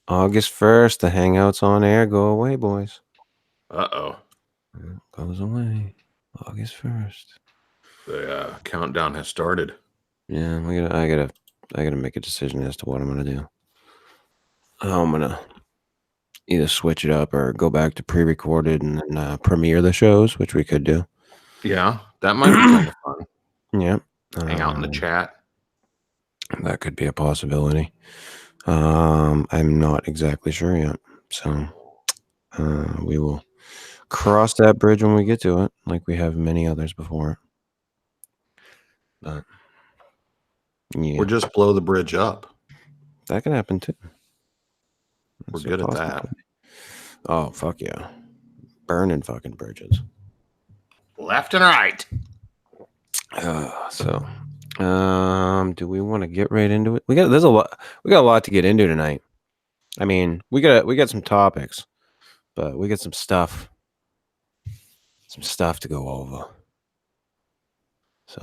August 1st, the Hangouts on air go away, boys. Uh-oh. It goes away. August 1st. The countdown has started. Yeah, I gotta make a decision as to what I'm gonna do. I'm gonna either switch it up or go back to pre-recorded and then premiere the shows, which we could do. Yeah, that might be kind of fun. Yeah. Hang out in the chat. That could be a possibility. I'm not exactly sure yet. So we will cross that bridge when we get to it, like we have many others before. But yeah. Or just blow the bridge up. That can happen too. We're good at that. Oh, fuck yeah. Burning fucking bridges. Left and right. Do we want to get right into it? We got a lot to get into tonight. I mean, we got some topics, but we got some stuff to go over. So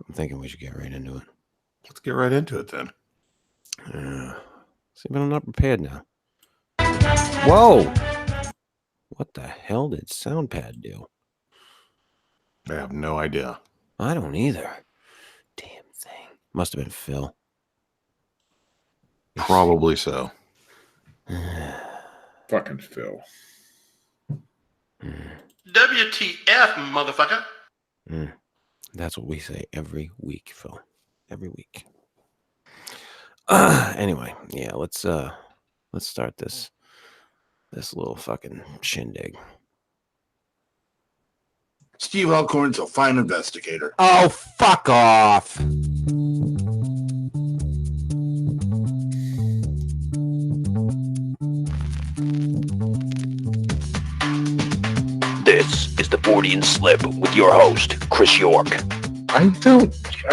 I'm thinking we should get right into it. Let's get right into it then. See, but I'm not prepared now. Whoa! What the hell did SoundPad do? I have no idea. I don't either. Damn thing. Must have been Phil. Probably so. Fucking Phil. WTF, motherfucker. That's what we say every week, Phil. Every week. Anyway, yeah, let's start this little fucking shindig. Steve Alcorn's a fine investigator. Oh, fuck off. This is the Fortean Slip with your host, Chris York. I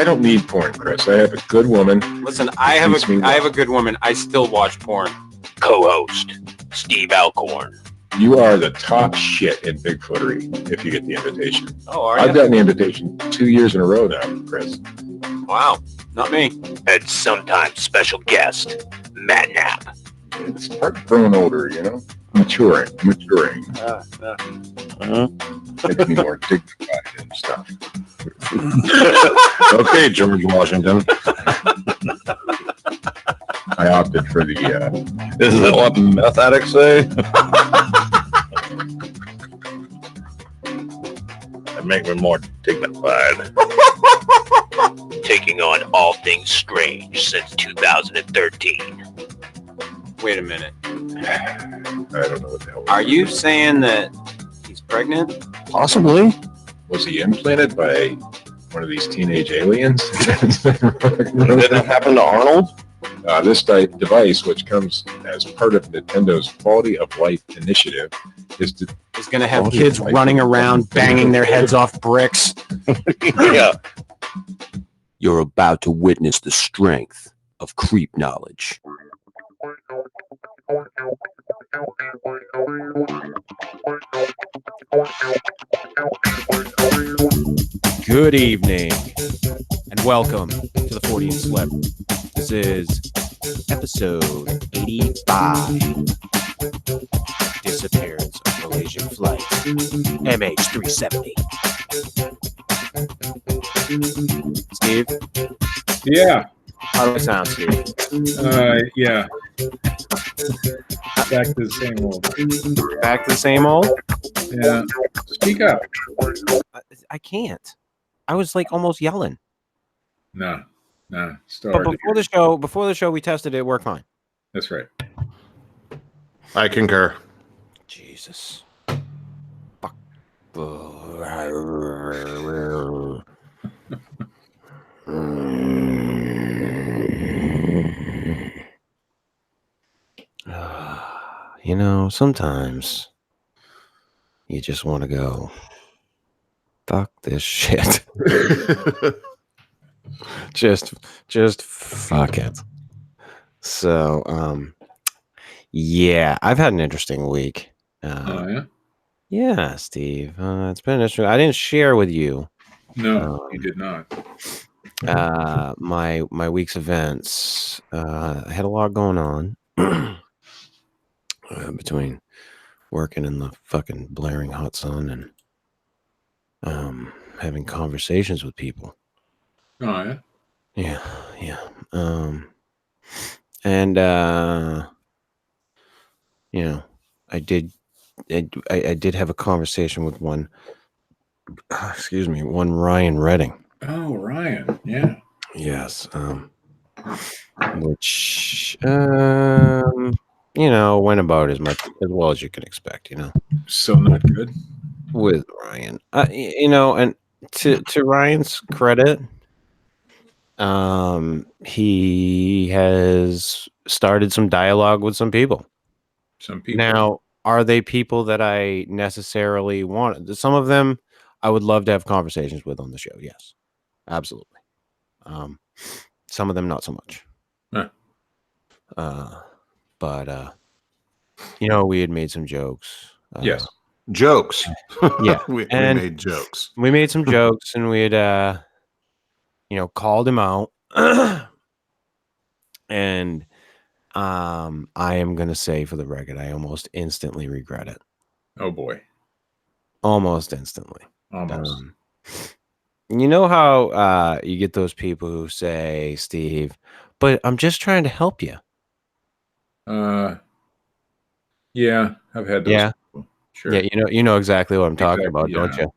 don't need porn, Chris. I have a good woman. Listen, I have a good woman. I still watch porn. Co-host, Steve Alcorn. You are the top shit in Bigfootery if you get the invitation. Oh, are I've gotten the invitation 2 years in a row now, Chris. Wow, not me. And sometimes special guest, Matt Knapp. It's part of growing older, you know? Maturing. Makes me more dignified and stuff. Okay, George Washington. I opted for the... Is that what meth addicts say? That make me more dignified. Taking on all things strange since 2013. Wait a minute. I don't know what the hell. Are you saying that he's pregnant? Possibly. Was he implanted by one of these teenage aliens? Did it happen to Arnold? This device, which comes as part of Nintendo's Quality of Life initiative, is going to have kids running around banging their heads off bricks. Yeah. You're about to witness the strength of creep knowledge. Good evening, and welcome to the Fortean Slip. This is episode 85. Disappearance of Malaysian flight MH370. Steve? Yeah. How do I sound, Steve? Yeah. Back to the same old. Back to the same old? Yeah. Speak up. I can't. I was like almost yelling. No. But before the show, we tested it. It worked fine. That's right. I concur. Jesus. Fuck. You know, sometimes you just want to go, fuck this shit. just fuck it. So, yeah, I've had an interesting week. Oh, yeah? Yeah, Steve. It's been interesting. I didn't share with you. No, you did not. My week's events. I had a lot going on. between working in the fucking blaring hot sun and having conversations with people. Oh yeah. Yeah, yeah. And you know, I did have a conversation with one Ryan Redding. Oh, Ryan. Yeah. Yes. Which went about as well as you can expect, So not good. with Ryan. And to Ryan's credit, he has started some dialogue with some people. Some people. Now, are they people that I necessarily want? Some of them I would love to have conversations with on the show. Yes, absolutely. Some of them not so much. Huh. But we had made some jokes. Yes. Jokes. Yeah. we And made jokes. We made some jokes, and we had called him out. And I am gonna say, for the record, I almost instantly regret it. Oh boy. Almost instantly. Almost. You know how you get those people who say, Steve, but I'm just trying to help you. Yeah, I've had those. Yeah. People. Sure. Yeah, you know exactly what I'm talking about, yeah. don't you?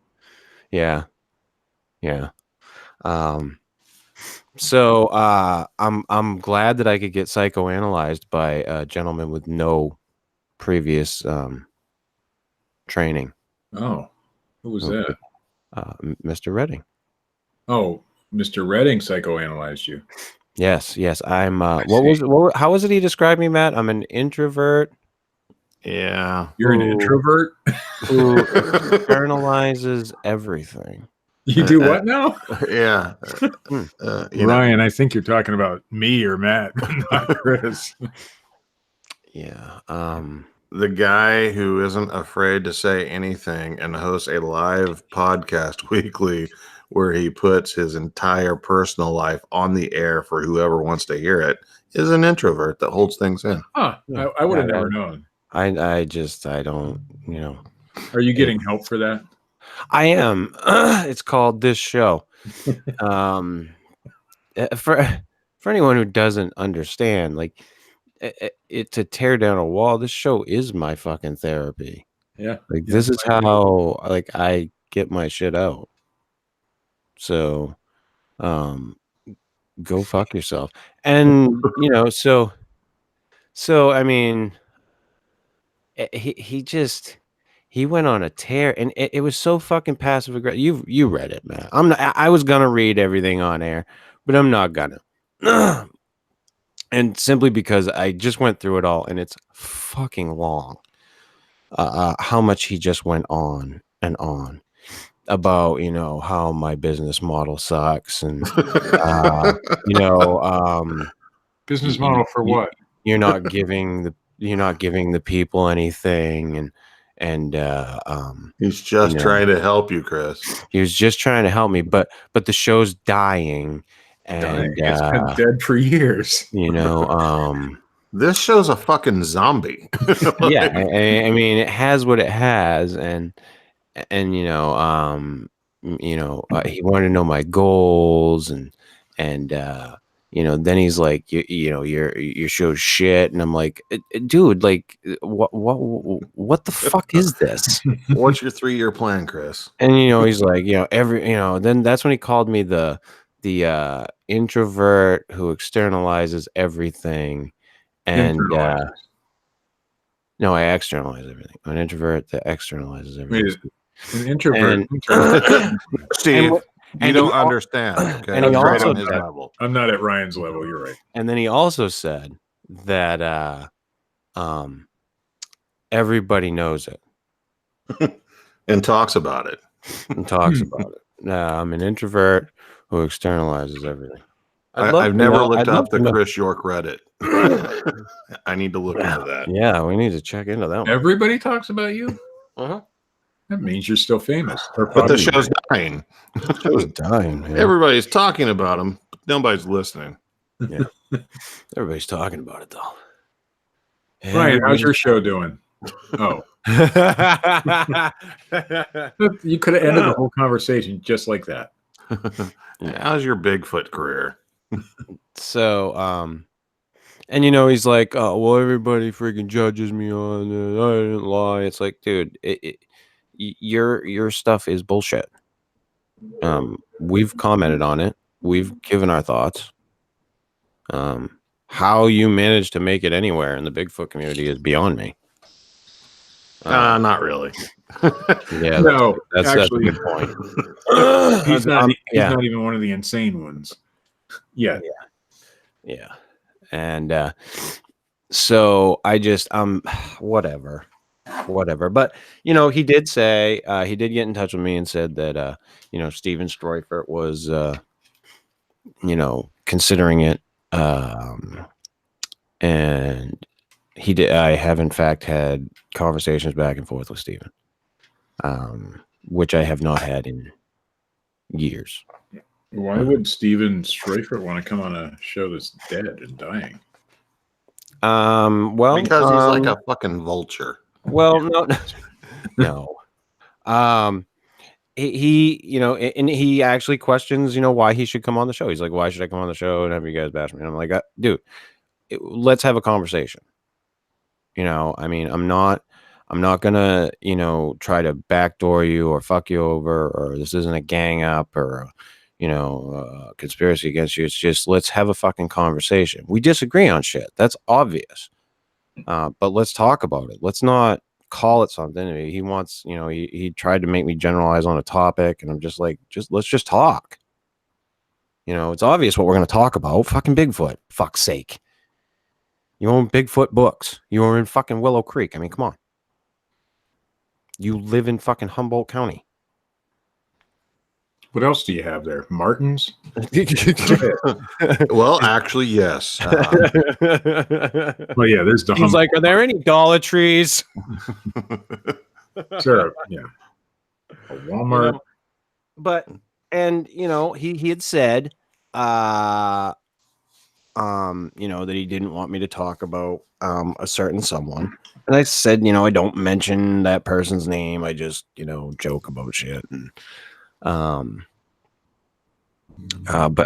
Yeah. Yeah. So I'm glad that I could get psychoanalyzed by a gentleman with no previous training. Oh, who was that? Mr. Redding. Oh, Mr. Redding psychoanalyzed you. Yes. I'm I how was it he described me, Matt? I'm an introvert. Yeah. You're an introvert who externalizes everything. You do what now? Yeah. Ryan, I think you're talking about me or Matt, not Chris. Yeah. The guy who isn't afraid to say anything and hosts a live podcast weekly where he puts his entire personal life on the air for whoever wants to hear it is an introvert that holds things in. Huh. I would have never known. I don't, Are you getting help for that? I am. It's called This Show. For anyone who doesn't understand, like it to tear down a wall, this show is my fucking therapy. Yeah. Like this is how I get my shit out. So go fuck yourself. And so I mean he went on a tear, and it was so fucking passive aggressive. You read it, man. I was gonna read everything on air, but I'm not gonna. And simply because I just went through it all, and it's fucking long. How much he just went on and on about how my business model sucks, and business model for what? You're not giving the people anything, and he's just trying to help you, Chris. He was just trying to help me, but the show's dying, and it's been dead for years. This show's a fucking zombie. Yeah, I mean, it has what it has, and he wanted to know my goals, and then he's like, your show's shit, and I'm like, dude, like, what the fuck is this? What's your 3-year plan, Chris? And he's like, then that's when he called me the introvert who externalizes everything, and no, I externalize everything. I'm an introvert that externalizes everything. An introvert. Steve, you don't understand. Okay? And he also his level. I'm not at Ryan's level. You're right. And then he also said that everybody knows it and talks about it. I'm an introvert who externalizes everything. I've never looked up the Chris York Reddit. I need to look into that. Yeah, we need to check into that one. Everybody talks about you? Uh-huh. That means you're still famous. But the show's dying. The show's dying, man. Everybody's talking about him, but nobody's listening. Yeah. Everybody's talking about it, though. Ryan, how's your show doing? Oh, you could have ended the whole conversation just like that. How's your Bigfoot career? So, and he's like, oh, well, everybody freaking judges me on it. I didn't lie. It's like, dude, your stuff is bullshit. We've commented on it. We've given our thoughts. How you managed to make it anywhere in the Bigfoot community is beyond me. Not really. Yeah, No, that's actually, a good point. he's not yeah, even one of the insane ones. Yeah. yeah, and so I just whatever. But he did say he did get in touch with me and said that Steven Stroifert was considering it, and he did. I have in fact had conversations back and forth with Steven, which I have not had in years. Why would Steven Stroifert want to come on a show that's dead and dying? Well, Because he's like a fucking vulture. Well, no. He and he actually questions, why he should come on the show. He's like, why should I come on the show and have you guys bash me? And I'm like, dude, let's have a conversation. I mean, I'm not gonna, try to backdoor you or fuck you over, or this isn't a gang up or, conspiracy against you. It's just, let's have a fucking conversation. We disagree on shit. That's obvious. But let's talk about it. Let's not call it something. He wants, he tried to make me generalize on a topic, and I'm just like, let's just talk. It's obvious what we're going to talk about. Fucking Bigfoot. Fuck's sake. You own Bigfoot books. You are in fucking Willow Creek. I mean, come on. You live in fucking Humboldt County. What else do you have there? Martins? Well, actually, yes. Well, yeah, there's the He's like, are there any Dollar Trees? Sure, yeah. A Walmart. But he had said that he didn't want me to talk about a certain someone. And I said, I don't mention that person's name. I just, joke about shit. And but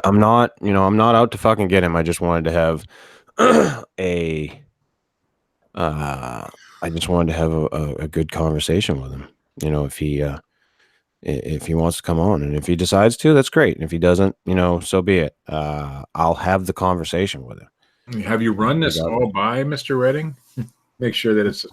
I'm not out to fucking get him. I just wanted to have a good conversation with him. If he wants to come on, and if he decides to, that's great. And if he doesn't, so be it. I'll have the conversation with him. Have you run this all by Mr. Redding? Make sure that it's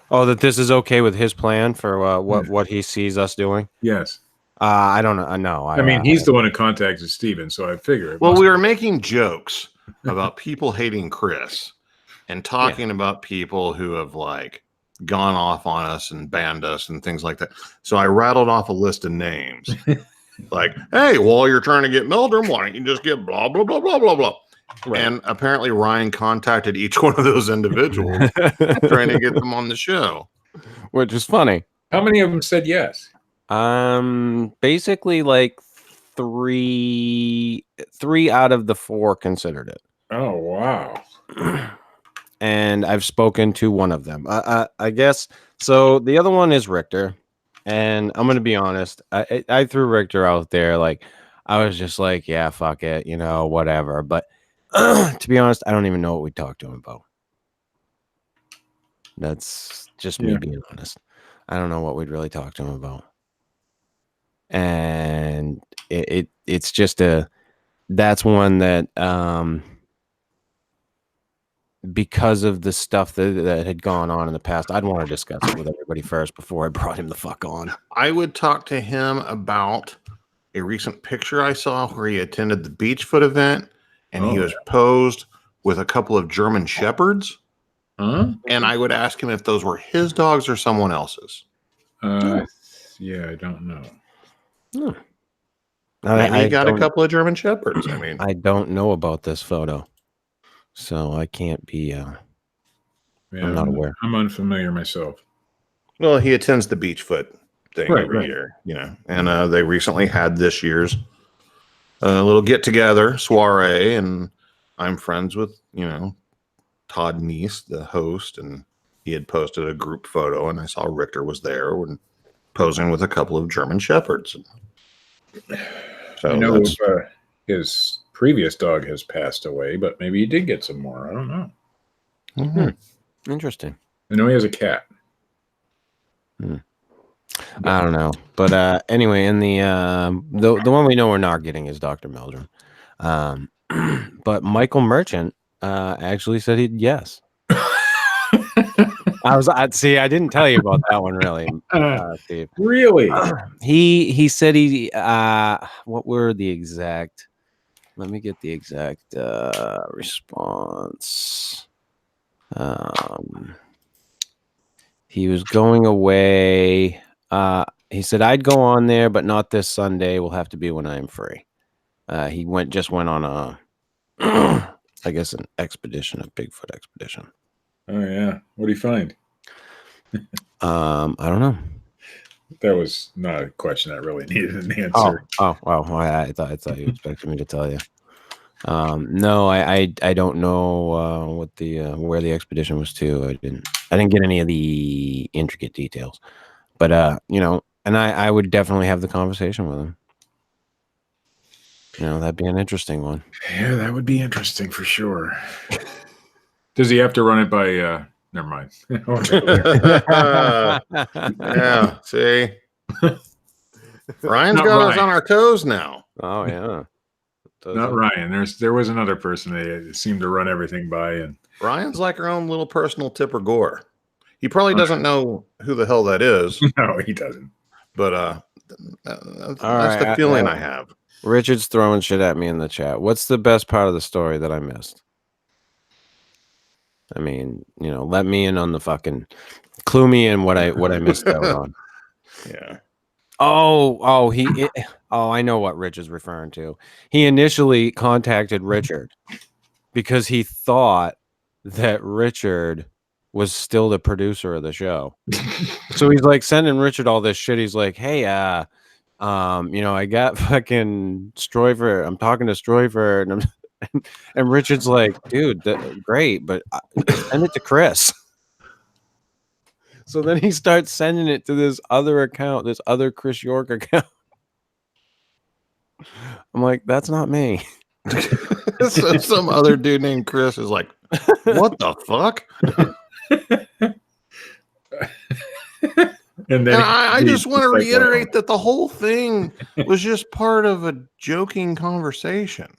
that this is okay with his plan for what he sees us doing. Yes. I don't know. No, I mean, he's the one who contacted Steven, so I figure. Well, we were making jokes about people hating Chris and talking about people who have like gone off on us and banned us and things like that. So I rattled off a list of names. Like, hey, while you're trying to get Meldrum, why don't you just get blah, blah, blah, blah, blah, blah. Right. And apparently Ryan contacted each one of those individuals trying to get them on the show. Which is funny. How many of them said yes? Basically like three out of the 4 considered it. Oh, wow. And I've spoken to one of them. I guess. So the other one is Richter. And I'm going to be honest. I threw Richter out there. Like, I was just like, yeah, fuck it, whatever. But to be honest, I don't even know what we talked to him about. That's just me being honest. I don't know what we'd really talk to him about. And it's just that's one that because of the stuff that had gone on in the past, I'd want to discuss it with everybody first before I brought him the fuck on. I would talk to him about a recent picture I saw where he attended the Beachfoot event, and he was posed with a couple of German Shepherds. Huh? And I would ask him if those were his dogs or someone else's. Yeah, I don't know. Maybe he got a couple of German Shepherds. I mean, I don't know about this photo, so I can't be. I'm not aware. I'm unfamiliar myself. Well, he attends the Beachfoot thing every year, and they recently had this year's little get together soiree, and I'm friends with Todd Neese, the host, and he had posted a group photo, and I saw Richter was there and posing with a couple of German Shepherds. So I know his previous dog has passed away, but maybe he did get some more. I don't know. Interesting. I know he has a cat. I don't know, but anyway, in the one we know we're not getting is Dr. Meldrum, but Michael Merchant actually said he'd yes. I didn't tell you about that one really, Steve. Really? He said he what were the exact? Let me get the exact response. He was going away. He said, I'd go on there, but not this Sunday. Will have to be when I'm free. He just went on a, I guess, a Bigfoot expedition. Oh, yeah. What did he find? I don't know. That was not a question that really needed an answer. Oh, I thought you expected me to tell you. No, I don't know what the where the expedition was to. I didn't get any of the intricate details, but and I would definitely have the conversation with him. That'd be an interesting one. Yeah, that would be interesting for sure. Does he have to run it by never mind. Yeah, see? Ryan's got us on our toes now. Oh yeah. Not Ryan. There was another person they seemed to run everything by, and Ryan's like our own little personal Tipper Gore. He probably doesn't know who the hell that is. No, he doesn't. But that's the feeling I have. Richard's throwing shit at me in the chat. What's the best part of the story that I missed? I mean, let me in on the fucking clue me in what I missed out on. Yeah. I know what Rich is referring to. He initially contacted Richard because he thought that Richard was still the producer of the show. So he's like sending Richard all this shit. He's like, hey, I got fucking Stroyford. I'm talking to Stroyford, and Richard's like, dude, great, but send it to Chris. So then he starts sending it to this other account, this other Chris York account. I'm like, that's not me. So some other dude named Chris is like, what the fuck? And I just want to reiterate that the whole thing was just part of a joking conversation.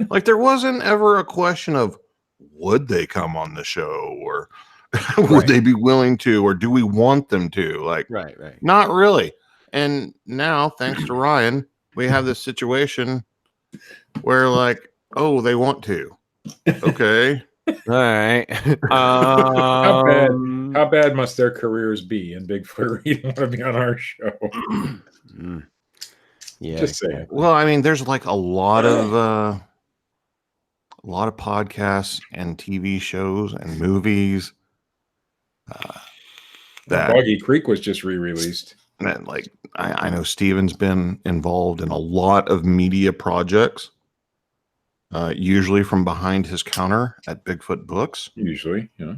Like there wasn't ever a question of would they come on the show or would they be willing to, or do we want them to? Like, right. Not really. And now, thanks to Ryan, we have this situation where like, oh, they want to. Okay. All right. How bad must their careers be in Bigfoot? You don't want to be on our show. Yeah. Just saying. Well, I mean, there's like a lot of podcasts and TV shows and movies that Boggy Creek was just re-released. that like I know Steven's been involved in a lot of media projects. Usually from behind his counter at Bigfoot Books. Usually, yeah.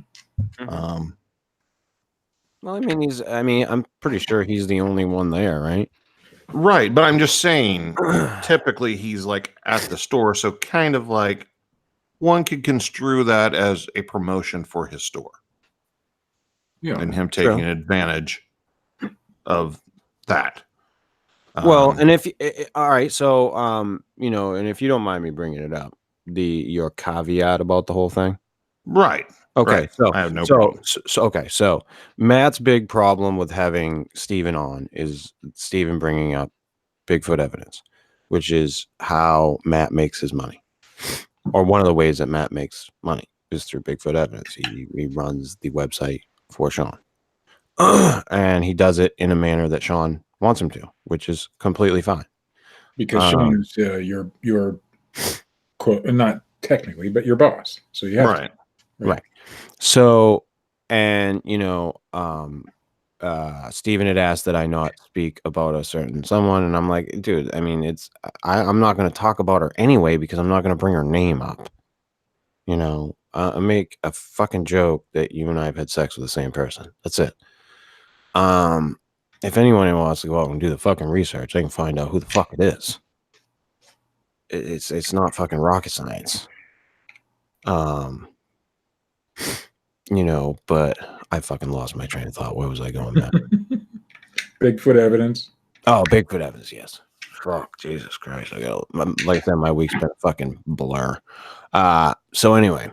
Well, I'm pretty sure he's the only one there, right? Right, but I'm just saying, typically he's like at the store, so kind of like one could construe that as a promotion for his store. Yeah, and him taking advantage of that. Well, and all right, so and if you don't mind me bringing it up, your caveat about the whole thing, right? Okay, right. so I have no problem. So Matt's big problem with having Steven on is Steven bringing up Bigfoot evidence, which is how Matt makes his money, or one of the ways that Matt makes money is through Bigfoot evidence. He runs the website for Sean, and he does it in a manner that Sean wants him to, which is completely fine. Because Sean is your quote, not technically, but your boss. So you have right. So, and Steven had asked that I not speak about a certain someone, and I'm like, dude, I mean, I'm not going to talk about her anyway because I'm not going to bring her name up. I make a fucking joke that you and I have had sex with the same person. That's it. If anyone wants to go out and do the fucking research, they can find out who the fuck it is. It's not fucking rocket science. But I fucking lost my train of thought. Where was I going, Matt? Bigfoot evidence. Oh, Bigfoot evidence, yes. Fuck, Jesus Christ. Like I said, my week's been a fucking blur. So anyway,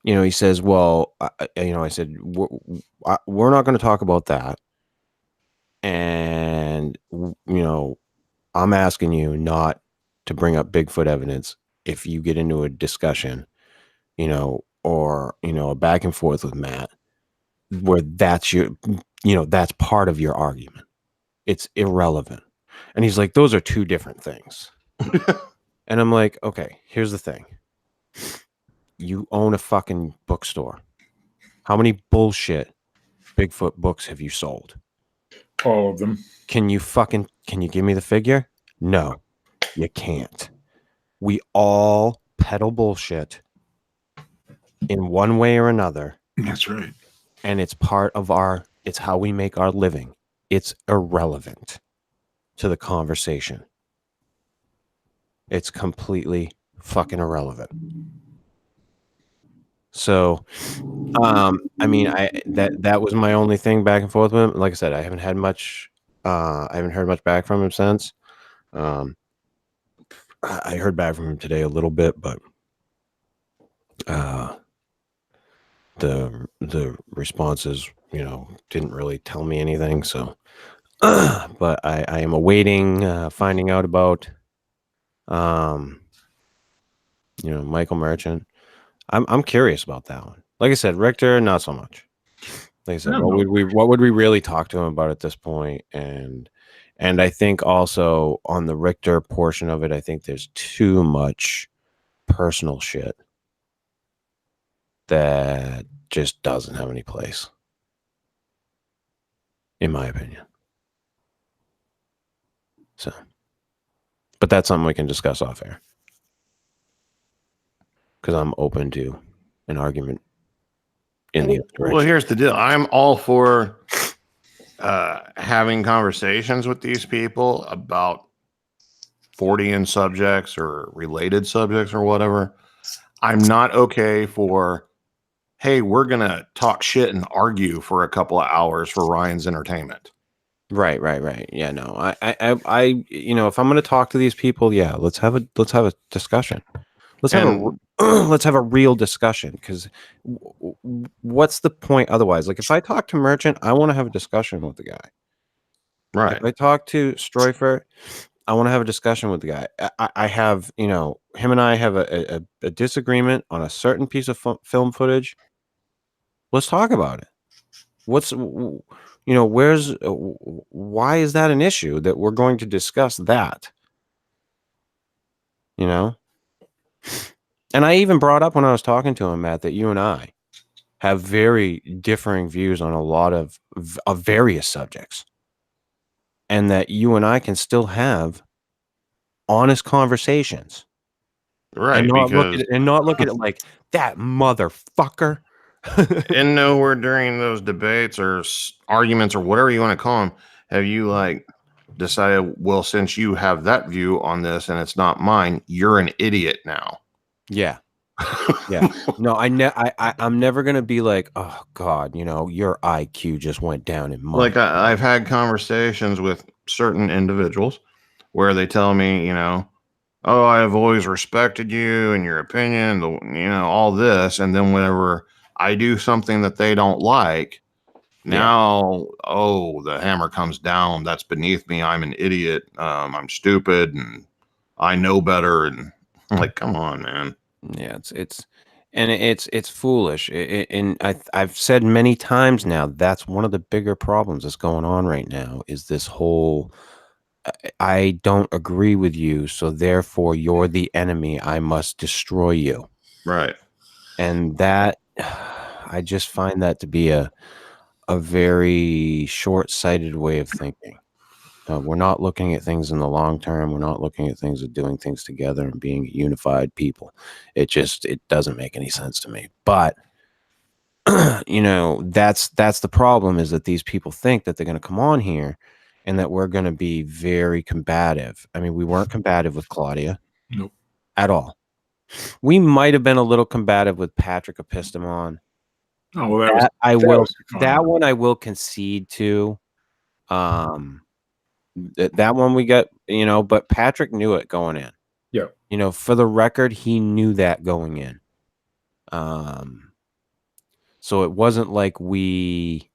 he says, well, I said, we're not going to talk about that. And, I'm asking you not to bring up Bigfoot evidence if you get into a discussion, or, a back and forth with Matt, where that's that's part of your argument. It's irrelevant. And he's like, those are two different things. And I'm like, okay, here's the thing. You own a fucking bookstore. How many bullshit Bigfoot books have you sold? All of them. Can you give me the figure? No, you can't. We all peddle bullshit in one way or another. That's right. And it's it's how we make our living. It's irrelevant to the conversation. It's completely fucking irrelevant. So, that was my only thing back and forth with him. Like I said, I haven't heard much back from him since. I heard back from him today a little bit, but the responses, didn't really tell me anything. So, but I am awaiting finding out about, Michael Merchant. I'm curious about that one. Like I said, Richter, not so much. Like I said, what would we really talk to him about at this point? And I think also on the Richter portion of it, I think there's too much personal shit that just doesn't have any place, in my opinion. So, but that's something we can discuss off air, because I'm open to an argument in the other direction. Well, here's the deal. I'm all for having conversations with these people about Fortean subjects or related subjects or whatever. I'm not okay for, hey, we're going to talk shit and argue for a couple of hours for Ryan's entertainment. Right. Yeah, no, I if I'm going to talk to these people, yeah, let's have a discussion. Let's have a real discussion, because what's the point otherwise? Like, if I talk to Merchant, I want to have a discussion with the guy. Right. If I talk to Stroifer, I want to have a discussion with the guy. I have, him and I have a disagreement on a certain piece of film footage. Let's talk about it. Why is that an issue that we're going to discuss that? And I even brought up when I was talking to him, Matt, that you and I have very differing views on a lot of various subjects, and that you and I can still have honest conversations, Right. and not look at it like that motherfucker. And nowhere during those debates or arguments or whatever you want to call them, have you decided, well, since you have that view on this and it's not mine, you're an idiot now. Yeah. No, I'm never gonna be like, oh God, your IQ just went down in mine. Like I've had conversations with certain individuals where they tell me, oh, I've always respected you and your opinion, all this, and then whenever I do something that they don't like, now, the hammer comes down. That's beneath me. I'm an idiot. I'm stupid, and I know better. And I'm like, come on, man. Yeah, it's foolish. And I've said many times now, that's one of the bigger problems that's going on right now, is this whole, I don't agree with you, so therefore you're the enemy. I must destroy you. Right. And that, I just find that to be a very short-sighted way of thinking. We're not looking at things in the long term. We're not looking at things of doing things together and being a unified people. It doesn't make any sense to me. But that's the problem, is that these people think that they're going to come on here and that we're going to be very combative. I mean, we weren't combative with Claudia. Nope. At all. We might have been a little combative with Patrick Epistemon. Oh, well, that one I will concede to. That one we got, but Patrick knew it going in. Yeah. For the record, he knew that going in. So it wasn't like we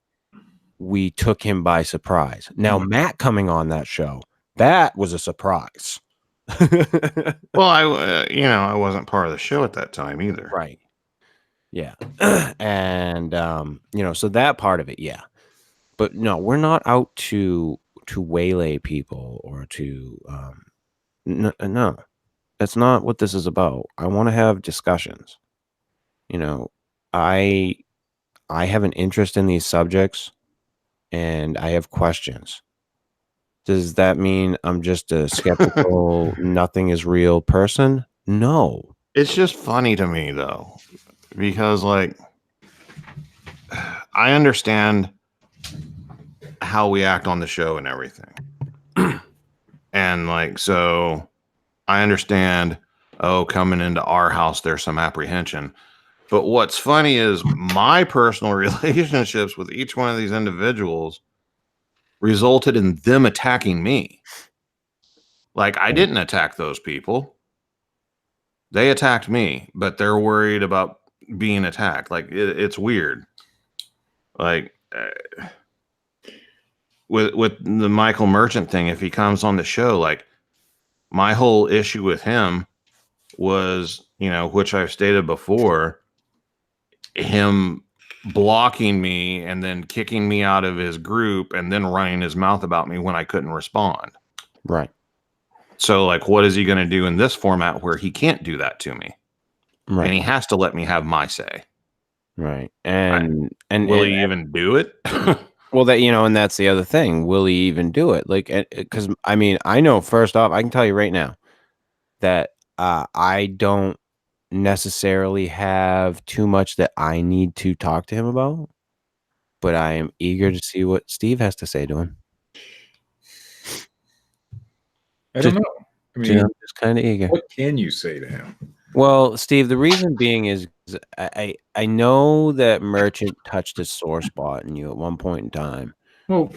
took him by surprise. Now, Matt coming on that show, that was a surprise. Well, I wasn't part of the show at that time either. Right. Yeah. And so that part of it, yeah. But no, we're not out to waylay people or to no. That's not what this is about. I want to have discussions. I have an interest in these subjects and I have questions. Does that mean I'm just a skeptical, nothing is real person? No. It's just funny to me, though, because, like, I understand how we act on the show and everything. And, like, so I understand, coming into our house, there's some apprehension. But what's funny is my personal relationships with each one of these individuals resulted in them attacking me. Like, I didn't attack those people. They attacked me, but they're worried about being attacked. Like, it's weird. Like, with the Michael Merchant thing, if he comes on the show, like, my whole issue with him was, which I've stated before, him blocking me and then kicking me out of his group and then running his mouth about me when I couldn't respond. Right. So, like, what is he going to do in this format where he can't do that to me? Right. And he has to let me have my say. Right. And will he even do it? Well, and that's the other thing. Will he even do it? Like, because I mean, I know first off, I can tell you right now that I don't necessarily have too much that I need to talk to him about, but I am eager to see what Steve has to say to him. I don't know. I mean, just kind of eager. What can you say to him? Well, Steve, the reason being is I know that Merchant touched his sore spot in you at one point in time. Well,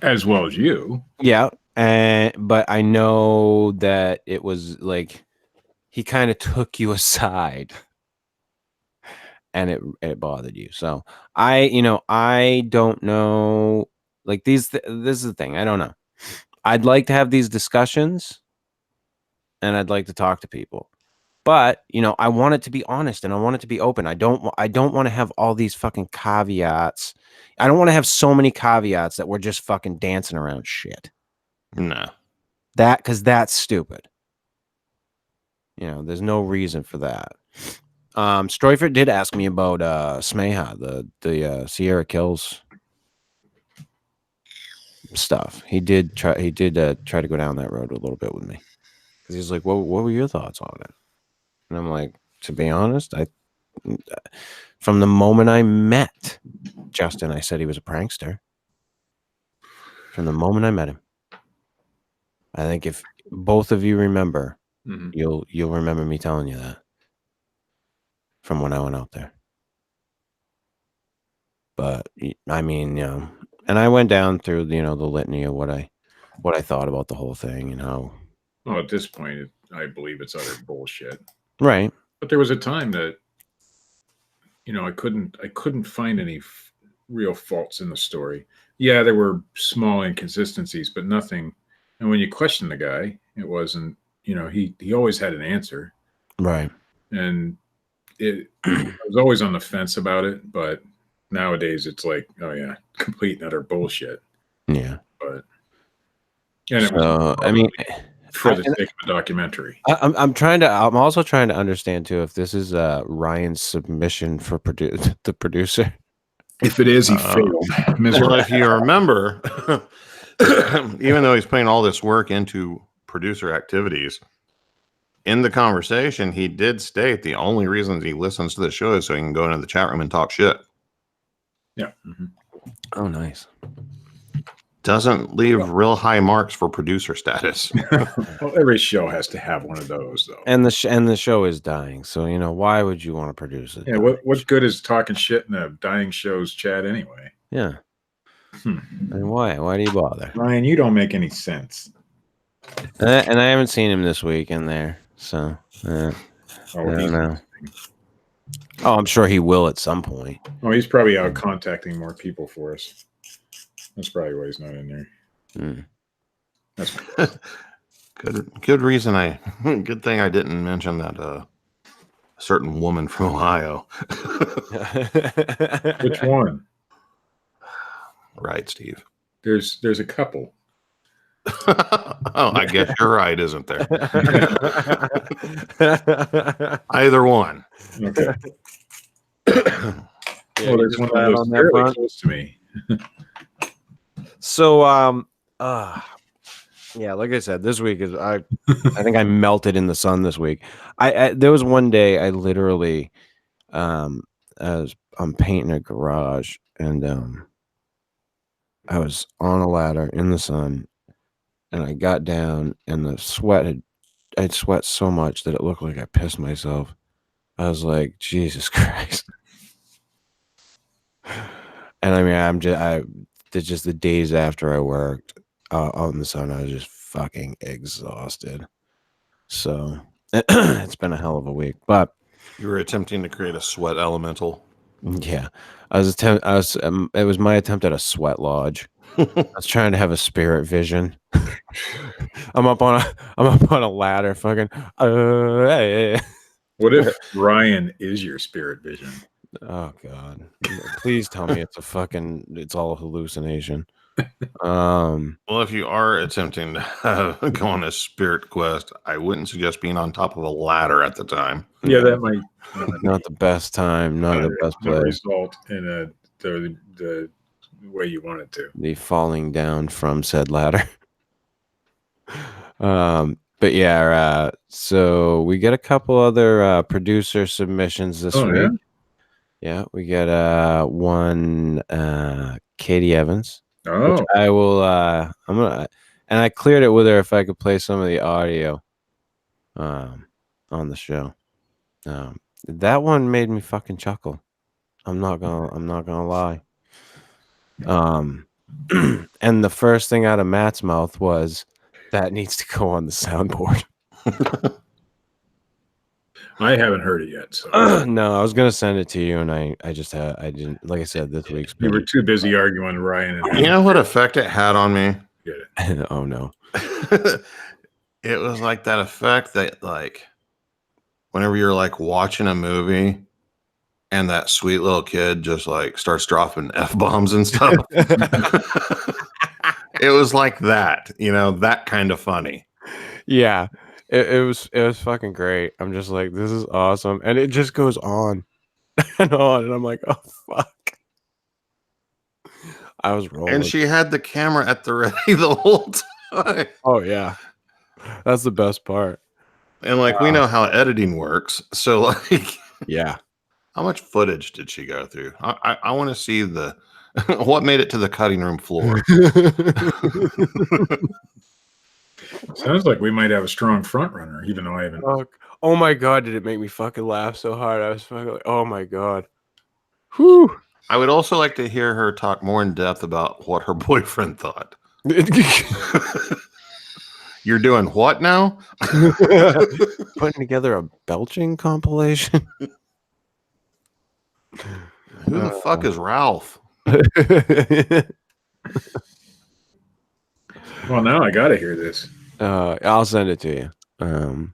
as well as you. Yeah. But I know that it was like he kind of took you aside and it bothered you. So I don't know, like this is the thing. I don't know. I'd like to have these discussions and I'd like to talk to people. But, I want it to be honest and I want it to be open. I don't want to have all these fucking caveats. I don't want to have so many caveats that we're just fucking dancing around shit. No. Because that's stupid. There's no reason for that. Stroyford did ask me about Smeha, the Sierra Kills stuff. He did try to go down that road a little bit with me. Because he's like, what were your thoughts on it? And I'm like, to be honest, from the moment I met Justin, I said he was a prankster. From the moment I met him. I think if both of you remember, you'll remember me telling you that from when I went out there. But I mean, and I went down through the litany of what I thought about the whole thing and how. Well, at this point, I believe it's utter bullshit. Right. But there was a time that, I couldn't find any real faults in the story. Yeah, there were small inconsistencies, but nothing. And when you question the guy, it wasn't, he always had an answer. Right. And I was always on the fence about it, but nowadays it's like, oh yeah, complete and utter bullshit. Yeah. But and it was I mean, for the sake of a documentary. I'm also trying to understand too if this is Ryan's submission for the producer. If it is, he failed. Well, if you remember, even though he's putting all this work into producer activities, in the conversation, he did state the only reasons he listens to the show is so he can go into the chat room and talk shit. Yeah. Oh, nice. Doesn't leave real high marks for producer status. Well, every show has to have one of those, though. And the show is dying, so why would you want to produce it? Yeah, what good is talking shit in a dying show's chat anyway? Yeah. And why? Why do you bother? Ryan, you don't make any sense. And I haven't seen him this week in there, so I don't know. Oh, I'm sure he will at some point. Oh, he's probably out contacting more people for us. That's probably why he's not in there. That's good reason. Good thing I didn't mention that a certain woman from Ohio. Which one? Right, Steve. There's a couple. Oh, I guess you're right, isn't there? Either one. Okay. Yeah, Well, there's one that lives fairly close to me. So, yeah, like I said, this week is I think I melted in the sun this week. There was one day I literally, I'm painting a garage and I was on a ladder in the sun and I got down and I'd sweat so much that it looked like I pissed myself. I was like, Jesus Christ. And I mean, just the days after I worked out in the sun, I was just fucking exhausted. So it's been a hell of a week, but You were attempting to create a sweat elemental. yeah, it was my attempt at a sweat lodge. I was trying to have a spirit vision. I'm up on a ladder, fucking. Hey. What if Ryan is your spirit vision? Oh God! Please tell me it's all a hallucination. Well, if you are attempting to go on a spirit quest, I wouldn't suggest being on top of a ladder at the time. Yeah, that might not the best time, not the best place. Result in the way you want it to. The falling down from said ladder. But yeah, so we get a couple other producer submissions this week. Yeah, we get one Katie Evans. Oh, which I will. And I cleared it with her if I could play some of the audio, on the show. That one made me fucking chuckle. I'm not gonna lie. And the first thing out of Matt's mouth was, "That needs to go on the soundboard." I haven't heard it yet. So no, I was gonna send it to you, and I didn't. Like I said, this week's. You were too busy arguing Ryan. And You know what effect it had on me? Get it. Oh no. It was like that effect that, like, whenever you're like watching a movie and that sweet little kid just like starts dropping F-bombs and stuff. It was like that, that kind of funny. Yeah. It was fucking great. I'm just like, this is awesome. And it just goes on and on. And I'm like, oh fuck. I was rolling. And she had the camera at the ready the whole time. Oh yeah. That's the best part. And like, we know how editing works. So like, yeah. How much footage did she go through? I want to see what made it to the cutting room floor. Sounds like we might have a strong front runner, even though I haven't. Oh my God, did it make me fucking laugh so hard? I was fucking like, oh my God. Whew. I would also like to hear her talk more in depth about what her boyfriend thought. You're doing what now? Putting together a belching compilation. Who the fuck is Ralph? Well, now I gotta hear this. I'll send it to you.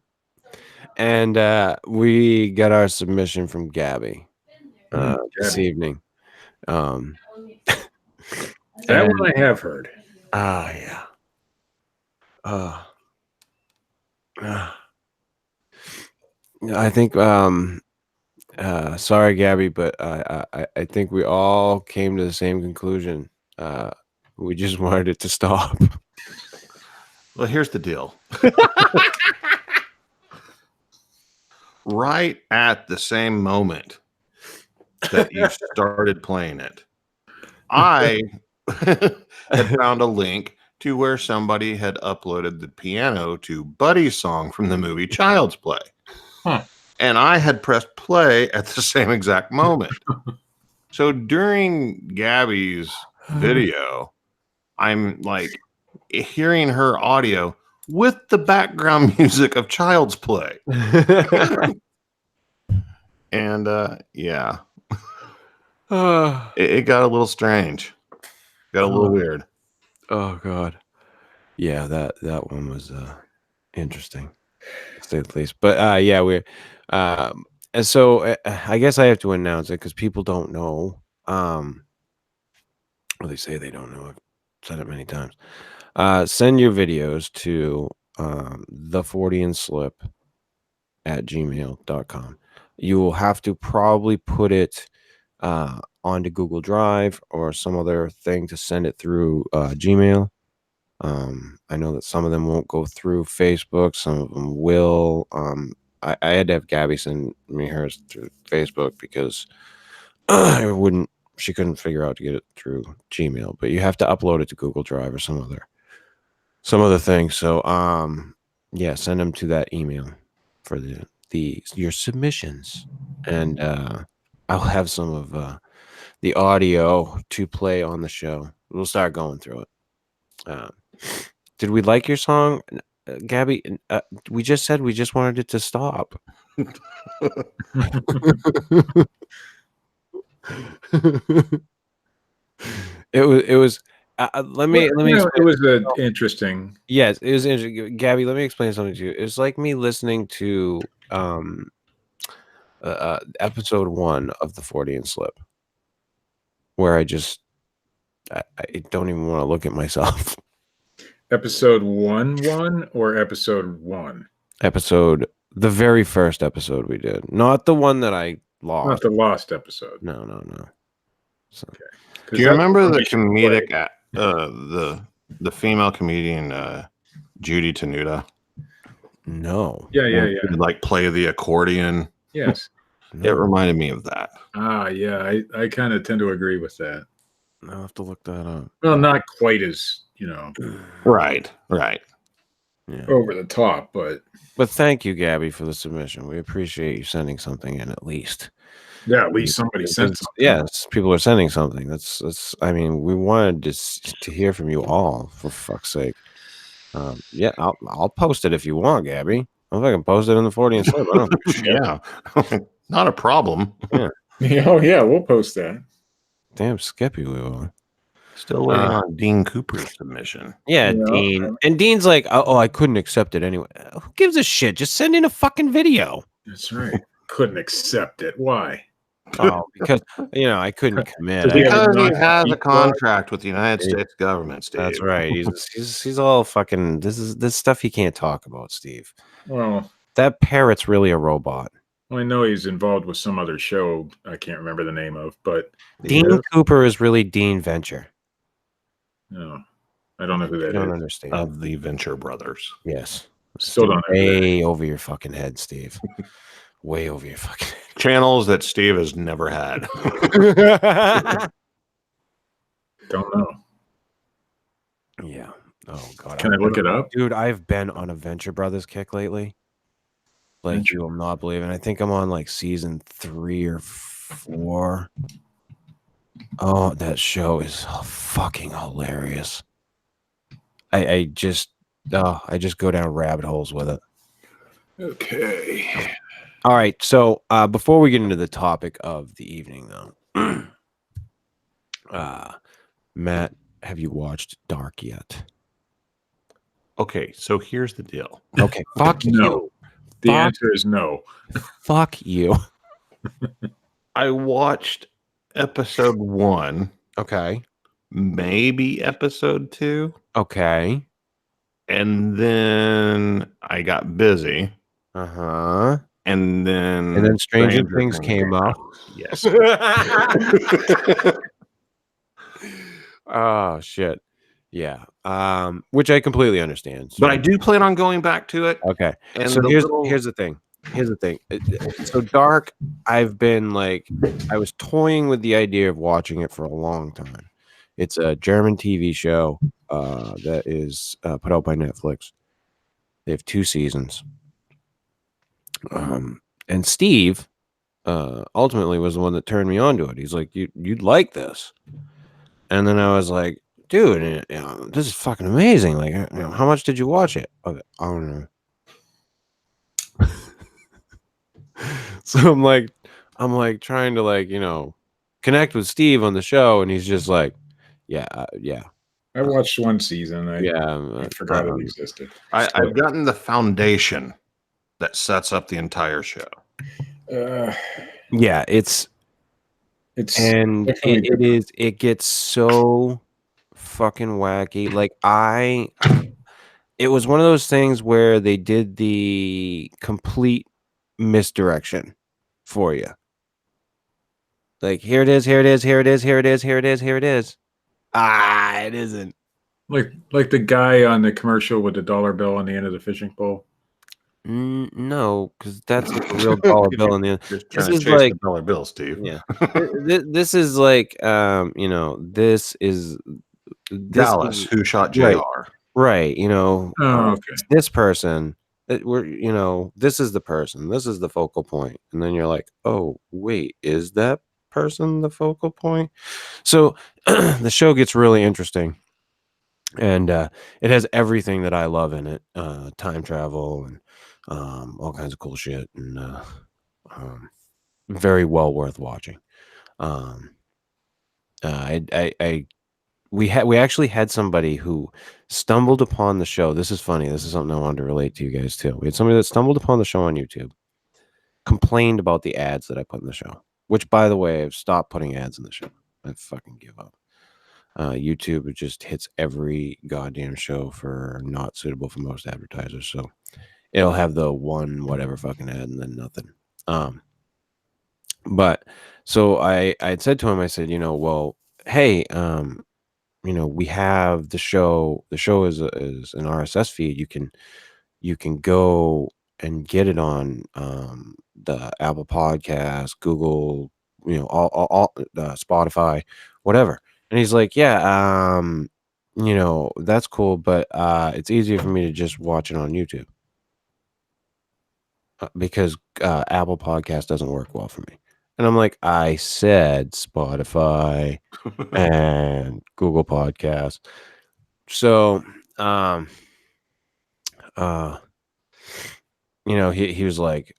And we got our submission from Gabby this evening. That one I have heard. Yeah. I think sorry Gabby, but I think we all came to the same conclusion We just wanted it to stop. Well, here's the deal. Right at the same moment that you started playing it, I had found a link to where somebody had uploaded the piano to Buddy's song from the movie Child's Play. Huh. And I had pressed play at the same exact moment. So during Gabby's video, I'm like hearing her audio with the background music of Child's Play. And yeah, it got a little strange. Got a little weird. Oh God. Yeah, that one was interesting, to say the least. But yeah, we're and so I guess I have to announce it because people don't know. Well, they say they don't know. I've said it many times. Send your videos to theforteanslip at gmail.com. You will have to probably put it onto Google Drive or some other thing to send it through Gmail. I know that some of them won't go through Facebook, some of them will. I had to have Gabby send me hers through Facebook because she couldn't figure out to get it through Gmail, but you have to upload it to Google Drive or some other thing. So yeah, send them to that email for your submissions, and I'll have some of the audio to play on the show. We'll start going through it. Did we like your song, Gabby? We just said we just wanted it to stop. It was. Let me explain. It was interesting. Yes, it was interesting. Gabby, let me explain something to you. It's like me listening to episode 1 of the Fortean Slip, where I don't even want to look at myself. Episode 1 or episode 1? The very first episode we did, not the one that I lost. Not the lost episode. No. So. Do you remember the comedic, the female comedian Judy Tenuta? No. Yeah. She would, like, play the accordion. Yes. It reminded me of that. Yeah. I kind of tend to agree with that. I'll have to look that up. Well, not quite as, Right. Yeah. over the top, but thank you, Gabby, for the submission. We appreciate you sending something in at least. yeah, at least somebody sent something. Yes, people are sending something. That's. I mean, we wanted to hear from you all, for fuck's sake. Yeah, I'll post it if you want, Gabby. I can post it in the Fortean Slip. I don't give a shit. Yeah, not a problem. Oh yeah, we'll post that. Damn skippy we were. Still waiting on Dean Cooper's submission. Yeah, Dean. And Dean's like, oh, I couldn't accept it anyway. Who gives a shit? Just send in a fucking video. That's right. Couldn't accept it. Why? Oh, because I couldn't commit. Because he has a contract with the United States government, Steve. That's right. He's all fucking. This stuff he can't talk about, Steve. Well, that parrot's really a robot. Well, I know he's involved with some other show I can't remember the name of, but Dean Cooper is really Dean Venture. No, I don't know who that is. I don't understand. Of the Venture Brothers. Yes. Still don't know. Way over your fucking head, Steve. Way over your fucking head. Channels that Steve has never had. Don't know. Yeah. Oh God. Can I look it up? Dude, I've been on a Venture Brothers kick lately. Like, you will not believe it. I think I'm on like season 3 or 4. Oh, that show is fucking hilarious. I just go down rabbit holes with it. Okay. All right. So before we get into the topic of the evening, though, Matt, have you watched Dark yet? Okay, so here's the deal. Okay, fuck No. you. The answer is no. Fuck you. I watched episode 1. Okay. Maybe episode 2. Okay. And then I got busy. Uh-huh. And then Stranger Things came up. Yes. Oh shit. Yeah. Which I completely understand. But I do plan on going back to it. Okay. And So the here's the thing. Here's the thing. So Dark, I've been like, I was toying with the idea of watching it for a long time. It's a German TV show that is put out by Netflix. They have 2 seasons. And Steve ultimately was the one that turned me on to it. He's like, you'd like this. And then I was like, dude, this is fucking amazing. Like, how much did you watch it? Okay, I don't know. So I'm like trying to like, connect with Steve on the show, and he's just like, yeah. I watched one season. I Yeah. forgot it existed. I've gotten the foundation that sets up the entire show. Yeah, it's and definitely it gets so fucking wacky. Like it was one of those things where they did the complete misdirection for you. Like, here it is, here it is, here it is, here it is, here it is, here it is. It isn't. like the guy on the commercial with the dollar bill on the end of the fishing pole. No, because that's like a real dollar bill in the end. Just This trying to is chase like, the dollar bill, Steve. yeah. This is like, this is Dallas, who shot JR. Right. Okay. It's this person. This is the person. This is the focal point. And then you're like, oh, wait, is that person the focal point? So the show gets really interesting. And it has everything that I love in it. Time travel and all kinds of cool shit. And very well worth watching. We actually had somebody who stumbled upon the show. This is funny. This is something I wanted to relate to you guys too. We had somebody that stumbled upon the show on YouTube, complained about the ads that I put in the show, which, by the way, I've stopped putting ads in the show. I fucking give up. YouTube, it just hits every goddamn show for not suitable for most advertisers. So it'll have the one whatever fucking ad and then nothing. But so I had said to him, I said, well, hey, we have the show. The show is an RSS feed. You can go and get it on the Apple Podcast, Google, all Spotify, whatever. And he's like, yeah, that's cool, but it's easier for me to just watch it on YouTube because Apple Podcast doesn't work well for me. And I'm like, I said Spotify and Google Podcasts. So, he was like,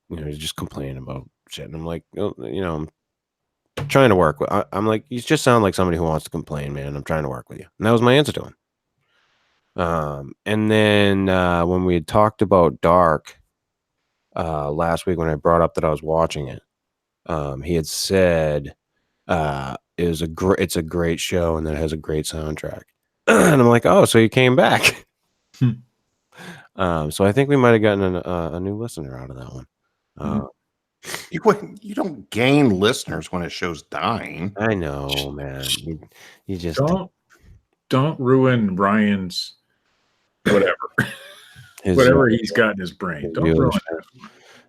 he's just complaining about shit. And I'm like, I'm trying to work with. I'm like, you just sound like somebody who wants to complain, man. I'm trying to work with you. And that was my answer to him. And then when we had talked about Dark last week, when I brought up that I was watching it, he had said it's a great show and that it has a great soundtrack. And I'm like, oh, so you came back. So I think we might have gotten a new listener out of that one. You don't gain listeners when a show's dying. I know, man. You just don't ruin Ryan's whatever he's got in his brain. Don't ruin that.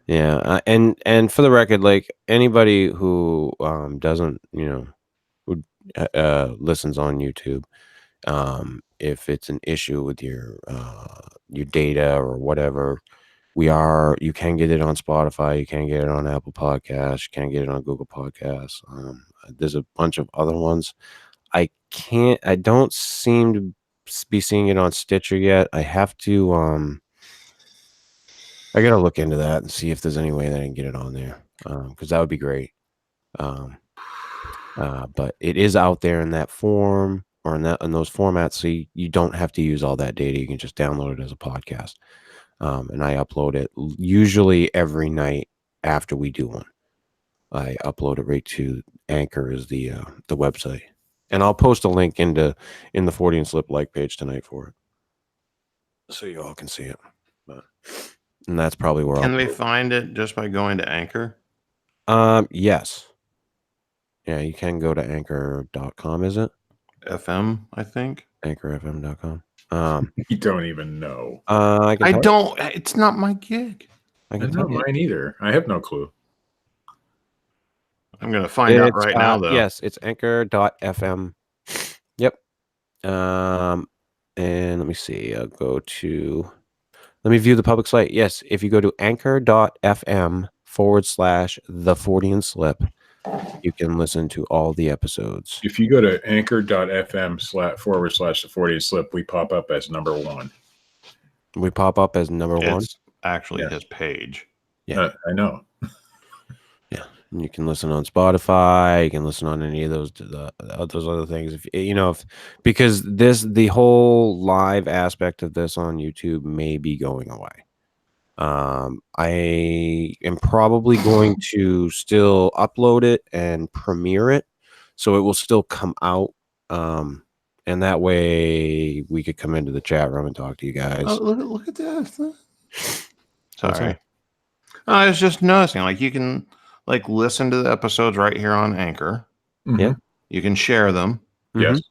Yeah, and for the record, like anybody who doesn't, who listens on YouTube, if it's an issue with your data or whatever, you can get it on Spotify, you can get it on Apple Podcasts, you can get it on Google Podcasts. There's a bunch of other ones. I don't seem to be seeing it on Stitcher yet. I have to I gotta look into that and see if there's any way that I can get it on there, because that would be great. But it is out there in that form or in those formats, so you don't have to use all that data. You can just download it as a podcast, and I upload it usually every night after we do one. I upload it right to Anchor is the website, and I'll post a link in the Fortean Slip like page tonight for it, so you all can see it. And that's probably where Can they find it just by going to Anchor? Yes. Yeah, you can go to anchor.com, is it? FM, I think. Anchorfm.com. You don't even know. I can I tell you. don't. It's not my gig. I can It's tell not you. mine either. I have no clue. I'm going to find out right now, though. Yes, it's anchor.fm. Yep. And let me see. I'll go to. Let me view the public site. Yes, if you go to anchor.fm/the Fortean Slip, you can listen to all the episodes. If you go to anchor.fm/the Fortean Slip, we pop up as number 1. We pop up as number 1. It's actually Yeah. his page. Yeah. I know. Yeah, and you can listen on Spotify. You can listen on any of those other things. If because the whole live aspect of this on YouTube may be going away. I am probably going to still upload it and premiere it, so it will still come out. And that way we could come into the chat room and talk to you guys. Oh, look at this. What's Sorry. that? I was just noticing, like, you can like listen to the episodes right here on Anchor. Yeah. You can share them. Yes.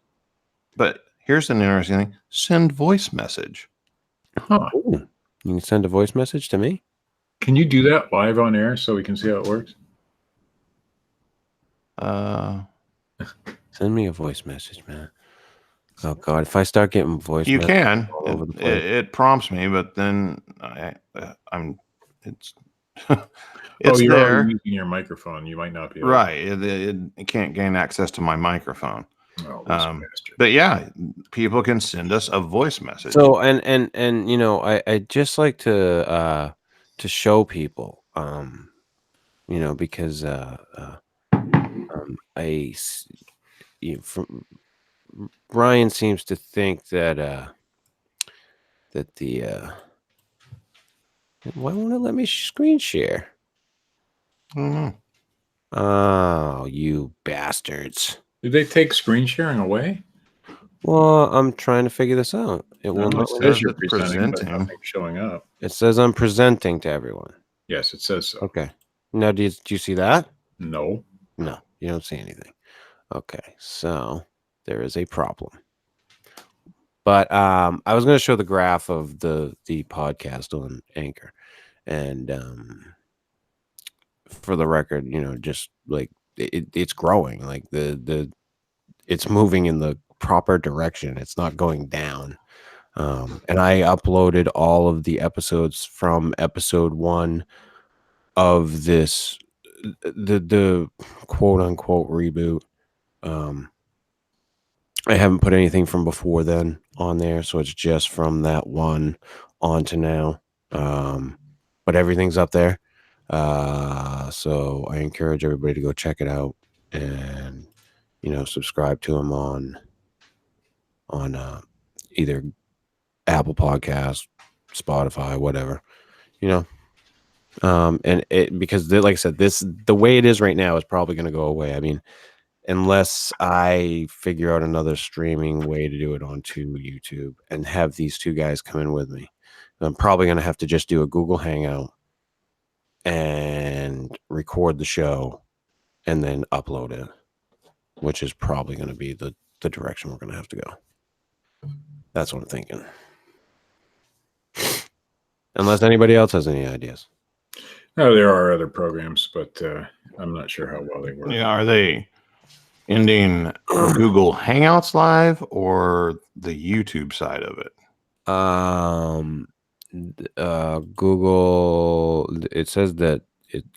But here's an interesting thing: send voice message. Huh. Ooh, you can send a voice message to me. Can you do that live on air so we can see how it works? Send me a voice message, man. Oh God, if I start getting voice, You messages can. all over the place. It prompts me, but then I'm. It's You're there. already using your microphone. You might not be able Right. It can't gain access to my microphone. Oh, this bastard. But yeah, people can send us a voice message. So and I just like to show people, because Ryan seems to think that why won't it let me screen share? I don't know. Oh, you bastards! Did they take screen sharing away? Well, I'm trying to figure this out. It will No, not. it says you're it's presenting, but presenting. nothing's showing up. It says I'm presenting to everyone. Yes, it says so. Okay. Now, do you see that? No. No, you don't see anything. Okay, so there is a problem. But I was going to show the graph of the podcast on Anchor, and for the record, just like it's growing, like it's moving in the proper direction. It's not going down. And I uploaded all of the episodes from episode 1 of this, the quote unquote reboot. I haven't put anything from before then on there, so it's just from that one on to now. But everything's up there. So I encourage everybody to go check it out and subscribe to them on either Apple Podcasts, Spotify, whatever. And it, because like I said, the way it is right now is probably going to go away. I mean, unless I figure out another streaming way to do it onto YouTube and have these two guys come in with me, I'm probably going to have to just do a Google Hangout and record the show and then upload it, which is probably going to be the direction we're going to have to go. That's what I'm thinking. Unless anybody else has any ideas. Oh, there are other programs, but I'm not sure how well they work. Yeah, are they ending Google Hangouts Live or the YouTube side of it? Google. It says that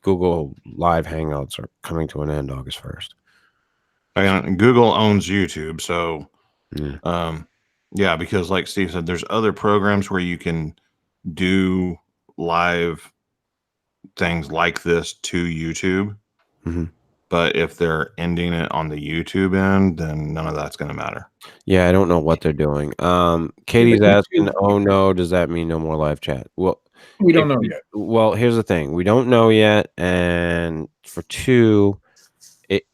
Google Live Hangouts are coming to an end August 1st. Google owns YouTube, so Yeah. yeah, because like Steve said, there's other programs where you can do live things like this to YouTube. Mm-hmm. But if they're ending it on the YouTube end, then none of that's going to matter. Yeah, I don't know what they're doing. Katie's asking, "Oh no, does that mean no more live chat?" Well, We don't know yet. Well, here's the thing: we don't know yet, and for 2,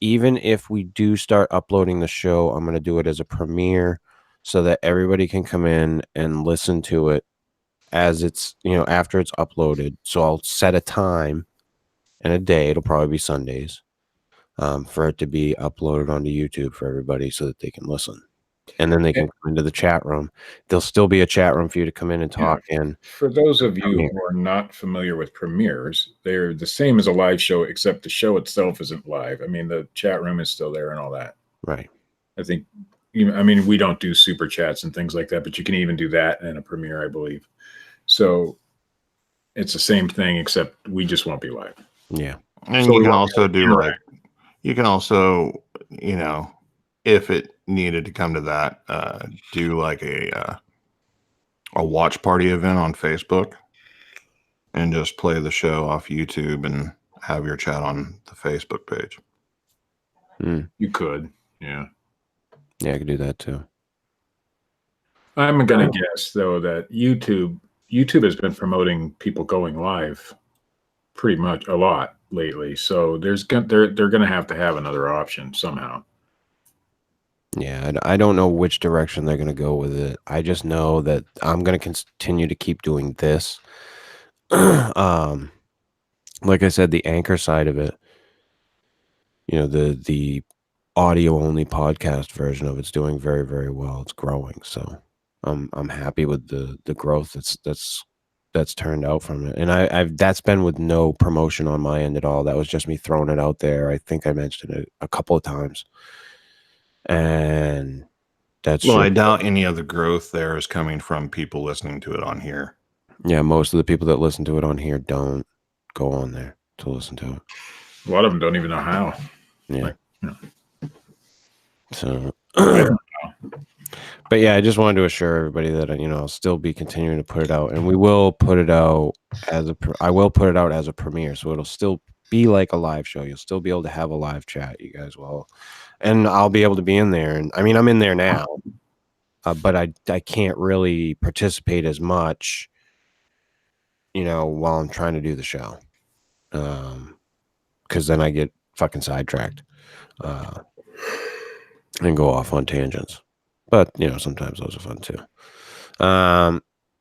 even if we do start uploading the show, I'm going to do it as a premiere so that everybody can come in and listen to it as it's after it's uploaded. So I'll set a time and a day. It'll probably be Sundays. for it to be uploaded onto YouTube for everybody so that they can listen. And then they can come into the chat room. There'll still be a chat room for you to come in and talk in. For those of you Premiere. who are not familiar with premieres, they're the same as a live show, except the show itself isn't live. I mean, the chat room is still there and all that. Right. I think, I mean, we don't do super chats and things like that, but you can even do that in a premiere, I believe. So it's the same thing, except we just won't be live. Yeah. And So you we can won't also do interact. you can also, you know, if it needed to come to that, do like a watch party event on Facebook and just play the show off YouTube and have your chat on the Facebook page. You could, yeah. Yeah, I could do that too. I'm going to guess, though, that YouTube has been promoting people going live pretty much a lot lately. So they're going to have another option somehow. Yeah, I don't know which direction they're going to go with it. I just know that I'm going to continue to keep doing this. Like I said, the anchor side of it, you know, the audio only podcast version of it's doing very, very well. It's growing, so I'm happy with the growth that's turned out from it. And I've that's been with no promotion on my end at all. That was just me throwing it out there. I think I mentioned it a couple of times. And that's Well, I just- doubt any of the growth there is coming from people listening to it on here. yeah, most of the people that listen to it on here don't go on there to listen to it. A lot of them don't even know how. Yeah. Like, you know. So, I don't but yeah, I just wanted to assure everybody that, you know, I'll still be continuing to put it out, and we will put it out I will put it out as a premiere, so it'll still be like a live show. You'll still be able to have a live chat, you guys will, and I'll be able to be in there. And I mean, I'm in there now, but I can't really participate as much, you know, while I'm trying to do the show, because then I get fucking sidetracked and go off on tangents. But, you know, sometimes those are fun too.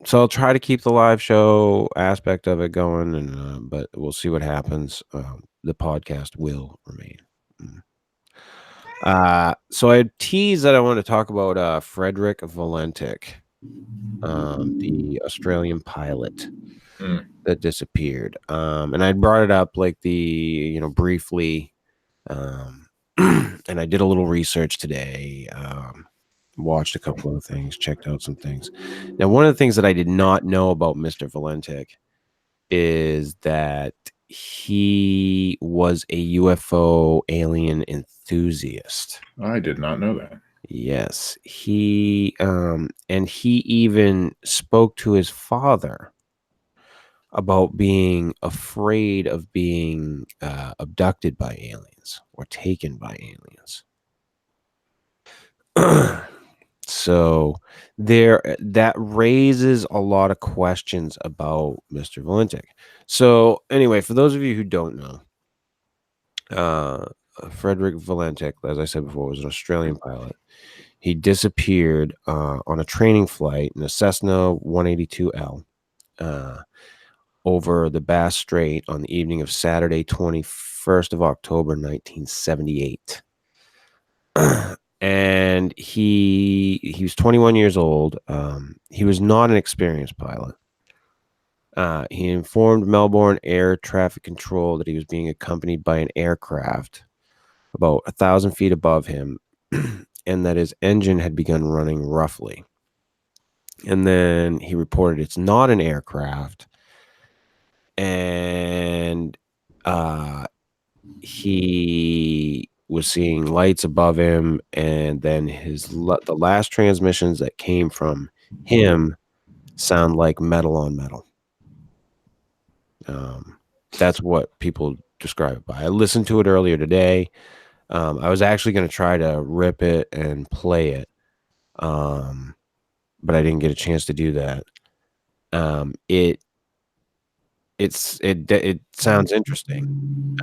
So I'll try to keep the live show aspect of it going, and but we'll see what happens. The podcast will remain. So I teased that I want to talk about Frederick Valentic, the Australian pilot that disappeared. And I brought it up like briefly. And I did a little research today. Watched a couple of things, checked out some things. Now, one of the things that I did not know about Mr. Valentic is that he was a UFO alien enthusiast. I did not know that. Yes, and he even spoke to his father about being afraid of being abducted by aliens or taken by aliens. So that raises a lot of questions about Mr. Valentic. So anyway, for those of you who don't know, Frederick Valentic, as I said before, was an Australian pilot. He disappeared on a training flight in a Cessna 182L over the Bass Strait on the evening of Saturday, 21st of October, 1978. And he was 21 years old. He was not an experienced pilot. He informed Melbourne Air Traffic Control that he was being accompanied by an aircraft about 1,000 feet above him, and that his engine had begun running roughly. And then he reported it's not an aircraft, and he was seeing lights above him, and then the last transmissions that came from him sound like metal on metal. That's what people describe it by. I listened to it earlier today. I was actually going to try to rip it and play it, but I didn't get a chance to do that. It sounds interesting.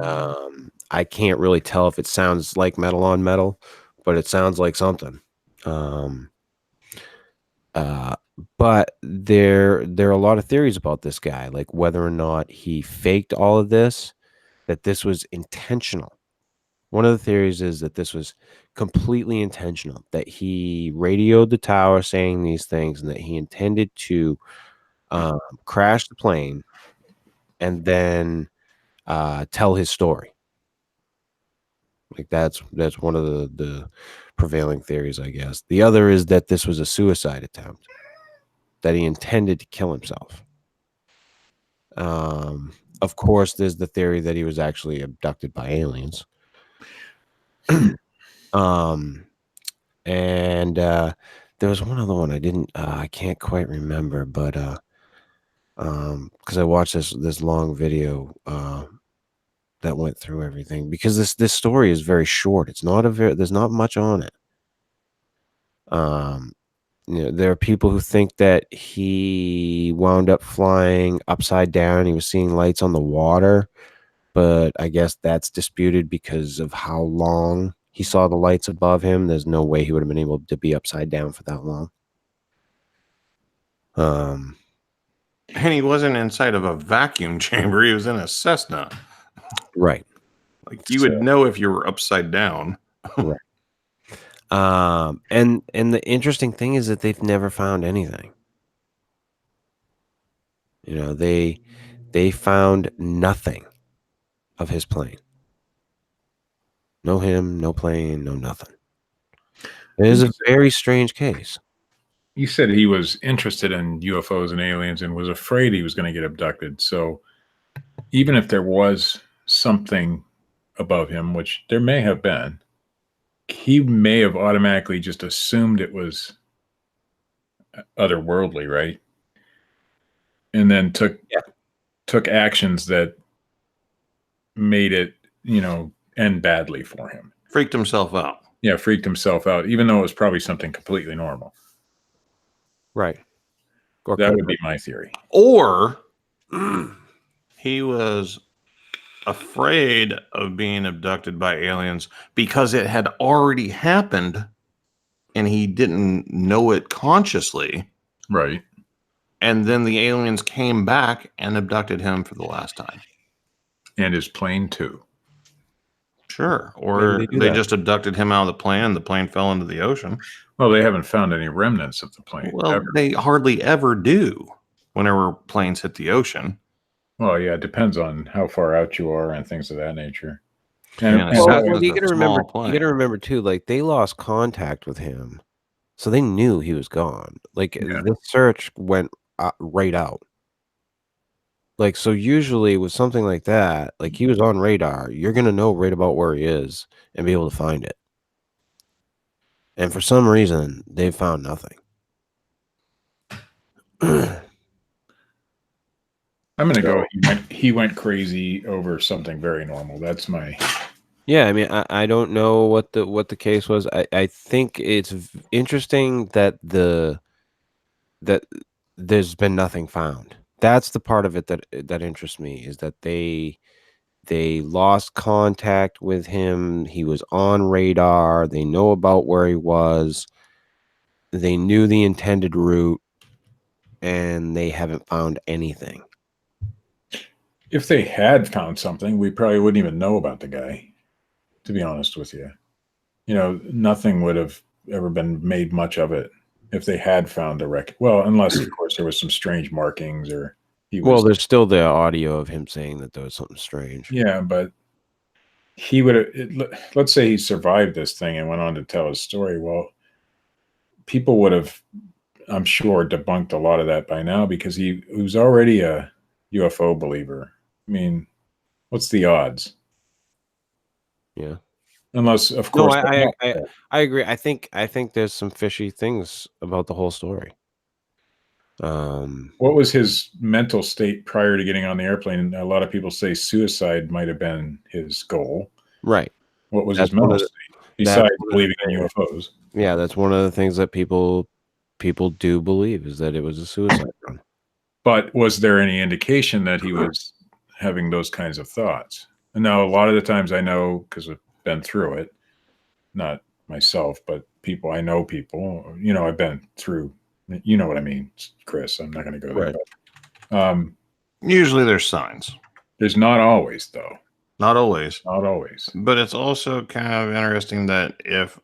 I can't really tell if it sounds like metal on metal, but it sounds like something. But there are a lot of theories about this guy, like whether or not he faked all of this, that this was intentional. One of the theories is that this was completely intentional, that he radioed the tower saying these things, and that he intended to crash the plane and then tell his story. Like that's one of the prevailing theories, I guess. The other is that this was a suicide attempt, that he intended to kill himself. Of course, there's the theory that he was actually abducted by aliens. And there was one other one I can't quite remember, but because I watched this long video that went through everything, because this story is very short. It's not there's not much on it. There are people who think that he wound up flying upside down. He was seeing lights on the water, but I guess that's disputed because of how long he saw the lights above him. There's no way he would have been able to be upside down for that long. And he wasn't inside of a vacuum chamber. He was in a Cessna. Right. Like you would know if you were upside down. Right. And the interesting thing is that they've never found anything. They found nothing of his plane. No him, no plane, no nothing. It is a very strange case. You said he was interested in UFOs and aliens and was afraid he was going to get abducted. So even if there was something above him, which there may have been, he may have automatically just assumed it was otherworldly, right? And then took actions that made it, end badly for him. Freaked himself out. Yeah, freaked himself out, even though it was probably something completely normal. Right. That would be my theory. Or he was afraid of being abducted by aliens because it had already happened and he didn't know it consciously. Right. And then the aliens came back and abducted him for the last time. And his plane too. Sure. Or they just abducted him out of the plane and the plane fell into the ocean. Well, they haven't found any remnants of the plane. Well, ever. they hardly ever do whenever planes hit the ocean. Well, yeah, it depends on how far out you are and things of that nature. And you got to remember too, like they lost contact with him, so they knew he was gone. Like the search went right out. Like, so usually with something like that, like he was on radar, you're going to know right about where he is and be able to find it. And for some reason, they found nothing. I'm going to go. He went crazy over something very normal. That's my. Yeah, I mean, I don't know what the case was. I think it's interesting that there's been nothing found. That's the part of it that interests me, is that they lost contact with him. He was on radar. They know about where he was. They knew the intended route, and they haven't found anything. If they had found something, we probably wouldn't even know about the guy, to be honest with you. Nothing would have ever been made much of it if they had found a wreck. Well, unless, of course, there was some strange markings or well, there's still the audio of him saying that there was something strange. Yeah, but he would have, let's say he survived this thing and went on to tell his story. Well, people would have, I'm sure, debunked a lot of that by now because he was already a UFO believer. I mean, what's the odds? Yeah. Unless, of course. No, I agree. I think there's some fishy things about the whole story. What was his mental state prior to getting on the airplane? A lot of people say suicide might have been his goal. Right. What was his mental state besides believing in UFOs? Yeah, that's one of the things that people do believe, is that it was a suicide run. But was there any indication that he was having those kinds of thoughts? And now, a lot of the times I know, because I've been through it, not myself, but people, I know people, I've been through, you know what I mean, Chris, I'm not going to go there. Right. But, usually there's signs. There's not always, though. Not always. Not always. But it's also kind of interesting that if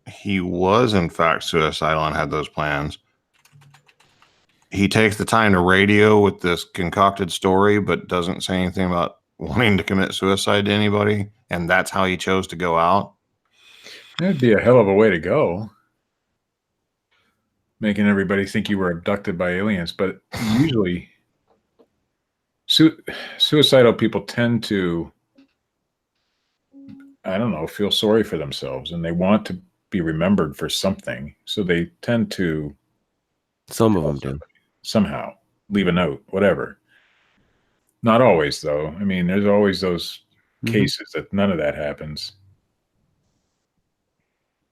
he was in fact suicidal and had those plans, he takes the time to radio with this concocted story, but doesn't say anything about wanting to commit suicide to anybody. And that's how he chose to go out. That'd be a hell of a way to go. Making everybody think you were abducted by aliens. But usually suicidal people tend to, I don't know, feel sorry for themselves, and they want to be remembered for something. So they tend to, Some of them do. somehow leave a note, whatever. Not always, though. I mean, there's always those cases that none of that happens.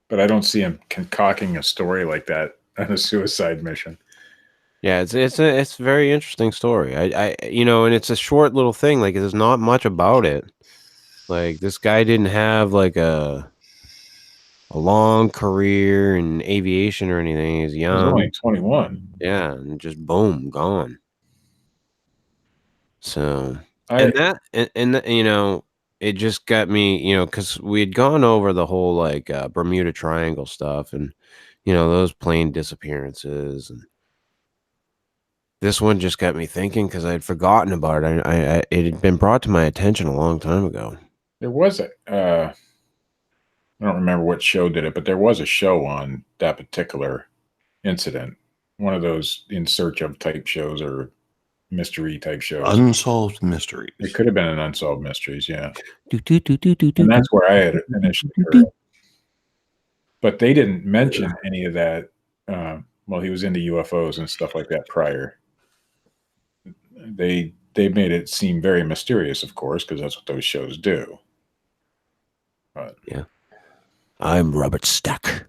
But I don't see him concocting a story like that on a suicide mission. Yeah, it's a very interesting story. I and it's a short little thing. Like, there's not much about it. Like, this guy didn't have like a long career in aviation or anything. He's young. He's only 21. Yeah, and just boom, gone. So, I- it just got me, because we had gone over the whole like Bermuda Triangle stuff, and those plane disappearances, and this one just got me thinking because I had forgotten about it. It had been brought to my attention a long time ago. There was I don't remember what show did it, but there was a show on that particular incident. One of those in search of type shows or mystery type shows. Unsolved mysteries. It could have been an unsolved mysteries, yeah. And And that's where I had initially heard it. But they didn't mention any of that. Well, he was into UFOs and stuff like that prior. They made it seem very mysterious, of course, because that's what those shows do. But yeah, I'm Robert Stack.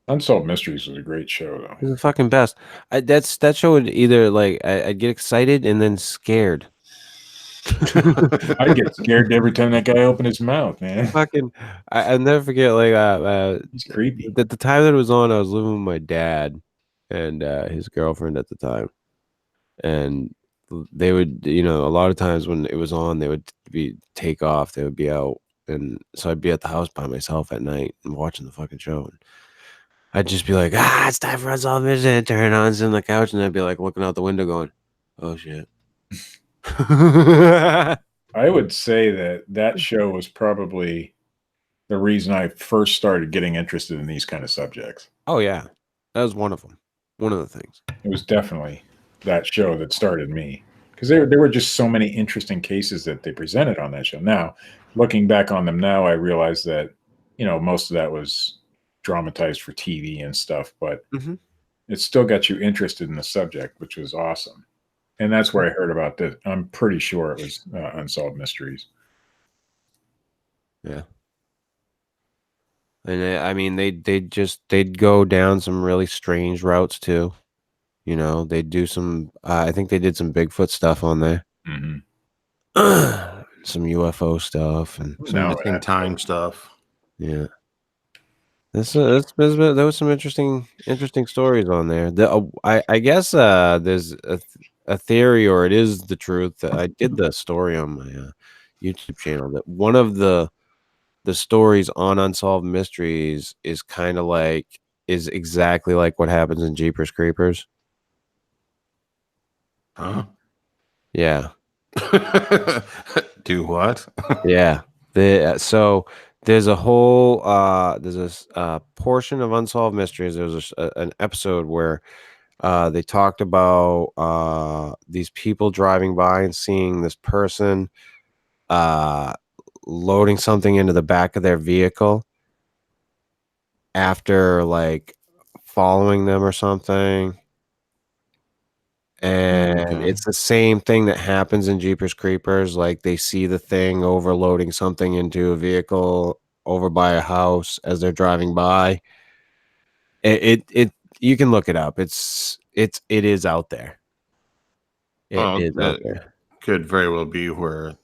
Unsolved Mysteries was a great show, though. He's the fucking best. That show would either like I'd get excited and then scared. I get scared every time that guy opened his mouth, man. Fucking, I'll never forget. Like, It's creepy. at the time that it was on, I was living with my dad and his girlfriend at the time, and they would, a lot of times when it was on, they would take off. They would be out, and so I'd be at the house by myself at night and watching the fucking show. And I'd just be like, it's time for Unsolved Mysteries, and turn on, sit on the couch, and I'd be like looking out the window, going, "Oh shit." I would say that show was probably the reason I first started getting interested in these kind of subjects. Oh yeah, that was one of them. One of the things. It was definitely that show that started me, because there were just so many interesting cases that they presented on that show. Now, looking back on them now, I realize that most of that was dramatized for TV and stuff, but it still got you interested in the subject, which was awesome. And that's where I heard about this. I'm pretty sure it was Unsolved Mysteries. Yeah. And I mean, they'd go down some really strange routes too. They'd do some, I think they did some Bigfoot stuff on there. Mm-hmm. Some UFO stuff and some missing time stuff. Yeah. There was some interesting stories on there. I guess there's a theory, or it is the truth, that I did the story on my YouTube channel, that one of the stories on Unsolved Mysteries is exactly like what happens in Jeepers Creepers. Huh? Yeah. Do what? Yeah. So there's a whole there's a portion of Unsolved Mysteries. There was an episode where they talked about these people driving by and seeing this person loading something into the back of their vehicle after like following them or something. And it's the same thing that happens in Jeepers Creepers. Like, they see the thing overloading something into a vehicle over by a house as they're driving by. It you can look it up. It is out there. It is out there. Could very well be where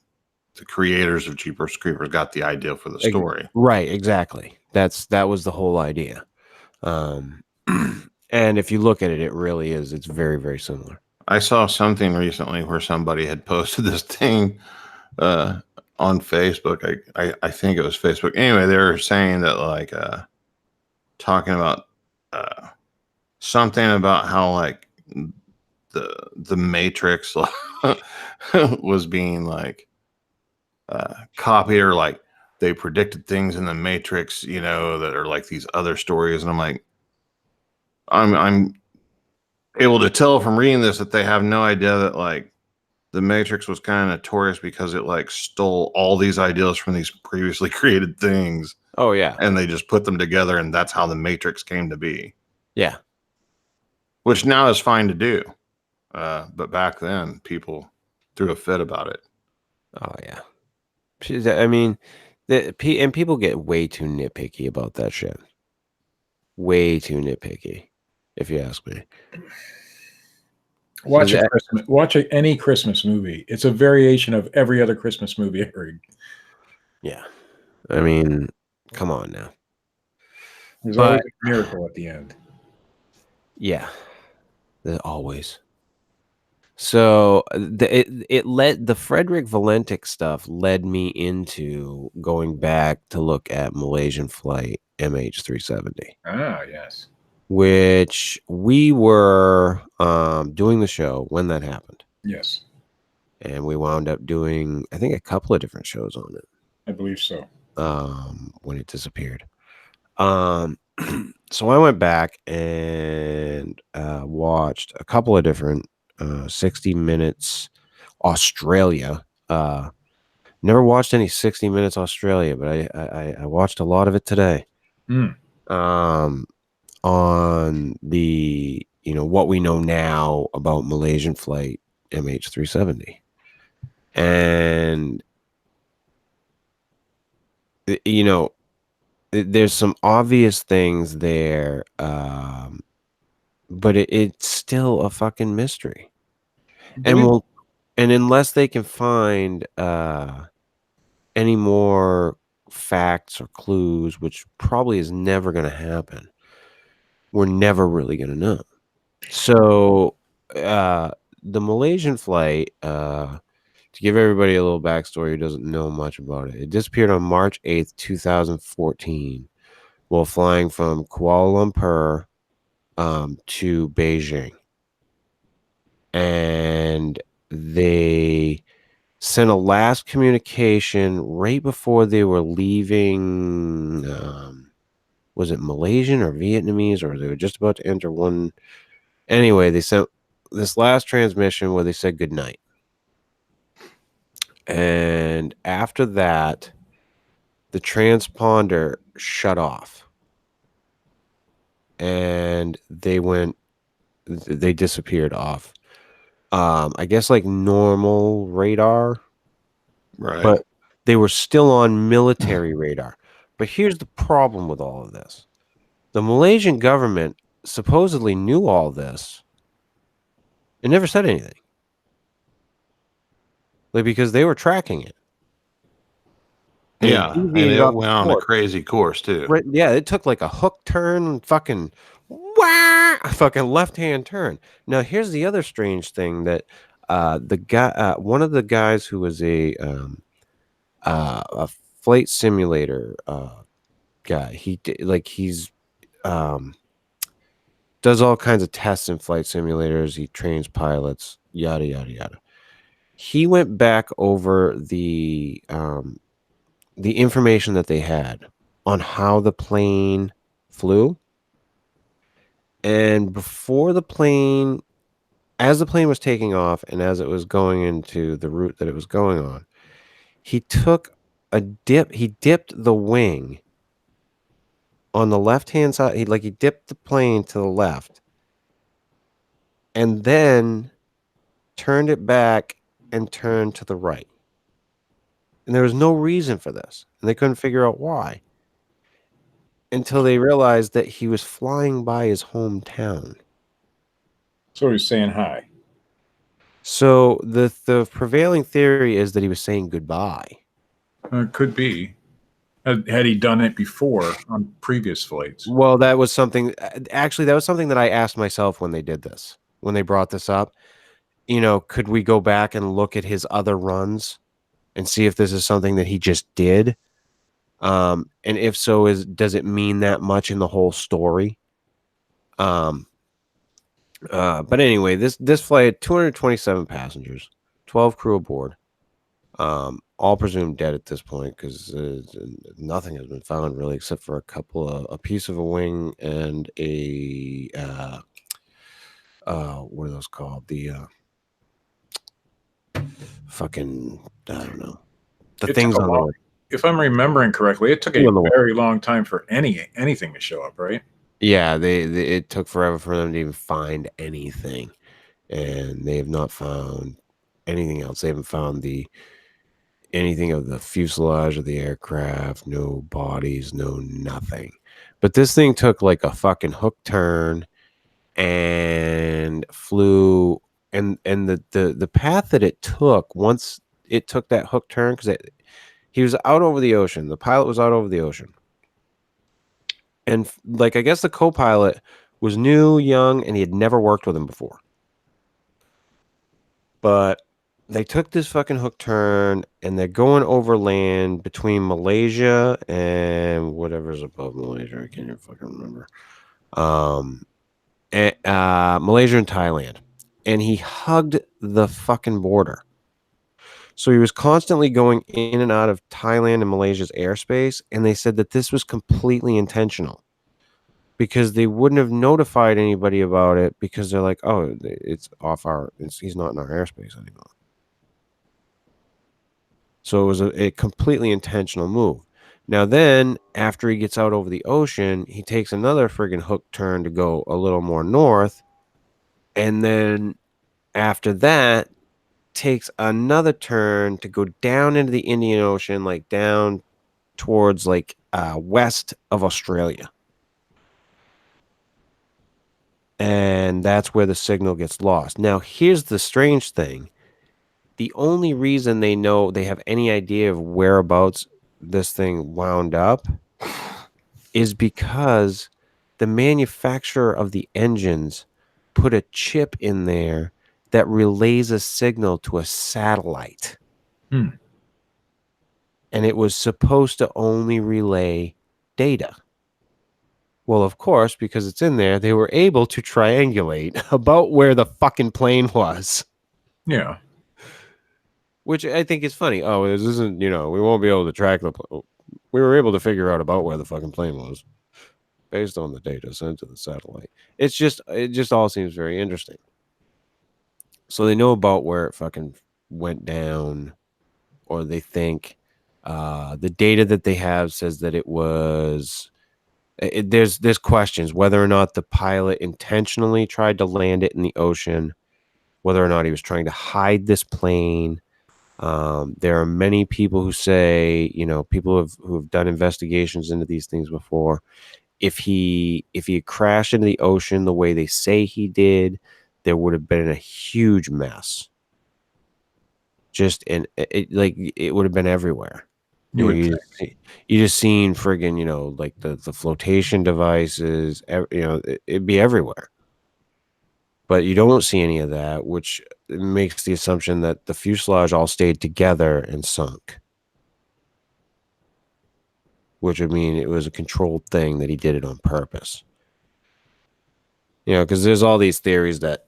the creators of Jeepers Creepers got the idea for the story. Right, exactly. That was the whole idea. And if you look at it, it really is. It's very, very similar. I saw something recently where somebody had posted this thing on Facebook. I think it was Facebook. Anyway, they were saying that like talking about something about how like the Matrix was being like copied, or like they predicted things in the Matrix, you know, that are like these other stories. And I'm like, I'm able to tell from reading this that they have no idea that like the Matrix was kind of notorious because it like stole all these ideas from these previously created things, Oh yeah, and they just put them together, and that's how the Matrix came to be. yeah. Which now is fine to do, but back then people threw a fit about it. Oh yeah. I mean, and people get way too nitpicky about that shit. Way too nitpicky, if you ask me. Watch So any Christmas movie. It's a variation of every other Christmas movie ever. yeah, I mean, come on now. There's But- always a miracle at the end. Yeah, always. So it led the Frederick Valentic stuff led me into going back to look at Malaysian flight MH370, Ah, yes. which we were doing the show when that happened, Yes, and we wound up doing I think a couple of different shows on it I believe so. when it disappeared. So I went back and watched a couple of different 60 Minutes Australia. Never watched any 60 Minutes Australia, but I watched a lot of it today. On the, you know, what we know now about Malaysian flight MH370. And, you know, there's some obvious things there, but it's still a fucking mystery. And unless they can find any more facts or clues, which probably is never going to happen, we're never really going to know. So the Malaysian flight, to give everybody a little backstory who doesn't know much about it, it disappeared on March 8th, 2014, while flying from Kuala Lumpur to Beijing. And they sent a last communication right before they were leaving. Was it Malaysian or Vietnamese, or they were just about to enter one? Anyway, they sent this last transmission where they said goodnight. And after that, the transponder shut off. And they disappeared off. I guess like normal radar. Right. But they were still on military radar. But here's the problem with all of this. The Malaysian government supposedly knew all this and never said anything. Like, because they were tracking it. And Yeah, and deviated it off went the on a course. crazy course too. Right, yeah, it took like a hook turn, fucking left-hand turn. Now, here's the other strange thing that the guy, one of the guys who was a flight simulator guy, he's does all kinds of tests in flight simulators. He trains pilots, yada yada yada. He went back over the information that they had on how the plane flew, and before the plane, as the plane was taking off and as it was going into the route that it was going on, he took a dip. He dipped the wing on the left-hand side. He dipped the plane to the left and then turned it back and turned to the right. And there was no reason for this. And they couldn't figure out why until they realized that he was flying by his hometown. So he's saying hi. So the prevailing theory is that he was saying goodbye. Could be. Had he done it before on previous flights? Well, that was something. Actually, that was something that I asked myself when they did this. When they brought this up, you know, could we go back and look at his other runs and see if this is something that he just did. And if so, does it mean that much in the whole story? But anyway, this flight had 227 passengers, 12 crew aboard, all presumed dead at this point because nothing has been found really except for a piece of a wing and a what are those called? The fucking, I don't know, the It things took a on the long, wing. if I'm remembering correctly, it took a On the wing. very long time for anything to show up, right? Yeah, it took forever for them to even find anything, and they have not found anything else. They haven't found anything of the fuselage of the aircraft, no bodies, no nothing. But this thing took like a fucking hook turn and flew, and the path that it took, once it took that hook turn, because he was out over the ocean. The pilot was out over the ocean. And like, I guess the co-pilot was new, young, and he had never worked with him before. But they took this fucking hook turn, and they're going over land between Malaysia and whatever's above Malaysia. I can't even fucking remember. Malaysia and Thailand. And he hugged the fucking border. So he was constantly going in and out of Thailand and Malaysia's airspace, and they said that this was completely intentional because they wouldn't have notified anybody about it because they're like, oh, it's off he's not in our airspace anymore. So it was a completely intentional move. Now then, after he gets out over the ocean, he takes another friggin' hook turn to go a little more north, and then after that, takes another turn to go down into the Indian Ocean, like down towards like west of Australia. And that's where the signal gets lost. Now, here's the strange thing. The only reason they have any idea of whereabouts this thing wound up is because the manufacturer of the engines put a chip in there that relays a signal to a satellite. And it was supposed to only relay data. Well, of course, because it's in there, they were able to triangulate about where the fucking plane was. Yeah. Which I think is funny. Oh, this isn't, we won't be able to track the plane. We were able to figure out about where the fucking plane was based on the data sent to the satellite. It just all seems very interesting. So they know about where it fucking went down, or they think the data that they have says that it was. There's questions whether or not the pilot intentionally tried to land it in the ocean, whether or not he was trying to hide this plane. There are many people who say, people who have done investigations into these things before. If he had crashed into the ocean the way they say he did, there would have been a huge mess. It would have been everywhere. You just seen friggin', like the flotation devices, it'd be everywhere. But you don't see any of that, which makes the assumption that the fuselage all stayed together and sunk. Which would mean it was a controlled thing, that he did it on purpose. Because there's all these theories that,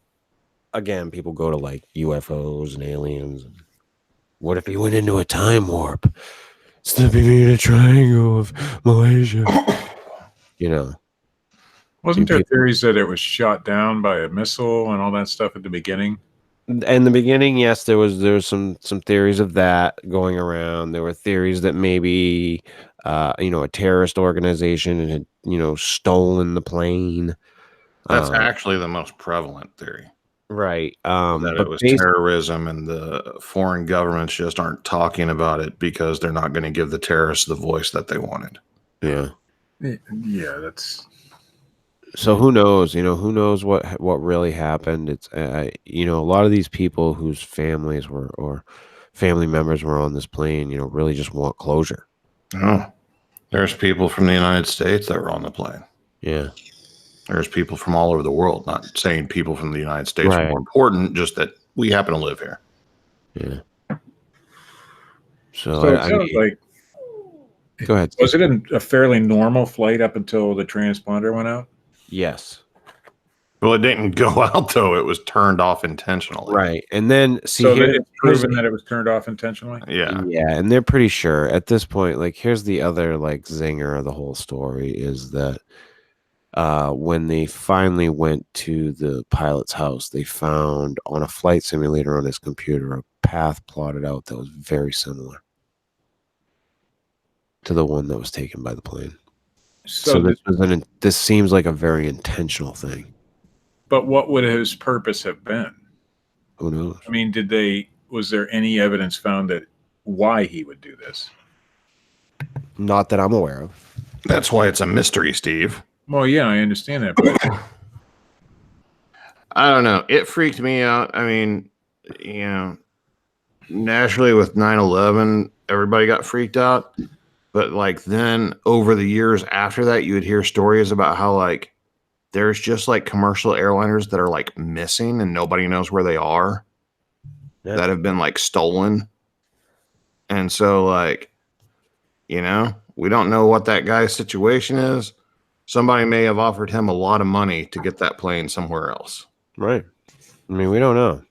again, people go to like UFOs and aliens. And what if he went into a time warp, slipping in a triangle of Malaysia? Wasn't there theories that it was shot down by a missile and all that stuff at the beginning? In the beginning, yes, there was some theories of that going around. There were theories that maybe a terrorist organization had stolen the plane. That's actually the most prevalent theory, right? That it was terrorism, and the foreign governments just aren't talking about it because they're not going to give the terrorists the voice that they wanted. Yeah, that's. So who knows? Who knows what really happened? It's a lot of these people whose families or family members were on this plane, really just want closure. Oh, there's people from the United States that were on the plane. Yeah, there's people from all over the world. Not saying people from the United States are more important, just that we happen to live here. Yeah. So, So it I sounds mean, like, go ahead. was Steve. it a fairly normal flight up until the transponder went out? Yes. Well, it didn't go out though. It was turned off intentionally. Right. And then see So that here, it's proven that it was turned off intentionally? Yeah. yeah, and they're pretty sure at this point. Like, here's the other like zinger of the whole story is that when they finally went to the pilot's house, they found on a flight simulator on his computer a path plotted out that was very similar to the one that was taken by the plane. So this seems like a very intentional thing. But what would his purpose have been? Who knows? I mean, was there any evidence found that why he would do this? Not that I'm aware of. That's why it's a mystery, Steve. Well, yeah, I understand that, but I don't know. It freaked me out. I mean, naturally with 9/11, everybody got freaked out. But like then over the years after that, you would hear stories about how like there's just like commercial airliners that are like missing and nobody knows where they are that have been like stolen. And so like, we don't know what that guy's situation is. Somebody may have offered him a lot of money to get that plane somewhere else. Right. I mean, we don't know.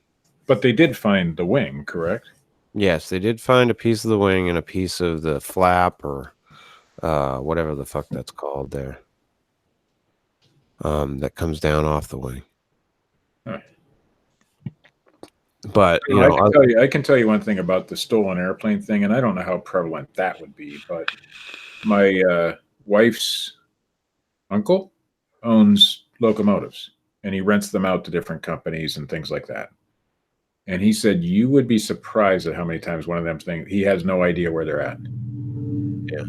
But they did find the wing, correct? Yes, they did find a piece of the wing and a piece of the flap or whatever the fuck that's called there. That comes down off the wing. Huh. But I can tell you one thing about the stolen airplane thing, and I don't know how prevalent that would be, but my wife's uncle owns locomotives, and he rents them out to different companies and things like that. And he said you would be surprised at how many times one of them things he has no idea where they're at. Yeah.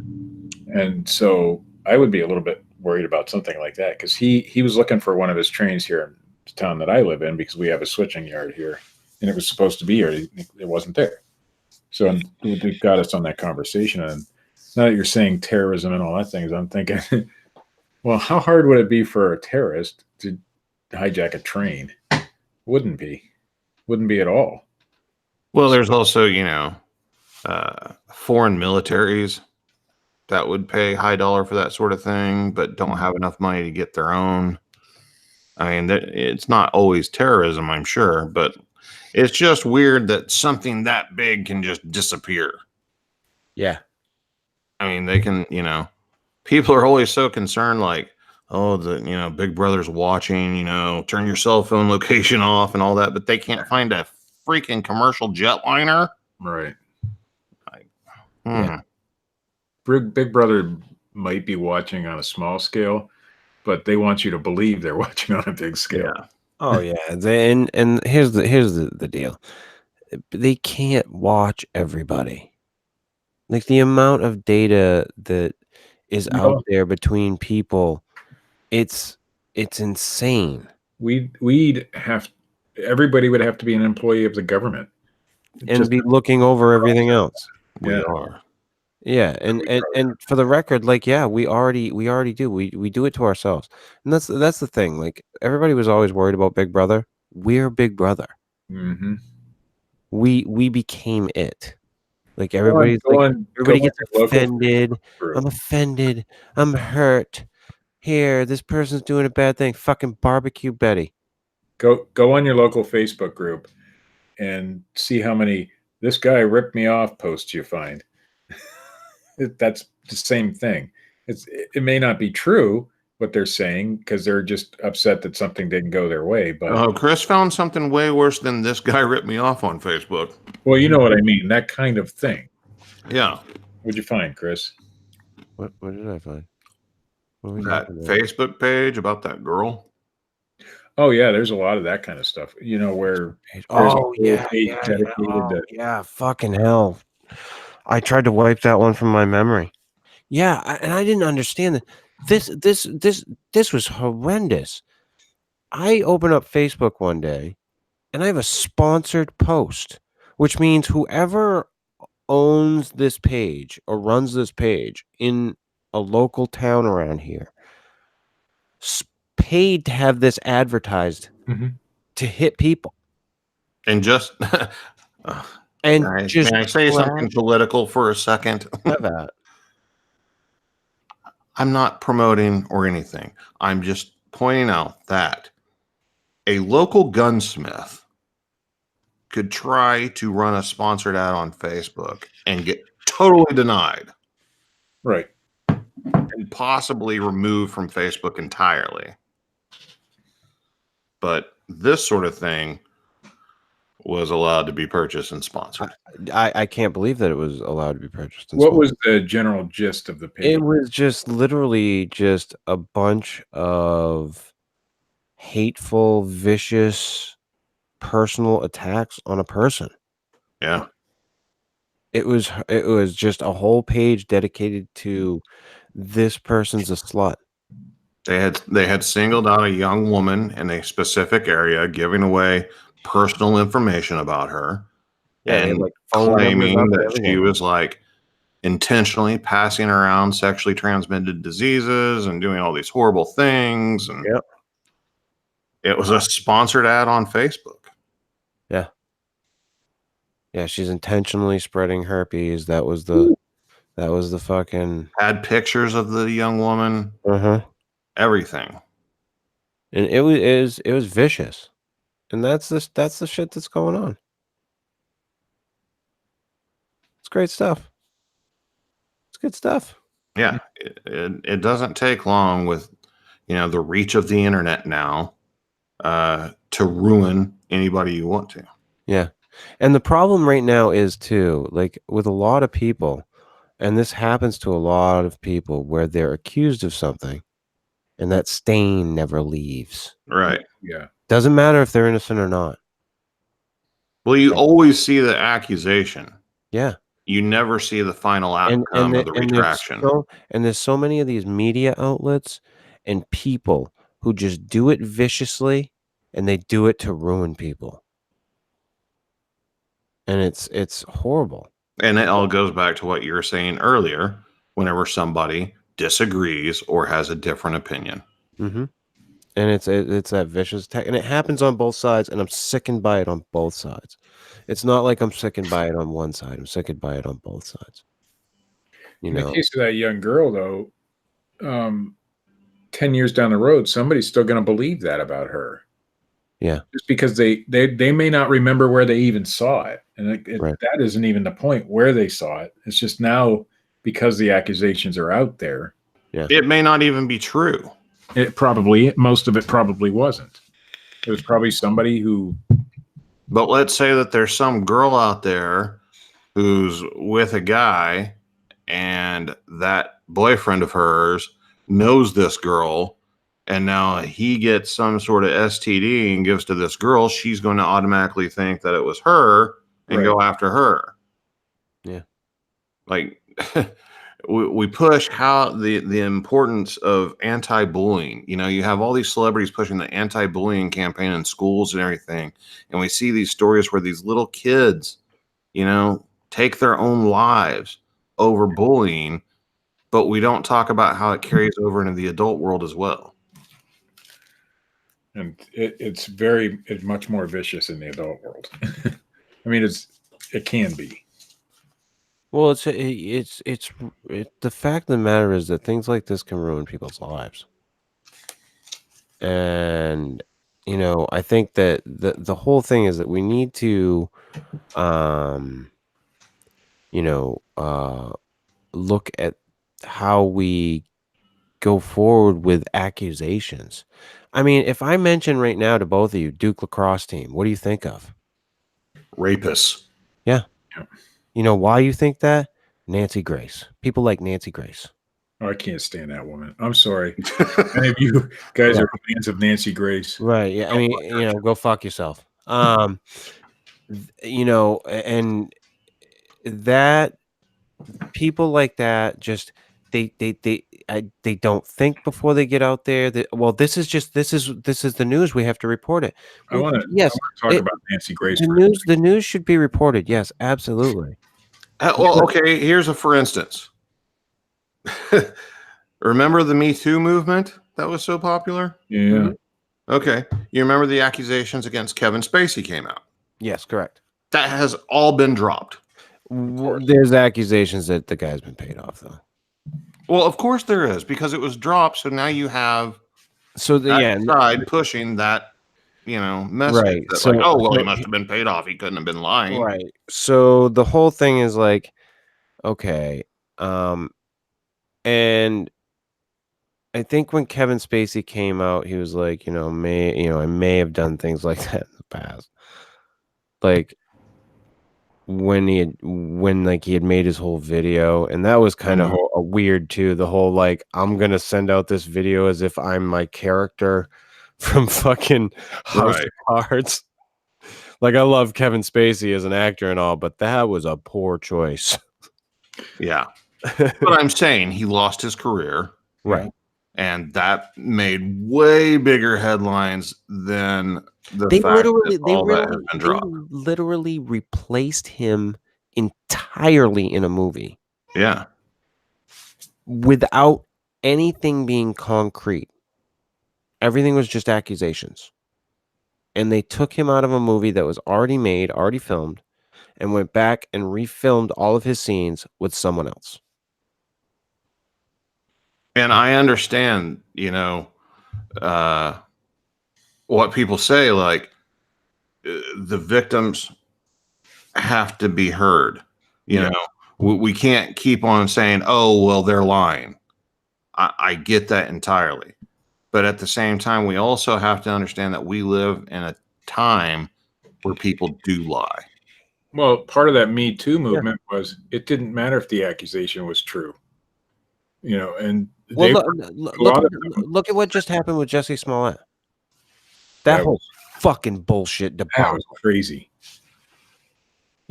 And so I would be a little bit worried about something like that because he was looking for one of his trains here in the town that I live in because we have a switching yard here, and it was supposed to be here. It wasn't there. So it got us on that conversation. And now that you're saying terrorism and all that things, I'm thinking, well, how hard would it be for a terrorist to hijack a train? Wouldn't be at all. Well, there's also, foreign militaries that would pay high dollar for that sort of thing, but don't have enough money to get their own. I mean, it's not always terrorism, I'm sure, but it's just weird that something that big can just disappear. yeah. I mean, they can, people are always so concerned, like, oh, Big Brother's watching, turn your cell phone location off and all that, but they can't find a freaking commercial jetliner. Right. Yeah. Big Brother might be watching on a small scale, but they want you to believe they're watching on a big scale. Yeah. Oh yeah. And here's the deal. They can't watch everybody. Like the amount of data that is out there between people, it's insane. Everybody would have to be an employee of the government And be looking over everything else. We are. Yeah, and for the record, like, yeah, we already do. We do it to ourselves. And that's the thing. Like, everybody was always worried about Big Brother. We're Big Brother. Mm-hmm. We became it. Like, everybody's everybody gets offended. I'm offended. I'm hurt. Here, this person's doing a bad thing. Fucking barbecue Betty. Go on your local Facebook group and see how many "this guy ripped me off" posts you find. That's the same thing. It may not be true what they're saying because they're just upset that something didn't go their way. But Chris found something way worse than "this guy ripped me off" on Facebook. Well, you know what I mean. That kind of thing. Yeah. What'd you find, Chris? What did I find? That Facebook page about that girl. Oh yeah, there's a lot of that kind of stuff. Where yeah, fucking hell. I tried to wipe that one from my memory. Yeah, and I didn't understand that. This was horrendous. I open up Facebook one day, and I have a sponsored post, which means whoever owns this page or runs this page in a local town around here paid to have this advertised to hit people. And just and just May I say trash something political for a second? that. I'm not promoting or anything. I'm just pointing out that a local gunsmith could try to run a sponsored ad on Facebook and get totally denied Right. and possibly removed from Facebook entirely. But this sort of thing was allowed to be purchased and sponsored. I can't believe that it was allowed to be purchased. What was the general gist of the page? It was just literally just a bunch of hateful, vicious, personal attacks on a person. Yeah. It was just a whole page dedicated to this person's a slut. They had singled out a young woman in a specific area, giving away personal information about her, Yeah, they had, and like, phone numbers claiming up and that she everything. was like intentionally passing around sexually transmitted diseases and doing all these horrible things. And Yep. it was a sponsored ad on Facebook. Yeah, she's intentionally spreading herpes. That was the fucking Had pictures of the young woman, everything. and it was vicious. And that's the shit that's going on. It's great stuff. It's good stuff. Yeah, it doesn't take long with the reach of the internet now to ruin anybody you want to. Yeah. And the problem right now is too, like with a lot of people, and this happens to a lot of people where they're accused of something and that stain never leaves. Right. Yeah. Doesn't matter if they're innocent or not. Well, you always see the accusation. Yeah. You never see the final outcome of the retraction. And there's so many of these media outlets and people who just do it viciously and they do it to ruin people. And it's horrible. And it all goes back to what you were saying earlier, whenever somebody disagrees or has a different opinion. Mm-hmm. And it's that vicious attack. And it happens on both sides, and I'm sickened by it on both sides. It's not like I'm sickened by it on one side. I'm sickened by it on both sides. In the case of that young girl, though, 10 years down the road, somebody's still going to believe that about her. Yeah. Just because they may not remember where they even saw it. And that isn't even the point where they saw it. It's just now because the accusations are out there. Yeah. It may not even be true. Most of it probably wasn't. It was probably somebody who. But let's say that there's some girl out there who's with a guy and that boyfriend of hers knows this girl, and now he gets some sort of STD and gives to this girl. She's going to automatically think that it was her and go after her. Yeah. Like we push how the importance of anti-bullying. You have all these celebrities pushing the anti-bullying campaign in schools and everything. And we see these stories where these little kids, take their own lives over bullying, but we don't talk about how it carries over into the adult world as well. And it's much more vicious in the adult world. I mean, it can be. Well, it's the fact of the matter is that things like this can ruin people's lives. And, I think that the whole thing is that we need to, look at how we go forward with accusations. I mean, if I mention right now to both of you, Duke lacrosse team, what do you think of? Rapists. Yeah. You know why you think that? Nancy Grace. People like Nancy Grace. Oh, I can't stand that woman. I'm sorry. Any of you guys are fans of Nancy Grace. Right. Yeah. I mean, go fuck yourself. And that people like that just they don't think before they get out there. This is the news. We have to report it. I want to talk about Nancy Grace. The news should be reported. Yes, absolutely. Okay. Here's for instance. Remember the Me Too movement that was so popular? Yeah. Mm-hmm. Okay. You remember the accusations against Kevin Spacey came out? Yes, correct. That has all been dropped. There's accusations that the guy's been paid off, though. Well, of course there is, because it was dropped. So now you have that side pushing that, message. Right. That So, like, oh, well, he must have been paid off. He couldn't have been lying. Right. So the whole thing is like, okay, and I think when Kevin Spacey came out, he was like, I may have done things like that in the past. Like when he had made his whole video, and that was kind of weird too. The whole like, I'm gonna send out this video as if I'm my character from fucking House of Cards. Like, I love Kevin Spacey as an actor and all, but that was a poor choice. Yeah. But I'm saying he lost his career. Right. And that made way bigger headlines than they literally replaced him entirely in a movie. Yeah. Without anything being concrete. Everything was just accusations. And they took him out of a movie that was already made, already filmed, and went back and refilmed all of his scenes with someone else. And I understand, what people say, like, the victims have to be heard. You know, we can't keep on saying, oh, well, they're lying. I get that entirely. But at the same time, we also have to understand that we live in a time where people do lie. Well, part of that Me Too movement was it didn't matter if the accusation was true. And look at what just happened with Jussie Smollett. That whole fucking bullshit debacle. That was crazy.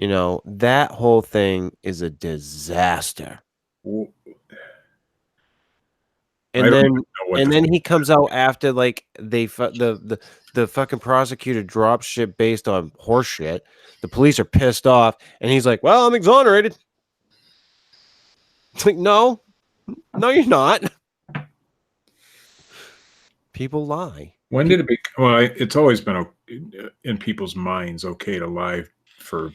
That whole thing is a disaster. And then he comes out after like the fucking prosecutor drops shit based on horse shit. The police are pissed off, and he's like, "Well, I'm exonerated." It's like, no, you're not. People lie. When did it become? Well, it's always been in people's minds okay to lie for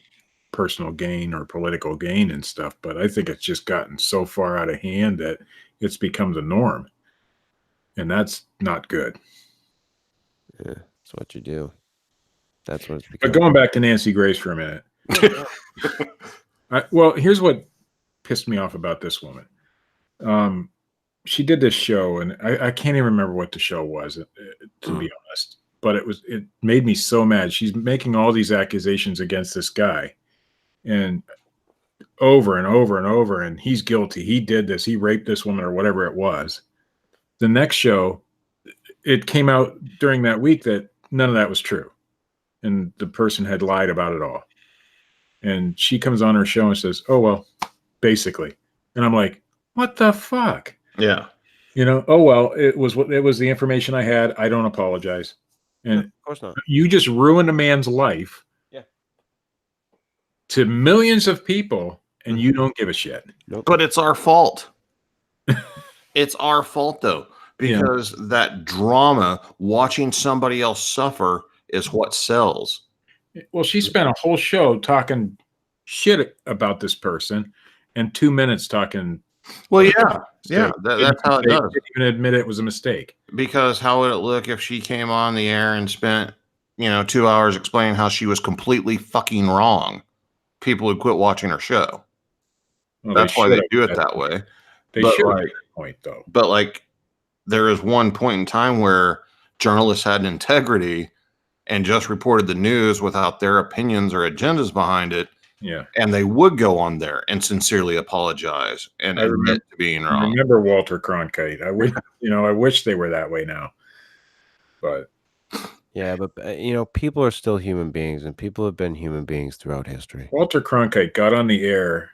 personal gain or political gain and stuff, but I think it's just gotten so far out of hand that it's become the norm, and that's not good. Yeah, that's what you do. That's what it's become. But going back to Nancy Grace for a minute. Well, here's what pissed me off about this woman. She did this show, and I can't even remember what the show was, to be honest. But it made me so mad. She's making all these accusations against this guy, and over and over and over, and he's guilty. He did this. He raped this woman, or whatever it was. The next show, it came out during that week that none of that was true, and the person had lied about it all. And she comes on her show and says, "Oh well, basically," and I'm like, "What the fuck?" Yeah. Oh well, it was the information I had. I don't apologize. And of course not. You just ruined a man's life. Yeah. To millions of people, and you don't give a shit. Nope. But it's our fault. It's our fault though, because that drama, watching somebody else suffer, is what sells. Well, she spent a whole show talking shit about this person, and 2 minutes talking. Well, that's how it does. Didn't even admit it was a mistake. Because how would it look if she came on the air and spent, 2 hours explaining how she was completely fucking wrong? People would quit watching her show. Well, that's why they do it that way. They should have point though. But like, there is one point in time where journalists had integrity and just reported the news without their opinions or agendas behind it. Yeah. And they would go on there and sincerely apologize and admit to being wrong. I remember Walter Cronkite. I wish they were that way now. But yeah, but people are still human beings, and people have been human beings throughout history. Walter Cronkite got on the air,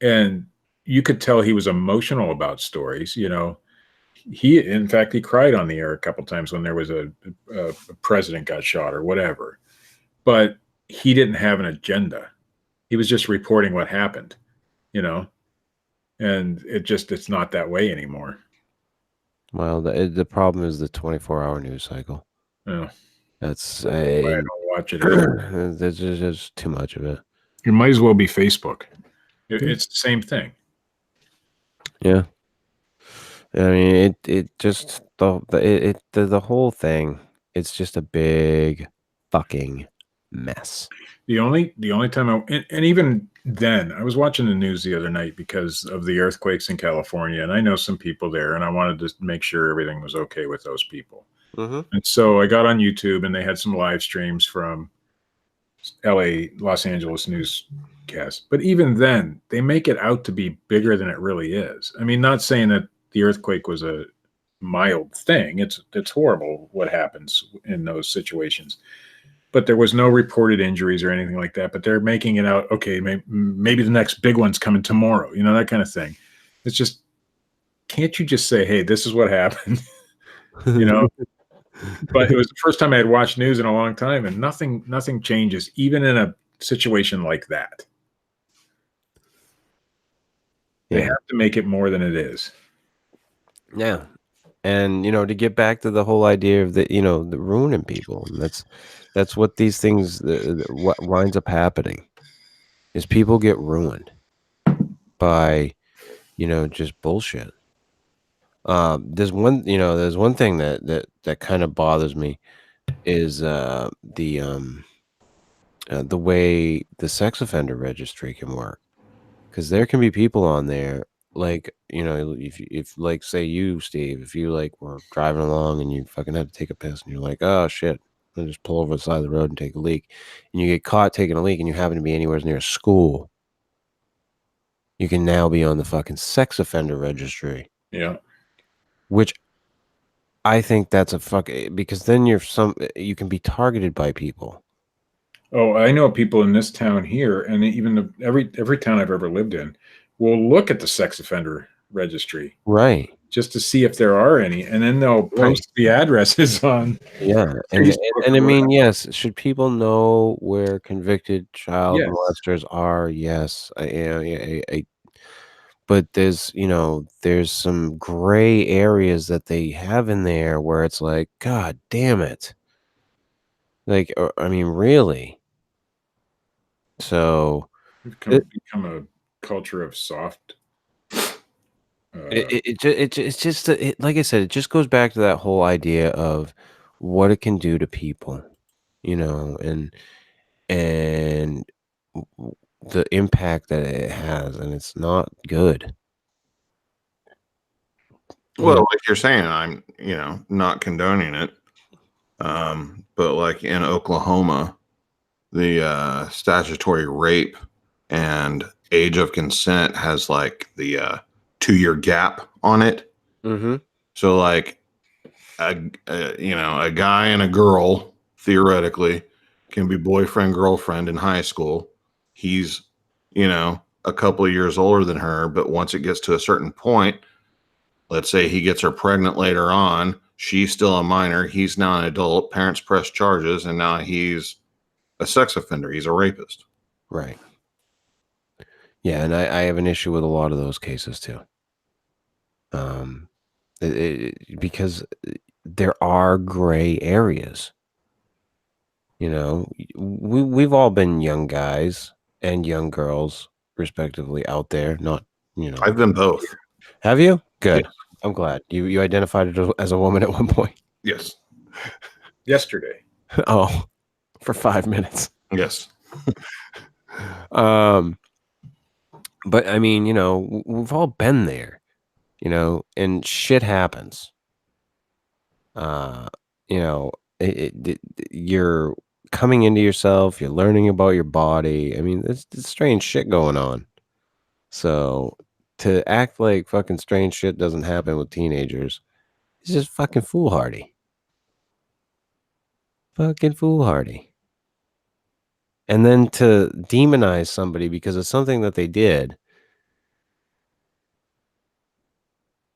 and you could tell he was emotional about stories. In fact, he cried on the air a couple times when there was a president got shot or whatever. But he didn't have an agenda. He was just reporting what happened, and it's not that way anymore. Well, the problem is the 24-hour news cycle. Yeah. That's I don't watch it. There's just too much of it. It might as well be Facebook. It's the same thing. Yeah. I mean, it just the whole thing. It's just a big fucking mess. The only time and even then, I was watching the news the other night because of the earthquakes in California, and I know some people there, and I wanted to make sure everything was okay with those people. Mm-hmm. And so I got on YouTube, and they had some live streams from Los Angeles newscast. But even then, they make it out to be bigger than it really is. I mean, not saying that the earthquake was a mild thing. It's horrible what happens in those situations. But there was no reported injuries or anything like that. But they're making it out, okay, maybe the next big one's coming tomorrow, that kind of thing. It's just, can't you just say, hey, this is what happened? But it was the first time I had watched news in a long time, and nothing changes, even in a situation like that. They have to make it more than it is. Yeah. And, to get back to the whole idea of the ruining people, that's what these things, what winds up happening is people get ruined by, just bullshit. There's one thing that kind of bothers me is the way the sex offender registry can work, because there can be people on there like, if like, say you, Steve, if you like were driving along and you fucking had to take a piss and you're like, oh shit, I'll just pull over the side of the road and take a leak, and you get caught taking a leak and you happen to be anywhere near a school, you can now be on the fucking sex offender registry. Yeah. Which I think that's because then you can be targeted by people. Oh, I know people in this town here, and even every town I've ever lived in will look at the sex offender registry, right, just to see if there are any, and then they'll post the addresses on. Yeah, and I mean, yes, should people know where convicted child molesters are? Yes, but there's some gray areas that they have in there where it's like, God damn it, like, I mean, really. So become a culture of soft. It's just like I said, it just goes back to that whole idea of what it can do to people, and the impact that it has, and it's not good. Well, like you're saying, I'm not condoning it, but like in Oklahoma, the statutory rape and age of consent has like the 2-year gap on it. Mm-hmm. So like a guy and a girl theoretically can be boyfriend girlfriend in high school. He's a couple of years older than her, but once it gets to a certain point, let's say he gets her pregnant later on, she's still a minor, he's now an adult, parents press charges, and now he's a sex offender, he's a rapist. Right. Yeah, and I have an issue with a lot of those cases too. Because there are gray areas. We've all been young guys and young girls, respectively, out there. Not, I've been both. Have you? Good. Yes. I'm glad you identified it as a woman at one point. Yes. Yesterday. Oh, for 5 minutes. Yes. But I mean, we've all been there, and shit happens. You're coming into yourself, you're learning about your body. I mean, it's strange shit going on. So to act like fucking strange shit doesn't happen with teenagers is just fucking foolhardy. Fucking foolhardy. And then to demonize somebody because of something that they did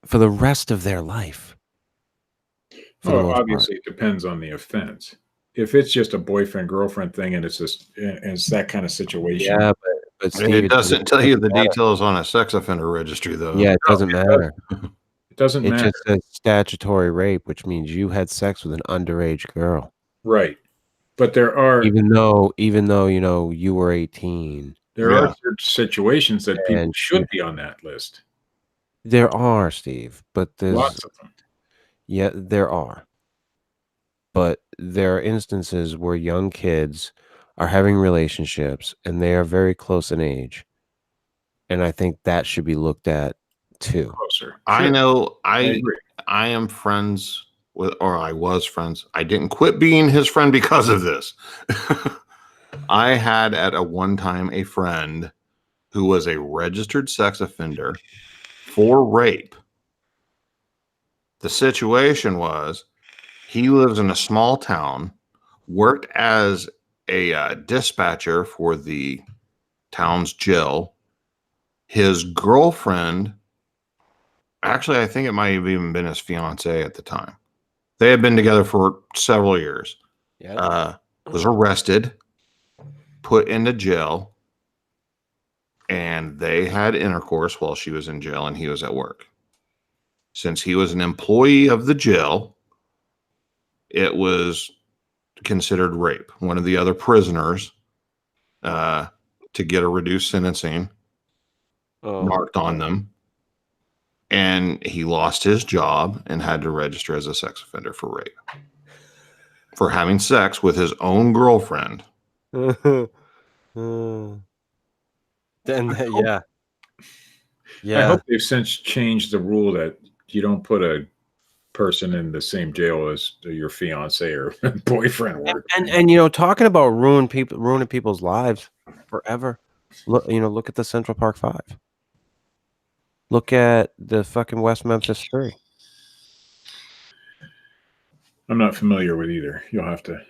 for the rest of their life. Obviously, it depends on the offense. If it's just a boyfriend-girlfriend thing and it's that kind of situation. Yeah, but Steve, it doesn't tell you the details on a sex offender registry, though. Yeah, it doesn't matter. It doesn't matter. It just says statutory rape, which means you had sex with an underage girl. Right. But there are even though you were 18. there are Yeah. certain situations that people And should be on that list. There are, Steve, but there's Lots of them. yeah, there are. But there are instances where young kids are having relationships and they are very close in age. And I think that should be looked at too. Closer. I Sure. know I I agree. am friends with, or I was friends. I didn't quit being his friend because of this. I had at a one time a friend who was a registered sex offender for rape. The situation was he lives in a small town, worked as a dispatcher for the town's jail. His girlfriend, actually, I think it might have even been his fiance at the time. They had been together for several years. Yeah. Was arrested, put into jail, and they had intercourse while she was in jail and he was at work. Since he was an employee of the jail, it was considered rape. One of the other prisoners, to get a reduced sentencing, marked on them, and he lost his job and had to register as a sex offender for rape, for having sex with his own girlfriend. Yeah. I hope they've since changed the rule that you don't put a person in the same jail as your fiance or boyfriend work. And talking about ruining people's lives forever. Look at the Central Park 5. Look at the fucking West Memphis 3. I'm not familiar with either. You'll have to.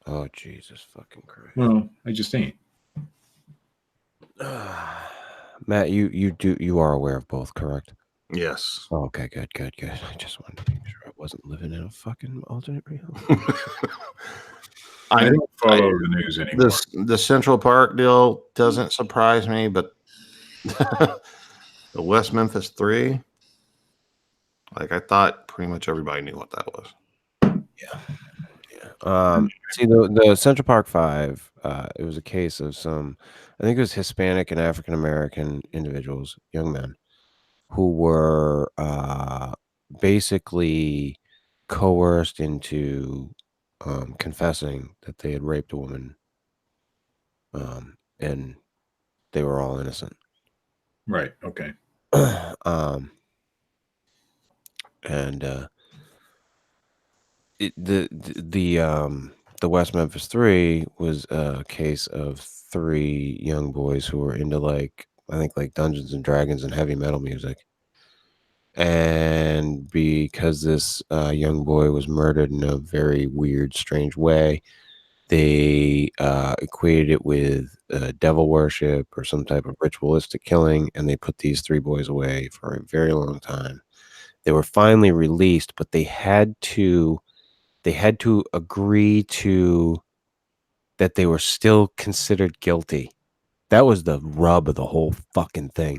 Oh, Jesus fucking Christ. Well, I just ain't. Matt, you are aware of both, correct? Yes. Oh, okay, good. I just wanted to make sure I wasn't living in a fucking alternate reality. I don't follow the news anymore. The Central Park deal doesn't surprise me, but the West Memphis 3, like I thought pretty much everybody knew what that was. See, the Central Park 5, it was a case of I think it was Hispanic and African American individuals, young men, who were basically coerced into confessing that they had raped a woman, and they were all innocent. Right. Okay. And the West Memphis 3 was a case of 3 young boys who were into I think Dungeons and Dragons and heavy metal music. And because this young boy was murdered in a very weird, strange way, they equated it with devil worship or some type of ritualistic killing, and they put these 3 boys away for a very long time. They were finally released, but they had to agree to that they were still considered guilty. That was the rub of the whole fucking thing.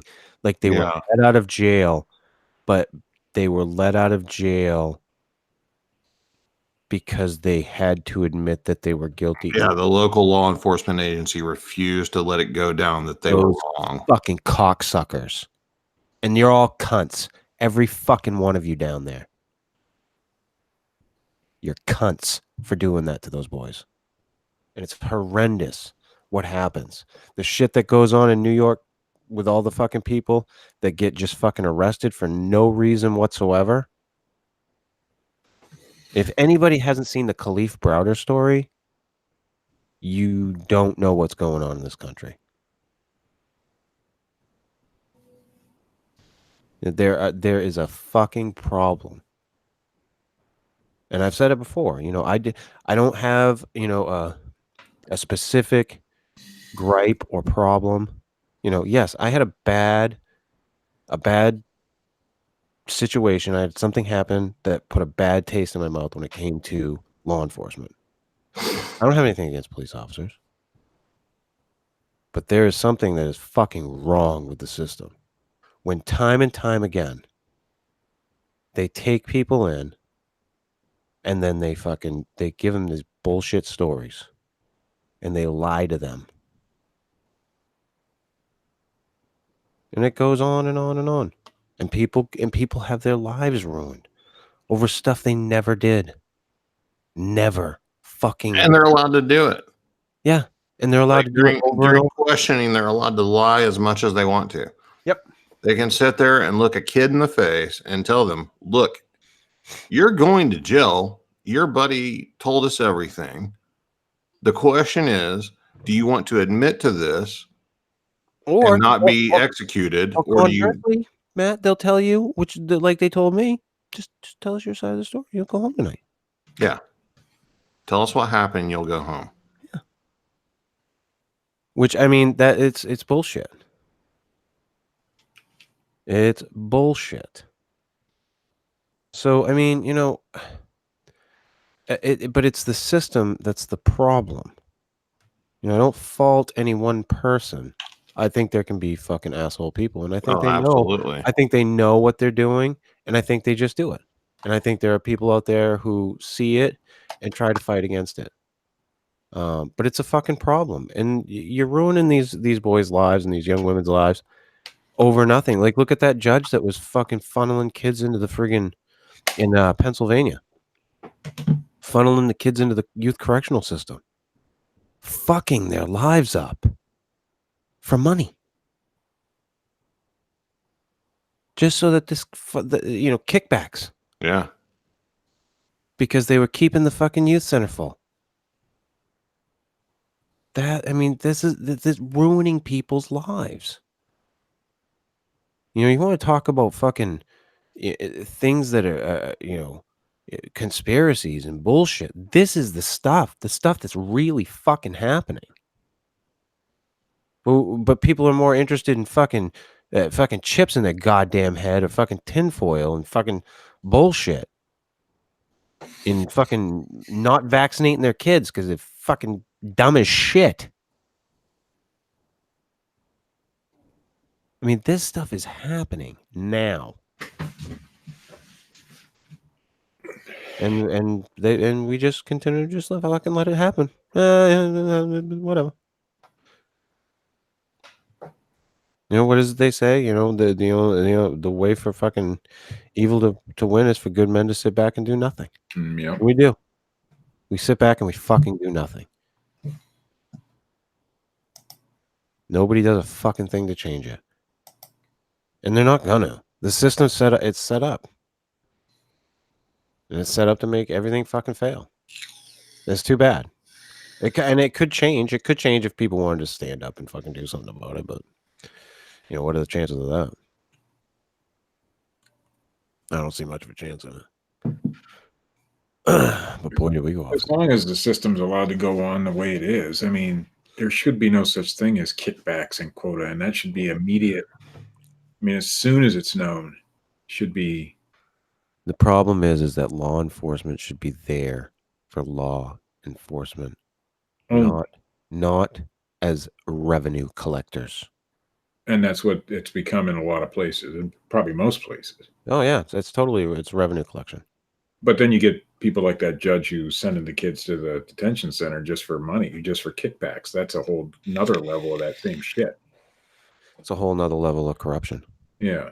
They were let out of jail, but they were let out of jail because they had to admit that they were guilty. Yeah, the local law enforcement agency refused to let it go down that they were wrong. Fucking cocksuckers. And you're all cunts. Every fucking one of you down there. You're cunts for doing that to those boys. And it's horrendous what happens. The shit that goes on in New York with all the fucking people that get just fucking arrested for no reason whatsoever. If anybody hasn't seen the Khalif Browder story, you don't know what's going on in this country. There is a fucking problem. And I've said it before, I don't have, a specific gripe or problem. Yes, I had a bad situation. I had something happen that put a bad taste in my mouth when it came to law enforcement. I don't have anything against police officers, but there is something that is fucking wrong with the system. When time and time again, they take people in and then they give them these bullshit stories. and they lie to them. And it goes on and on and on. And people have their lives ruined over stuff they never did. Never fucking. And they're allowed to do it. Yeah. And they're allowed to do it over and during over. questioning, they're allowed to lie as much as they want to. Yep. They can sit there and look a kid in the face and tell them, look, you're going to jail. Your buddy told us everything. The question is, do you want to admit to this and not be executed? Or do you, Matt, they'll tell you, like they told me, just tell us your side of the story. You'll go home tonight. yeah, tell us what happened. You'll go home. Yeah. Which, I mean, that it's bullshit. It's bullshit. So, I mean, you know, but it's the system that's the problem. You know, I don't fault any one person. I think there can be fucking asshole people, and I think they absolutely. know. I think they know what they're doing, and I think they just do it. And I think there are people out there who see it and try to fight against it. But it's a fucking problem, and you're ruining these boys' lives and these young women's lives over nothing. Like, look at that judge that was fucking funneling kids into the friggin' in Pennsylvania, funneling the kids into the youth correctional system, fucking their lives up for money, just so that kickbacks. Yeah. Because they were keeping the fucking youth center full. That, I mean, this is ruining people's lives. You know, you want to talk about fucking things that are, conspiracies and bullshit. This is the stuff that's really fucking happening. But people are more interested in fucking chips in their goddamn head, or fucking tinfoil and fucking bullshit, in fucking not vaccinating their kids because they're fucking dumb as shit. I mean, this stuff is happening now, and we just continue to just fucking let it happen. Whatever. You know, what does they say? You know, the way for fucking evil to win is for good men to sit back and do nothing. Yeah. We do. We sit back and we fucking do nothing. Nobody does a fucking thing to change it. And they're not gonna. The system's set up. It's set up. And it's set up to make everything fucking fail. It's too bad. It could change. It could change if people wanted to stand up and fucking do something about it. But, you know, what are the chances of that? I don't see much of a chance of it. But boy, do we go off. As long as the system's allowed to go on the way it is, I mean, there should be no such thing as kickbacks and quota, and that should be immediate. I mean, as soon as it's known, should be. The problem is that law enforcement should be there for law enforcement, not as revenue collectors. And that's what it's become in a lot of places, and probably most places. Oh yeah, it's revenue collection. But then you get people like that judge who's sending the kids to the detention center just for money, just for kickbacks. That's a whole another level of that same shit. It's a whole nother level of corruption. Yeah.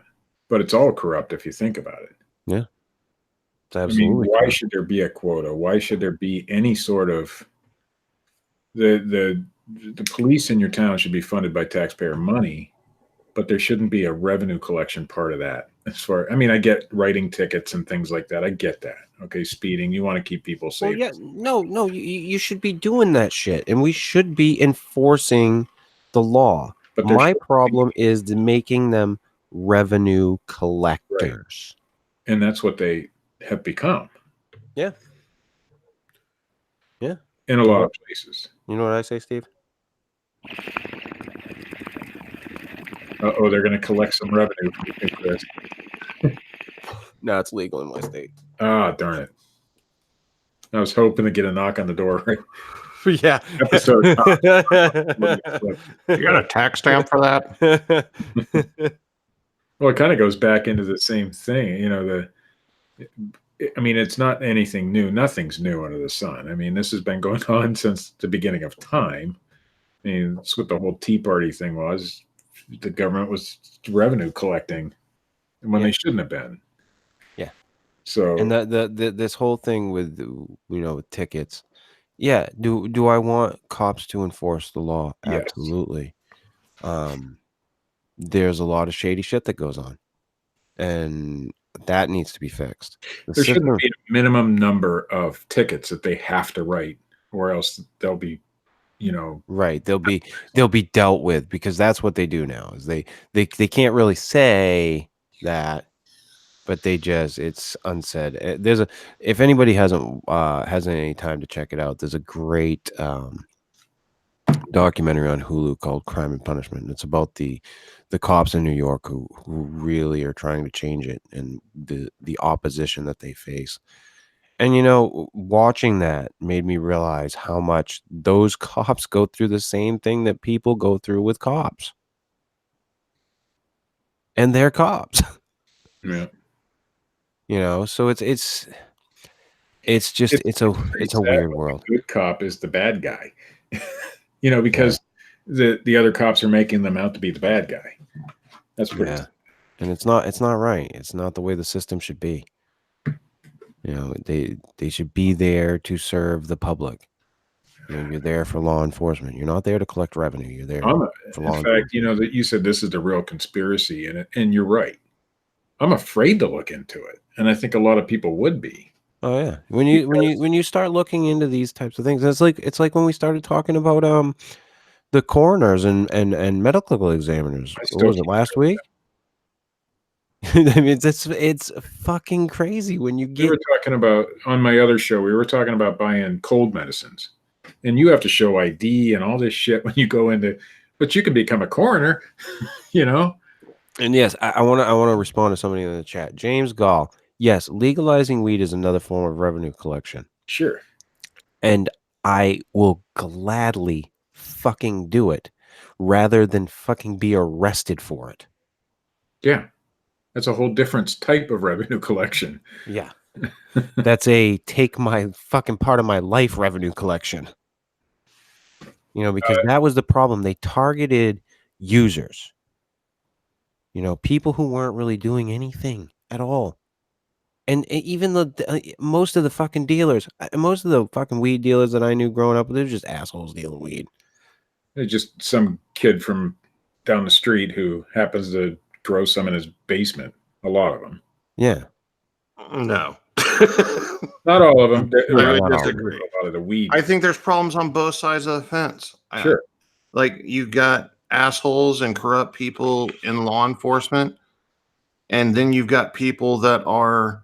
But it's all corrupt if you think about it. Yeah. It's absolutely. I mean, why should there be a quota? Why should there be any sort of the police in your town should be funded by taxpayer money, but there shouldn't be a revenue collection part of that. I mean, I get writing tickets and things like that. I get that. Okay, speeding. You want to keep people safe. Well, yeah, no. You should be doing that shit, and we should be enforcing the law. But my problem is making them revenue collectors, right. And that's what they have become. Yeah. Yeah. In a lot of places. You know what I say, Steve? Uh-oh, they're going to collect some revenue from the No, it's legal in my state. Ah, darn it. I was hoping to get a knock on the door, right? Yeah. Episode. You got a tax stamp for that? Well, it kind of goes back into the same thing. You know, I mean, it's not anything new. Nothing's new under the sun. I mean, this has been going on since the beginning of time. I mean, that's what the whole Tea Party thing was. The government was revenue collecting when Yeah. they shouldn't have been. Yeah. So, And this whole thing with with tickets. Yeah. Do I want cops to enforce the law? yes, Absolutely. There's a lot of shady shit that goes on, and that needs to be fixed. The there system, shouldn't be a minimum number of tickets that they have to write, or else they'll be, right? They'll be dealt with, because that's what they do now. Is they can't really say that, but they just, it's unsaid. There's a, if anybody hasn't any time to check it out, there's a great documentary on Hulu called Crime and Punishment. It's about the cops in New York who really are trying to change it, and the opposition that they face. And watching that made me realize how much those cops go through the same thing that people go through with cops. And they're cops. yeah. So it's just it's a pretty sad weird when world. the good cop is the bad guy, because the other cops are making them out to be the bad guy. That's pretty. Yeah. And it's not right. It's not the way the system should be. They should be there to serve the public. You're there for law enforcement. You're not there to collect revenue. You're there for law In enforcement. fact, that you said this is the real conspiracy, and you're right. I'm afraid to look into it, and I think a lot of people would be. Oh yeah. When you start looking into these types of things, it's like when we started talking about the coroners and medical examiners. What was it, last week? I mean, it's fucking crazy when you We get. were talking about, on my other show, we were talking about buying cold medicines, and you have to show ID and all this shit when you go into, but you can become a coroner, And yes, I want to respond to somebody in the chat. James Gall. Yes, legalizing weed is another form of revenue collection. Sure. And I will gladly fucking do it rather than fucking be arrested for it. Yeah. That's a whole different type of revenue collection. Yeah. That's a take my fucking part of my life revenue collection. Because that was the problem. They targeted users. People who weren't really doing anything at all. And even most of the fucking dealers, most of the fucking weed dealers that I knew growing up, they're just assholes dealing weed. It's just some kid from down the street who happens to grow some in his basement. A lot of them. Yeah. No. Not all of them. I I would disagree. A lot of the weed. I think there's problems on both sides of the fence. Sure. Like, you've got assholes and corrupt people in law enforcement, and then you've got people that are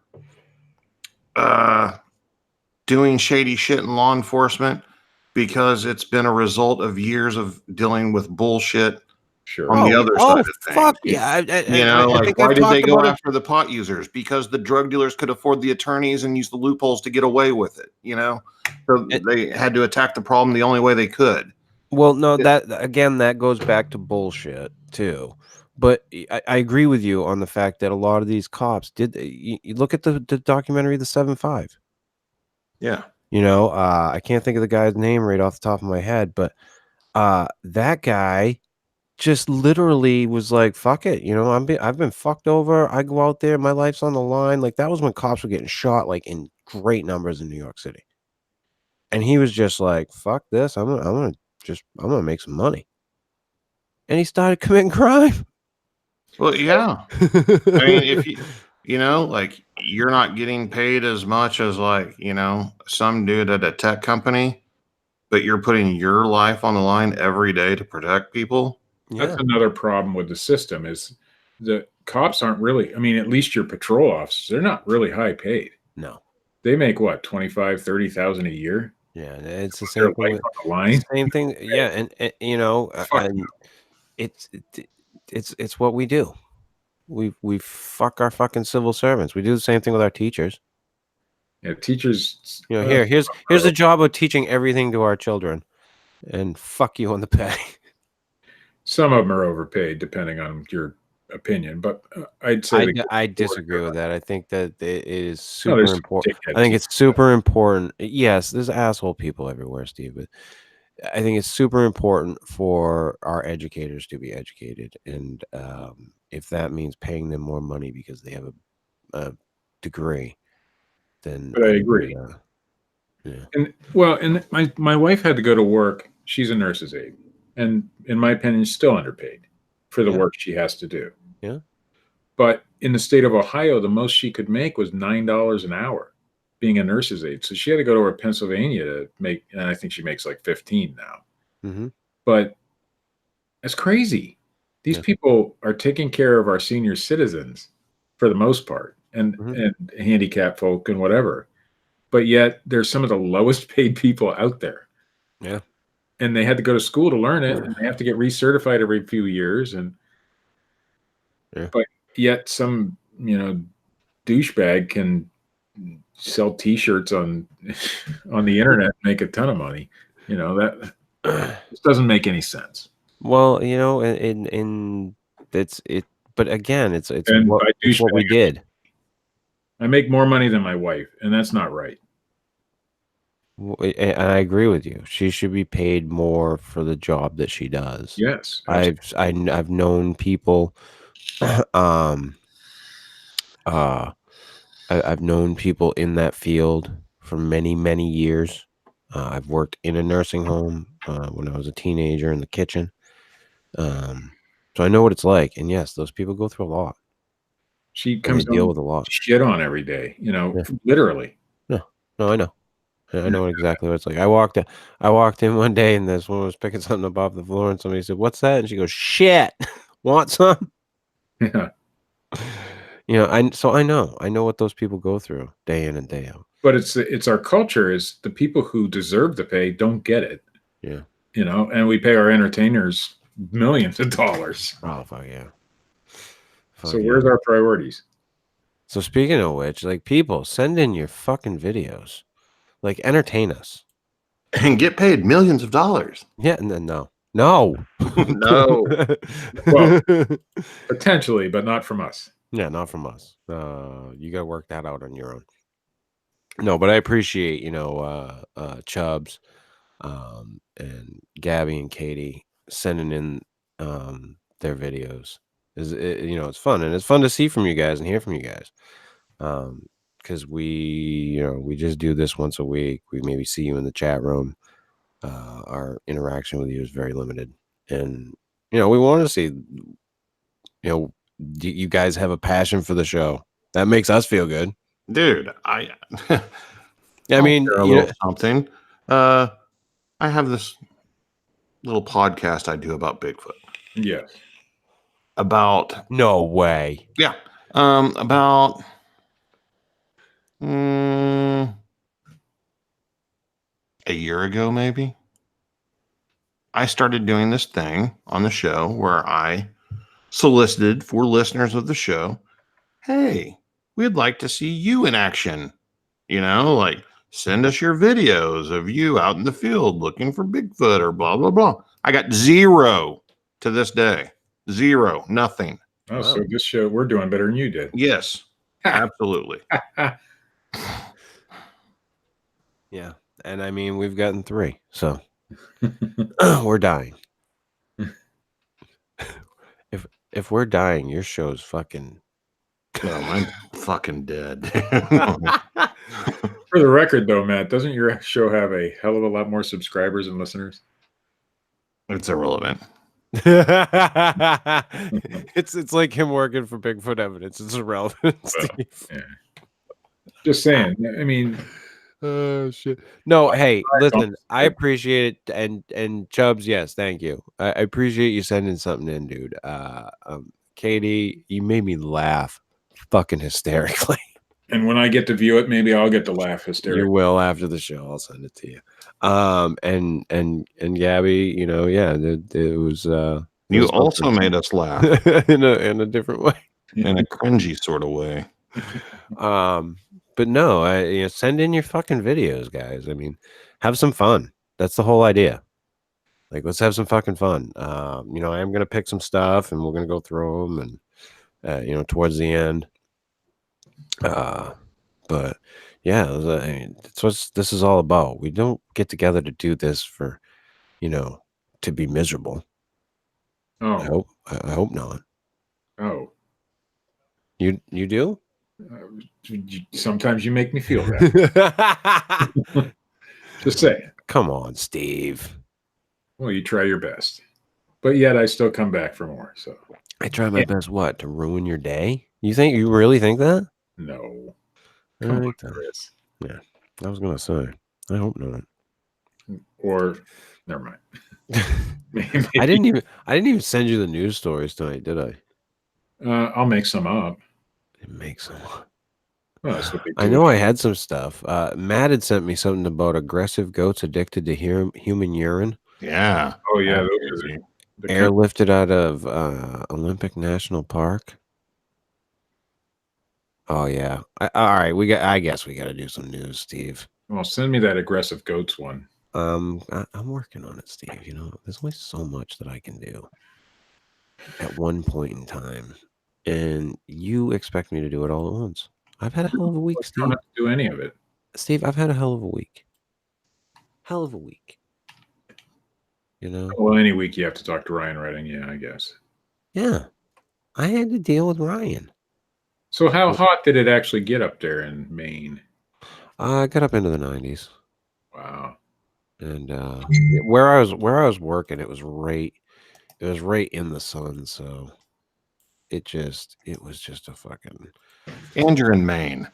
doing shady shit in law enforcement because it's been a result of years of dealing with bullshit Sure. on the other side of things. Fuck yeah. I Like, think why I've did they talked go about it. after the pot users? Because the drug dealers could afford the attorneys and use the loopholes to get away with it, So they had to attack the problem the only way they could. Well, no, that goes back to bullshit too. But I agree with you on the fact that a lot of these cops did. You look at the documentary, The 7-5. Yeah. I can't think of the guy's name right off the top of my head, but that guy just literally was like, "Fuck it," I've been fucked over. I go out there, my life's on the line. Like, that was when cops were getting shot like in great numbers in New York City, and he was just like, "Fuck this! I'm gonna make some money," and he started committing crime. Well, yeah. I mean, if like, you're not getting paid as much as, like, some dude at a tech company, but you're putting your life on the line every day to protect people. That's another problem with the system is the cops aren't really, I mean, at least your patrol officers, they're not really high paid. No. They make what, 25, 30,000 a year? Yeah, it's the Their same thing. life on the line. Same thing. Yeah, and and it's what we do. We fuck our fucking civil servants. We do the same thing with our teachers. Yeah, teachers. Here's the job of teaching everything to our children, and fuck you on the pay. Some of them are overpaid, depending on your opinion, but I'd say I disagree with that. I think that it is no, super there's important. dickheads I think and it's super important. Yes, there's asshole people everywhere, Steve, but I think it's super important for our educators to be educated, and if that means paying them more money because they have a degree, then But I agree. Yeah. And my wife had to go to work. She's a nurse's aide, and in my opinion, still underpaid for the Yeah. work she has to do. Yeah. But in the state of Ohio, the most she could make was $9 an hour being a nurse's aide. So she had to go to Pennsylvania to make, and I think she makes like 15 now. Mm-hmm. But that's crazy. These Yeah. people are taking care of our senior citizens for the most part, and Mhm. and handicapped folk and whatever. But yet they're some of the lowest paid people out there. Yeah. And they had to go to school to learn it, and they have to get recertified every few years. And Yeah. but yet some, douchebag can sell T-shirts on the internet and make a ton of money. That just doesn't make any sense. Well, in it's it, but again, it's And what by it's what we douchebag, did. I make more money than my wife, and that's not right. And I agree with you. She should be paid more for the job that she does. Yes, absolutely. I've known people, um, I've known people in that field for many, many years. I've worked in a nursing home when I was a teenager in the kitchen. So I know what it's like. And yes, those people go through a lot. She And they comes deal home with a lot. shit on every day, Yeah. literally. No, I know. I know exactly what it's like. I walked in one day and this woman was picking something up off the floor and somebody said, "What's that?" And she goes, "Shit, want some?" Yeah. I know what those people go through day in and day out. But it's our culture is the people who deserve the pay don't get it. Yeah. And we pay our entertainers millions of dollars. Oh, fuck yeah. So where's our priorities? So speaking of which, like, people, send in your fucking videos. Like, entertain us. And get paid millions of dollars. Yeah, and then no. No. Well, potentially, but not from us. Yeah, not from us. You got to work that out on your own. No, but I appreciate, Chubbs, and Gabby and Katie sending in their videos. It's fun, and it's fun to see from you guys and hear from you guys. Because we just do this once a week. We maybe see you in the chat room. Our interaction with you is very limited, and we want to see, you guys have a passion for the show. That makes us feel good, dude. I I'll mean, share a little something. I have this little podcast I do about Bigfoot. Yes. No way. Yeah. About a year ago, maybe, I started doing this thing on the show where I solicited for listeners of the show, hey, we'd like to see you in action. Like, send us your videos of you out in the field looking for Bigfoot or blah, blah, blah. I got 0 to this day. 0, nothing. Oh, Wow. So this show, we're doing better than you did. Yes, absolutely. Yeah. And I mean, we've gotten 3, so we're dying. If we're dying, your show's fucking. No, I'm fucking dead. For the record, though, Matt, doesn't your show have a hell of a lot more subscribers and listeners? It's irrelevant. It's like him working for Bigfoot Evidence. It's irrelevant, Steve. Yeah. Just saying. I mean, oh shit. No, hey, listen, I appreciate it, and Chubbs, yes, thank you. I appreciate you sending something in, dude. Katie, you made me laugh fucking hysterically. And when I get to view it, maybe I'll get to laugh hysterically. You will after the show. I'll send it to you. And Gabby, it was. You also made us laugh in a different way, in a cringy sort of way. But no, send in your fucking videos, guys. I mean, have some fun. That's the whole idea. Like, let's have some fucking fun. I am gonna pick some stuff, and we're gonna go through them, and towards the end. But yeah, I mean, that's what this is all about. We don't get together to do this for, to be miserable. Oh, I hope not. oh. You do? Sometimes you make me feel that. Just say. Come on, Steve. Well, you try your best, but yet I still come back for more. So I try my best. What, to ruin your day? You really think that? no, All come on, right, then. Chris. Yeah, I was gonna say. I hope not. Or never mind. I didn't even send you the news stories tonight, did I? I'll make some up. It makes them. Well, that's what they I do. know I had some stuff. Matt had sent me something about aggressive goats addicted to human urine. Yeah. Oh yeah, That's those are crazy. the Airlifted out of Olympic National Park. Oh yeah. All right, I guess we got to do some news, Steve. Well, send me that aggressive goats one. I'm working on it, Steve. There's only so much that I can do at one point in time, and you expect me to do it all at once. I've had a hell of a week, You Steve. don't have to do any of it. Steve, I've had a hell of a week. Hell of a week. Well, any week you have to talk to Ryan Redding. Yeah, I guess. Yeah. I had to deal with Ryan. So how hot did it actually get up there in Maine? I got up into the 90s. Wow. And where I was working, it was right in the sun, so it was just a fucking, And you're in Maine.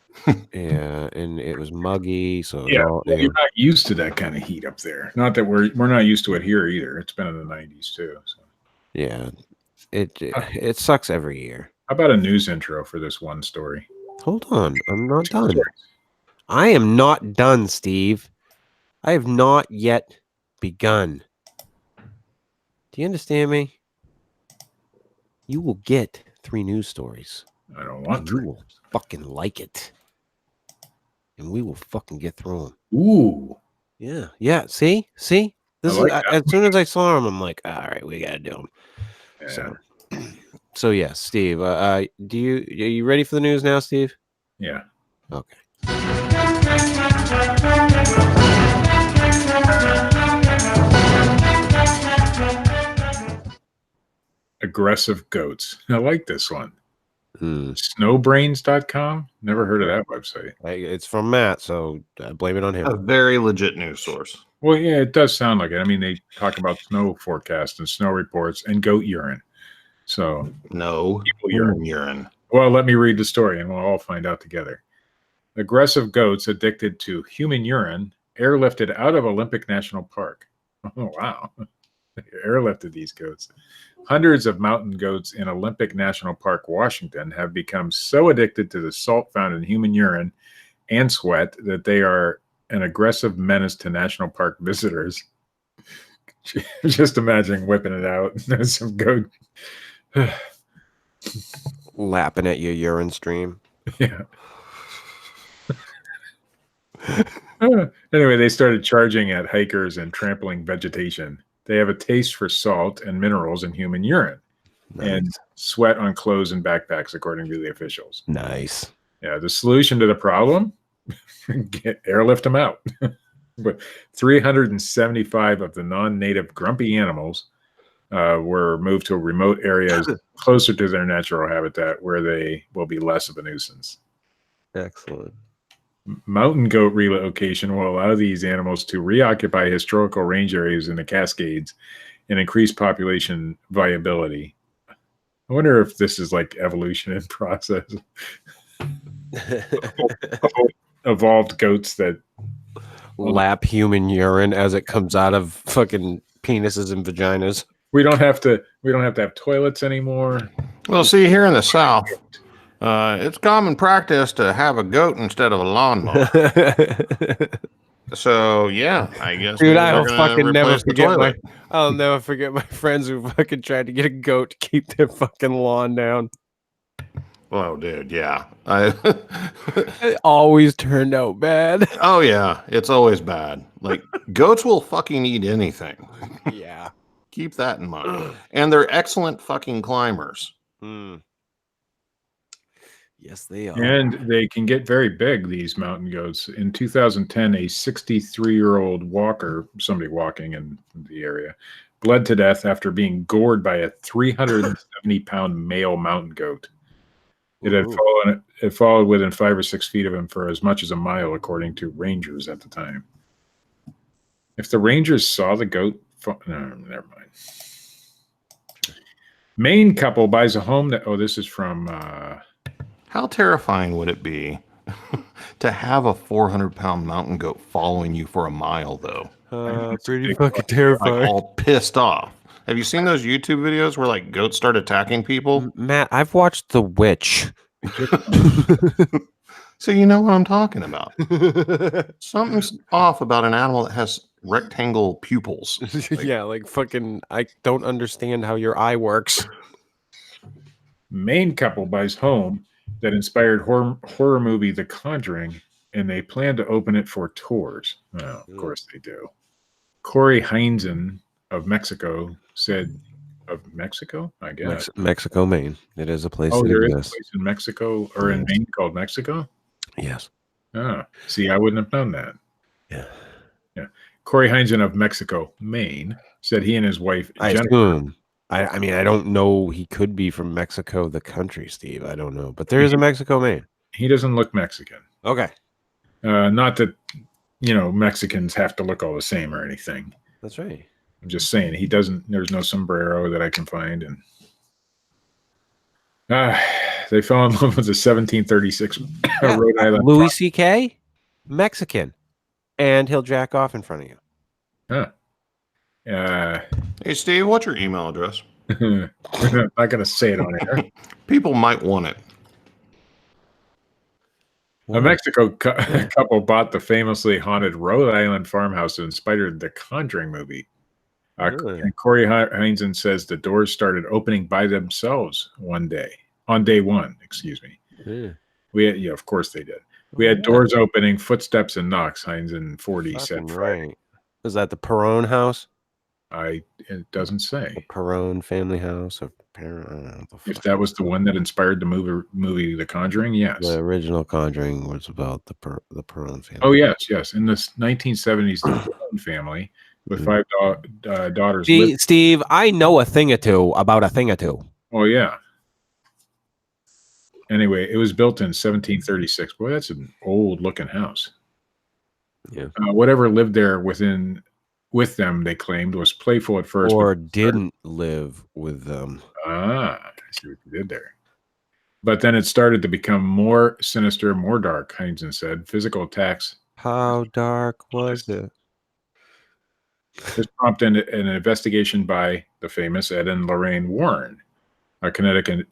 yeah, and it was muggy, so it was Yeah, all, well, you're not used to that kind of heat up there. Not that we're not used to it here either. It's been in the 90s too. So. yeah, it sucks every year. How about a news intro for this one story? Hold on, I'm not done. I am not done, Steve. I have not yet begun. Do you understand me? You will get 3 news stories. I don't want and to. you will fucking like it. And we will fucking get through them. Ooh. Yeah. See? This like is as soon as I saw him, I'm like, all right, we gotta do them. Yeah. So yeah, Steve. Are you ready for the news now, Steve? Yeah. Okay. Aggressive goats. I like this one. Hmm. Snowbrains.com. Never heard of that website. It's from Matt, so blame it on him. A very legit news source. Well, yeah, it does sound like it. I mean, they talk about snow forecasts and snow reports and goat urine. So No. Urine. Urine. Well, let me read the story and we'll all find out together. Aggressive goats addicted to human urine airlifted out of Olympic National Park. Oh, wow. They airlifted these goats. Hundreds of mountain goats in Olympic National Park, Washington, have become so addicted to the salt found in human urine and sweat that they are an aggressive menace to national park visitors. Just imagine whipping it out. Some goat. Lapping at your urine stream. Yeah. Anyway, they started charging at hikers and trampling vegetation. They have a taste for salt and minerals in human urine and sweat on clothes and backpacks, according to the officials. Nice. Yeah, the solution to the problem? Airlift them out. But 375 of the non-native grumpy animals were moved to remote areas closer to their natural habitat where they will be less of a nuisance. Excellent. Mountain goat relocation will allow these animals to reoccupy historical range areas in the Cascades and increase population viability. I wonder if this is like evolution in process. Evolved goats that lap human urine as it comes out of fucking penises and vaginas. We don't have to have toilets anymore. Well, see, here in the South, it's common practice to have a goat instead of a lawnmower. So yeah, I guess. Dude, I'll never forget my friends who fucking tried to get a goat to keep their fucking lawn down. Oh, dude, yeah. It always turned out bad. Oh yeah, it's always bad. Like goats will fucking eat anything. Yeah. Keep that in mind. And they're excellent fucking climbers. Mm. Yes, they are. And they can get very big, these mountain goats. In 2010, a 63-year-old walker, somebody walking in the area, bled to death after being gored by a 370-pound male mountain goat. It followed within 5 or 6 feet of him for as much as a mile, according to rangers at the time. If the rangers saw the goat, no, never mind. Maine couple buys a home that. Oh, this is from. How terrifying would it be to have a 400-pound mountain goat following you for a mile, though? Pretty fucking terrifying. Like all pissed off. Have you seen those YouTube videos where like goats start attacking people? Matt, I've watched The Witch. So you know what I'm talking about. Something's off about an animal that has rectangle pupils. Yeah, like fucking, I don't understand how your eye works. Maine couple buys home that inspired horror movie The Conjuring, and they plan to open it for tours. Well, of course they do. Corey Heinzen of Mexico said, of Mexico, I guess. Mexico, Maine. It is a place Oh, that there is exists. a place in Mexico or in Maine called Mexico? Yes. Ah, see, I wouldn't have known that. Yeah. Corey Heinzen of Mexico, Maine, said he and his wife, I Jennifer, assume. I mean, I don't know. He could be from Mexico, the country, Steve. I don't know. But there is a Mexico, Maine. he doesn't look Mexican. Okay. Not that, Mexicans have to look all the same or anything. That's right. I'm just saying he doesn't. There's no sombrero that I can find, and they fell in love with the 1736 Rhode Island. Louis C.K. Mexican, and he'll jack off in front of you. Hey, Steve, what's your email address? I'm not going to say it on air. People might want it. A Mexico couple bought the famously haunted Rhode Island farmhouse that inspired the Conjuring movie. Really? And Corey Heinzen says the doors started opening by themselves on day one, excuse me. Yeah. Of course they did. We had doors opening, footsteps and knocks, Heinzen 40 said Fucking Friday. right. Was that the Perron house? It doesn't say. The Perron family house? Or I don't know what the If fuck. that was the one that inspired the movie The Conjuring, yes. The original Conjuring was about the Perron family. Oh, yes. In the 1970s, the Perron family with 5 daughters. Steve, I know a thing or two about a thing or two. Oh, yeah. Anyway, it was built in 1736. Boy, that's an old-looking house. Yeah. Whatever lived there with them, they claimed, was playful at first. Or didn't live with them. I see what you did there. But then it started to become more sinister, more dark, Heinzen said. Physical attacks. How dark was it? This prompted an investigation by the famous Ed and Lorraine Warren, a Connecticut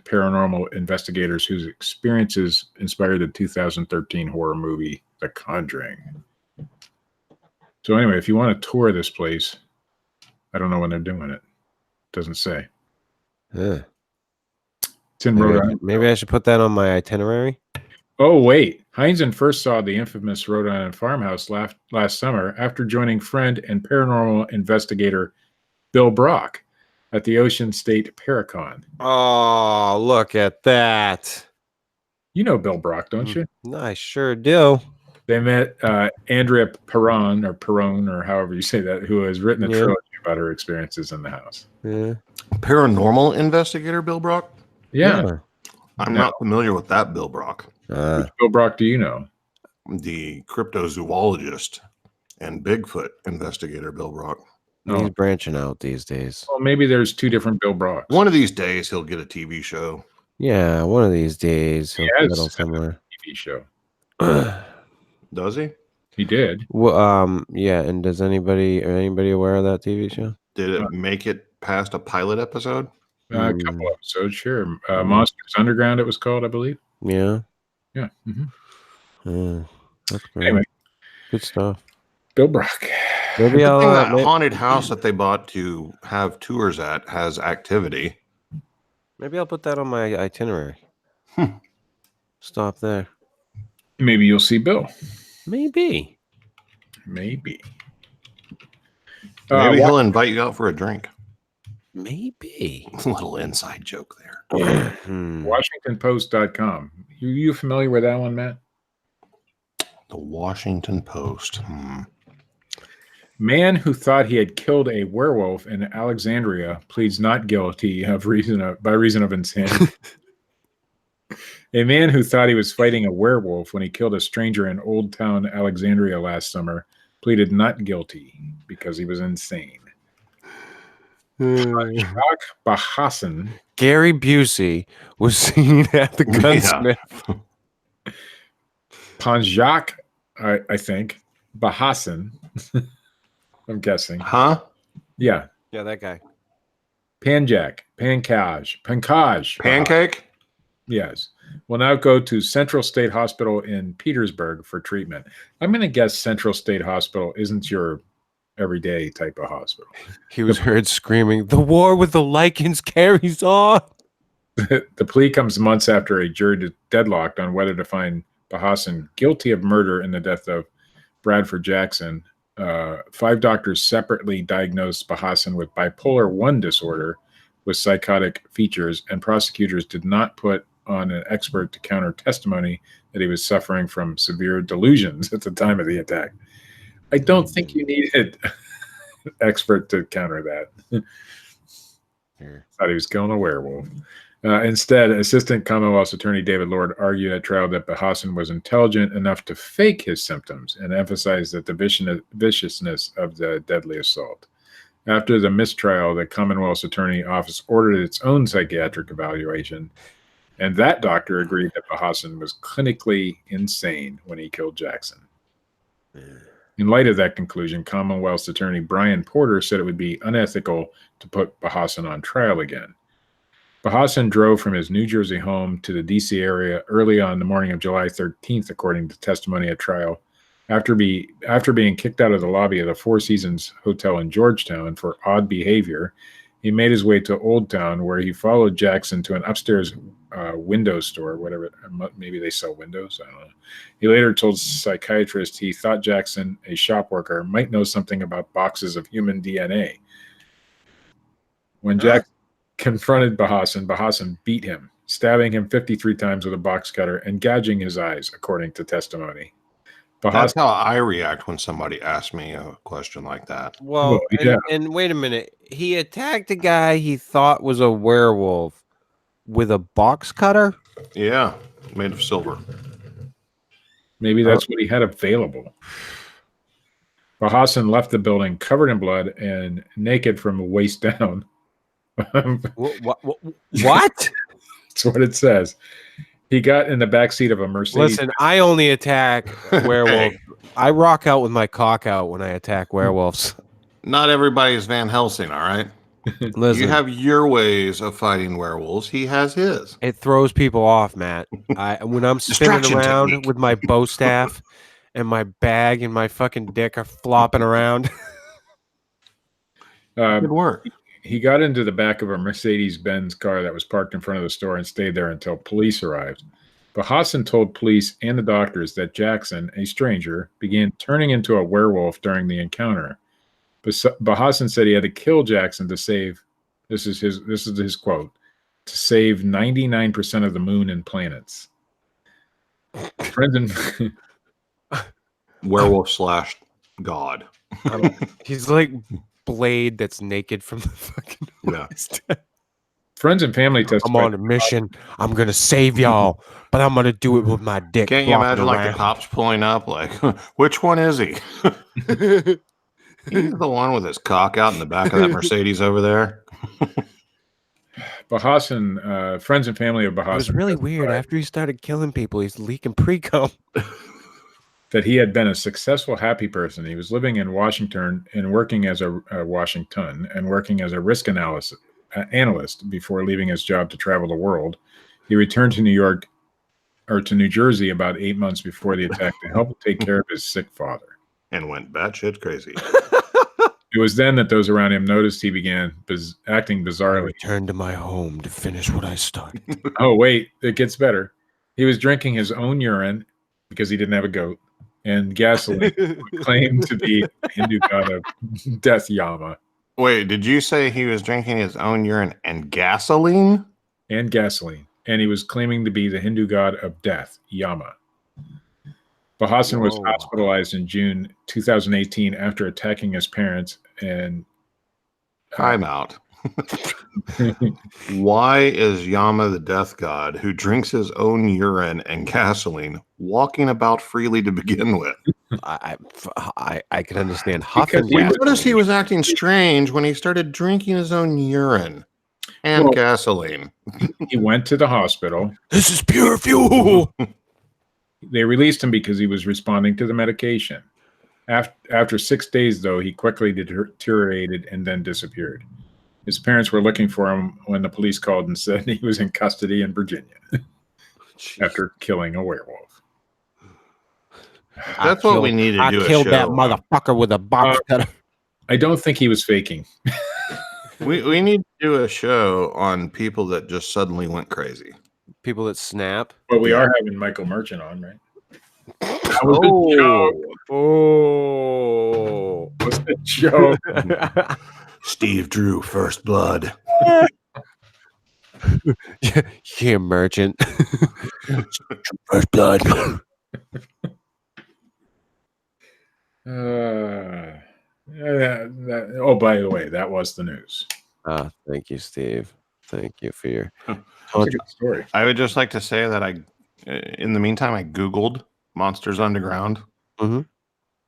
paranormal investigators whose experiences inspired the 2013 horror movie The Conjuring. So anyway, if you want to tour this place, I don't know when they're doing it. Doesn't say. Yeah. It's in Rhode Island. Maybe I should put that on my itinerary. Oh, wait. Heinzen first saw the infamous Rhode Island farmhouse last summer after joining friend and paranormal investigator Bill Brock at the Ocean State Paracon. Oh, look at that. You know Bill Brock, don't you? I sure do. They met Andrea Perron, or however you say that, who has written a trilogy about her experiences in the house. Yeah. Paranormal investigator Bill Brock? Yeah. I'm not familiar with that Bill Brock. Which Bill Brock do you know? The cryptozoologist and Bigfoot investigator Bill Brock. He's branching out these days. Well, maybe there's two different Bill Brocks. One of these days he'll get a TV show. Yeah, one of these days he'll He has settle a somewhere. TV show. Does he? He did. Well, yeah. And does anybody aware of that TV show? Did it make it past a pilot episode? A couple episodes, sure. Monsters Underground, it was called, I believe. Yeah. Yeah. That's great. Anyway, good stuff. Bill Brock. Maybe Good thing I'll that haunted house that they bought to have tours at has activity. maybe I'll put that on my itinerary. Stop there. Maybe you'll see Bill. Maybe. Maybe. Maybe he'll invite you out for a drink. Maybe. A little inside joke there. WashingtonPost.com. You familiar with that one, Matt? The Washington Post. Man who thought he had killed a werewolf in Alexandria pleads not guilty by reason of insanity. A man who thought he was fighting a werewolf when he killed a stranger in Old Town Alexandria last summer pleaded not guilty because he was insane. Jacques Bahassan. Gary Busey was seen at the gunsmith. Panjak, I think. Bahassan. I'm guessing. Huh? Yeah. Yeah, that guy. Pankaj. Pancake? Yes. Will now go to Central State Hospital in Petersburg for treatment. I'm going to guess Central State Hospital isn't your everyday type of hospital. He was heard screaming, "The war with the lichens carries on." The plea comes months after a jury deadlocked on whether to find Bahassan guilty of murder in the death of Bradford Jackson. 5 doctors separately diagnosed Bahassan with bipolar 1 disorder with psychotic features, and prosecutors did not put on an expert to counter testimony that he was suffering from severe delusions at the time of the attack. I don't think you needed an expert to counter that. Thought he was killing a werewolf. Instead, Assistant Commonwealth's Attorney David Lord argued at trial that Bahassan was intelligent enough to fake his symptoms and emphasized that the viciousness of the deadly assault. After the mistrial, the Commonwealth's Attorney Office ordered its own psychiatric evaluation, and that doctor agreed that Bahassan was clinically insane when he killed Jackson. In light of that conclusion, Commonwealth's Attorney Brian Porter said it would be unethical to put Bahassan on trial again. Bahassan drove from his New Jersey home to the D.C. area early on the morning of July 13th, according to testimony at trial. After being kicked out of the lobby of the Four Seasons Hotel in Georgetown for odd behavior, he made his way to Old Town, where he followed Jackson to an upstairs window store, whatever. Maybe they sell windows. I don't know. He later told psychiatrists he thought Jackson, a shop worker, might know something about boxes of human DNA. When Jackson confronted Bahassan beat him, stabbing him 53 times with a box cutter and gouging his eyes, according to testimony. That's how I react when somebody asks me a question like that. Well, yeah. And wait a minute. He attacked a guy he thought was a werewolf with a box cutter? Yeah, made of silver. Maybe that's what he had available. Bahassan left the building covered in blood and naked from the waist down. What? That's what it says. He got in the backseat of a Mercedes. Listen, I only attack werewolves. I rock out with my cock out when I attack werewolves. Not everybody's Van Helsing, all right? Listen, You have your ways of fighting werewolves. He has his. it throws people off, Matt. When I'm spinning Distraction around technique. with my bow staff and my bag and my fucking dick are flopping around. Good work. He got into the back of a Mercedes-Benz car that was parked in front of the store and stayed there until police arrived. Bahassan told police and the doctors that Jackson, a stranger, began turning into a werewolf during the encounter. Bahassan said he had to kill Jackson to save, this is his quote, to save 99% of the moon and planets. Friends and Werewolf / God. He's like Blade that's naked from the fucking waist. Friends and family I'm testified. on a mission. I'm gonna save y'all, but I'm gonna do it with my dick. Can't you imagine flopping like the around. cops pulling up? Like, which one is he? He's the one with his cock out in the back of that Mercedes over there. Bahassan, friends and family of Bahassan. It was really weird. After he started killing people, he's leaking pre-cum. That he had been a successful, happy person. He was living in Washington and working as a risk analyst before leaving his job to travel the world. He returned to New Jersey about 8 months before the attack to help take care of his sick father. And went batshit crazy. It was then that those around him noticed he began acting I bizarrely. returned to my home to finish what I started. Oh, wait, it gets better. He was drinking his own urine because he didn't have a goat, and gasoline, claimed to be Hindu god of death, Yama. Wait, did you say he was drinking his own urine and gasoline? And gasoline. And he was claiming to be the Hindu god of death, Yama. Bahasan was Whoa. hospitalized in June 2018 after attacking his parents and Time out. Why is Yama the death god who drinks his own urine and gasoline walking about freely to begin with? I can understand huffing. Because We gas. noticed he was acting strange when he started drinking his own urine and Well- gasoline. he went to the hospital. This is pure fuel. They released him because he was responding to the medication. After 6 days, though, he quickly deteriorated and then disappeared. His parents were looking for him when the police called and said he was in custody in Virginia after killing a werewolf. That's what we need to I do a killed that show. motherfucker with a box cutter. I don't think he was faking. We need to do a show on people that just suddenly went crazy. People that snap. But we Yeah. are having Michael Merchant on, right? That was a joke. Oh. That was a joke. Steve Drew, First Blood. Yeah, merchant. First blood. Oh, by the way, that was the news. Thank you, Steve. Thank you for your. It's a good story. I would just like to say that in the meantime, I Googled Monsters Underground. Mhm.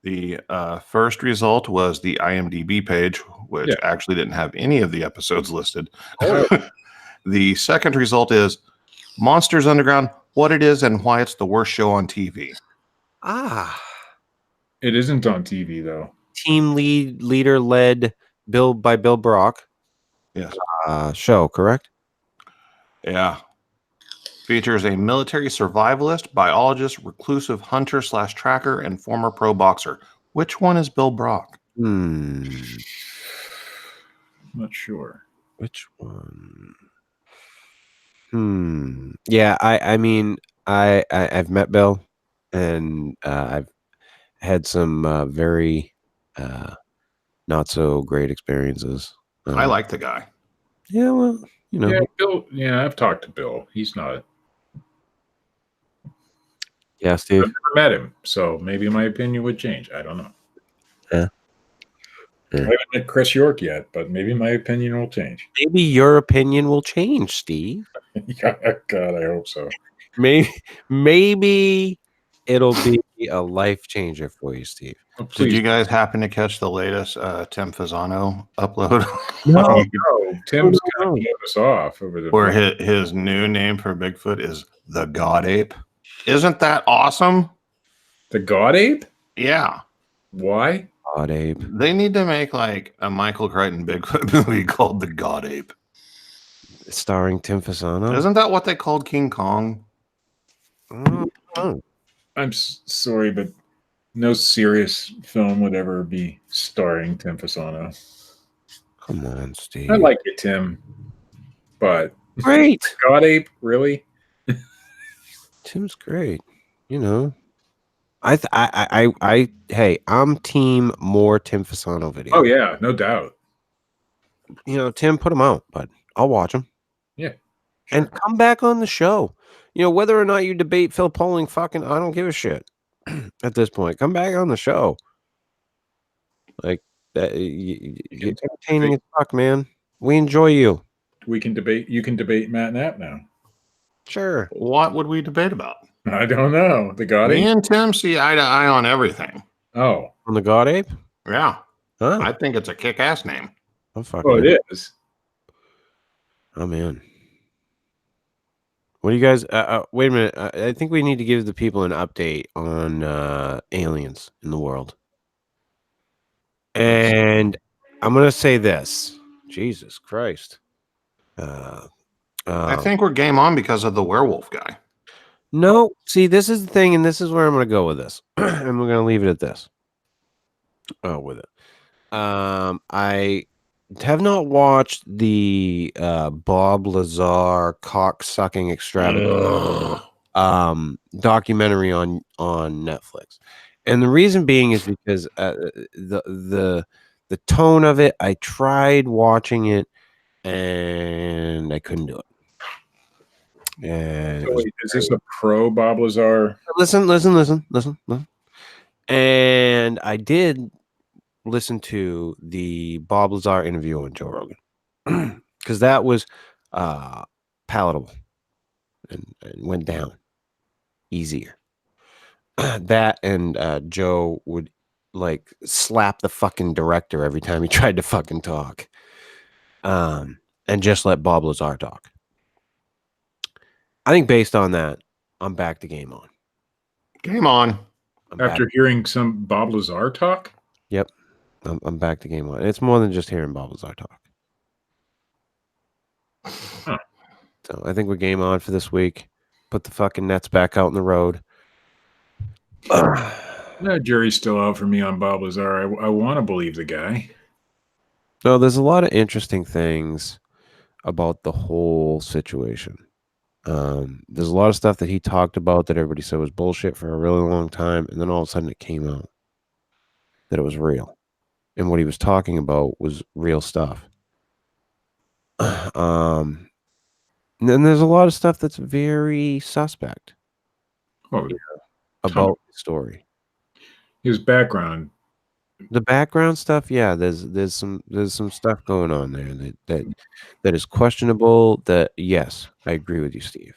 The first result was the IMDb page, which Yeah. actually didn't have any of the episodes listed. Oh. The second result is Monsters Underground, what it is and why it's the worst show on TV. It isn't on TV, though. Team leader led by Bill Brock. Yes. Show, correct? Yeah. Features a military survivalist, biologist, reclusive hunter / tracker, and former pro boxer. Which one is Bill Brock? I'm not sure. Which one? Yeah, I mean, I've met Bill, and I've had some very not so great experiences. I like the guy. Yeah, well, you know. Yeah, Bill. Yeah, I've talked to Bill. He's not. Yeah, Steve. I've never met him, so maybe my opinion would change. I don't know. Yeah. I haven't met Chris York yet, but maybe my opinion will change. Maybe your opinion will change, Steve. God, I hope so. Maybe it'll be a life changer for you, Steve. Oh, Did please. you guys happen to catch the latest Tim Fasano upload? Oh, no. Tim's No. going to blow us off over the. Where his new name for Bigfoot is the God Ape. Isn't that awesome? The God Ape? Yeah. Why? God, Abe. They need to make like a Michael Crichton Bigfoot movie called The God Ape. Starring Tim Fasano. Isn't that what they called King Kong? Oh. I'm sorry, but no serious film would ever be starring Tim Fasano. Come on, Steve. I like it, Tim, but Great. God Ape, really? Tim's great. You know, hey, I'm team more Tim Fasano video. Oh yeah, no doubt. You know, Tim, put him out, but I'll watch him. Yeah, and come back on the show. You know, whether or not you debate Phil Poling, I don't give a shit at this point. Come back on the show. Like that, you're entertaining as fuck, man. We enjoy you. we can debate. You can debate Matt Knapp now. Sure. What would we debate about? I don't know. The God Me Ape. and Tim see eye to eye on everything. Oh, On the God Ape? Yeah. Oh, I think it's a kick-ass name. I'm fucking. well, it is. I'm in. What do you guys? Wait a minute. I think we need to give the people an update on aliens in the world. And I'm gonna say this. Jesus Christ. I think we're game on because of the werewolf guy. No. See, this is the thing, and this is where I'm gonna go with this, and we're gonna leave it at this. With it. I have not watched the Bob Lazar cock-sucking extravaganza documentary on Netflix, and the reason being is because the the tone of it, I tried watching it and I couldn't do it. And it So was wait, is this a pro Bob Lazar? listen. And I did listen to the Bob Lazar interview on Joe Rogan because that was palatable and went down easier. That and Joe would like slap the fucking director every time he tried to fucking talk, and just let Bob Lazar talk. I think based on that, I'm back to Game On. Game on. I'm back. After hearing some Bob Lazar talk? Yep, I'm back to Game On. It's more than just hearing Bob Lazar talk. Huh. So I think we're Game On for this week. Put the fucking nets back out in the road. That jury's still out for me on Bob Lazar. I want to believe the guy. No, there's a lot of interesting things about the whole situation. There's a lot of stuff that he talked about that everybody said was bullshit for a really long time, and then all of a sudden it came out that it was real, and what he was talking about was real stuff. And then there's a lot of stuff that's very suspect Oh, about the story. his background. The background stuff, yeah, there's some stuff going on there that is questionable. That yes, I agree with you, Steve.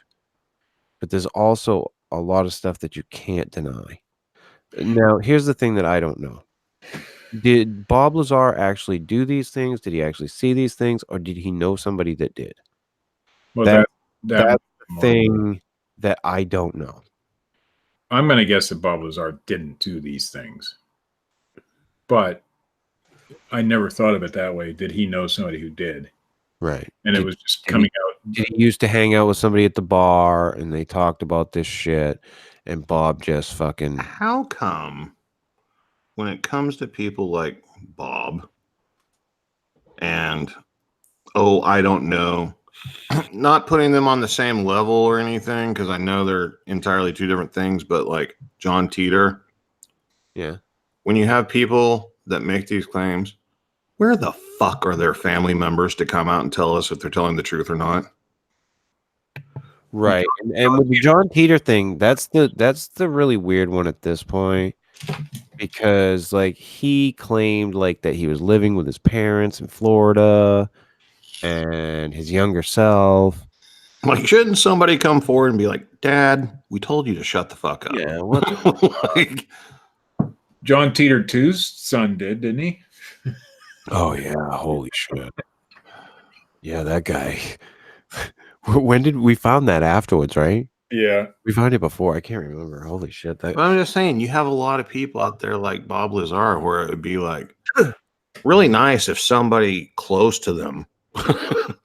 But there's also a lot of stuff that you can't deny. Now, here's the thing that I don't know. Did Bob Lazar actually do these things? Did he actually see these things? Or did he know somebody that did? Well, That's that the thing that I don't know. I'm going to guess that Bob Lazar didn't do these things. But I never thought of it that way. Did he know somebody who did? Right. And it was just coming out. Did he used to hang out with somebody at the bar and they talked about this shit and Bob just fucking... How come when it comes to people like Bob and, oh, I don't know, not putting them on the same level or anything, because I know they're entirely two different things, but like John Teeter, Yeah. when you have people that make these claims, where the fuck are their family members to come out and tell us if they're telling the truth or not? Right. And with the John Teeter thing, that's the really weird one at this point, because like he claimed like that he was living with his parents in Florida and his younger self. Like, shouldn't somebody come forward and be like, Dad, we told you to shut the fuck up? Yeah, what like, John Teeter 2's son did, didn't he? Oh yeah, holy shit. Yeah, that guy. When did we found that afterwards, right? Yeah. We found it before. I can't remember. Holy shit. But I'm just saying, you have a lot of people out there like Bob Lazar where it would be like really nice if somebody close to them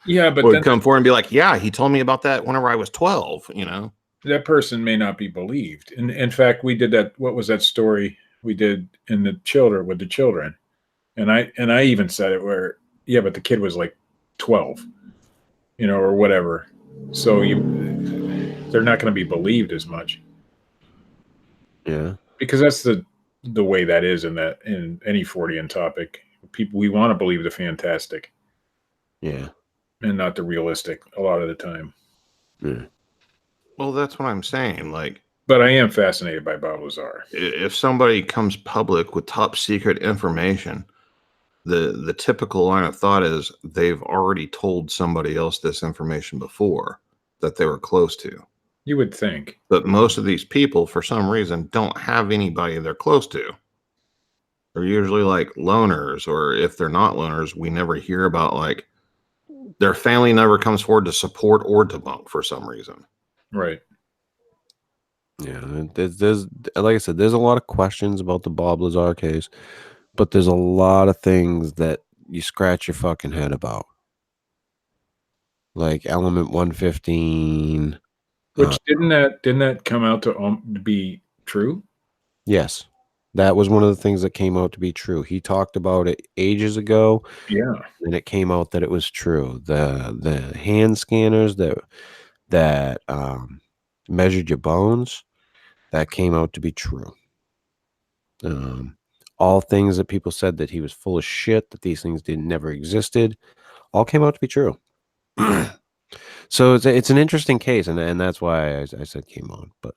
Yeah, but would then come forward and be like, yeah, he told me about that whenever I was 12, you know? that person may not be believed. And in fact, we did that. What was that story we did in the children with the children? And I even said it where, yeah, but the kid was like 12, you know, or whatever. So they're not going to be believed as much. Yeah. Because that's the way that is in any Fortean topic. People, we want to believe the fantastic. Yeah. And not the realistic a lot of the time. Yeah. Well, that's what I'm saying. Like, but I am fascinated by Bob Lazar. If somebody comes public with top secret information, the typical line of thought is they've already told somebody else this information before that they were close to. You would think. But most of these people, for some reason, don't have anybody they're close to. They're usually like loners, or if they're not loners, we never hear about like their family never comes forward to support or debunk for some reason. Right. Yeah. There's like I said, there's a lot of questions about the Bob Lazar case, but there's a lot of things that you scratch your fucking head about. Like element 115. Which didn't that come out to be true? Yes. That was one of the things that came out to be true. He talked about it ages ago. Yeah. And it came out that it was true. The hand scanners that measured your bones, that came out to be true. all things that people said that he was full of shit, that these things never existed, all came out to be true. So it's an interesting case, and that's why I said came on. But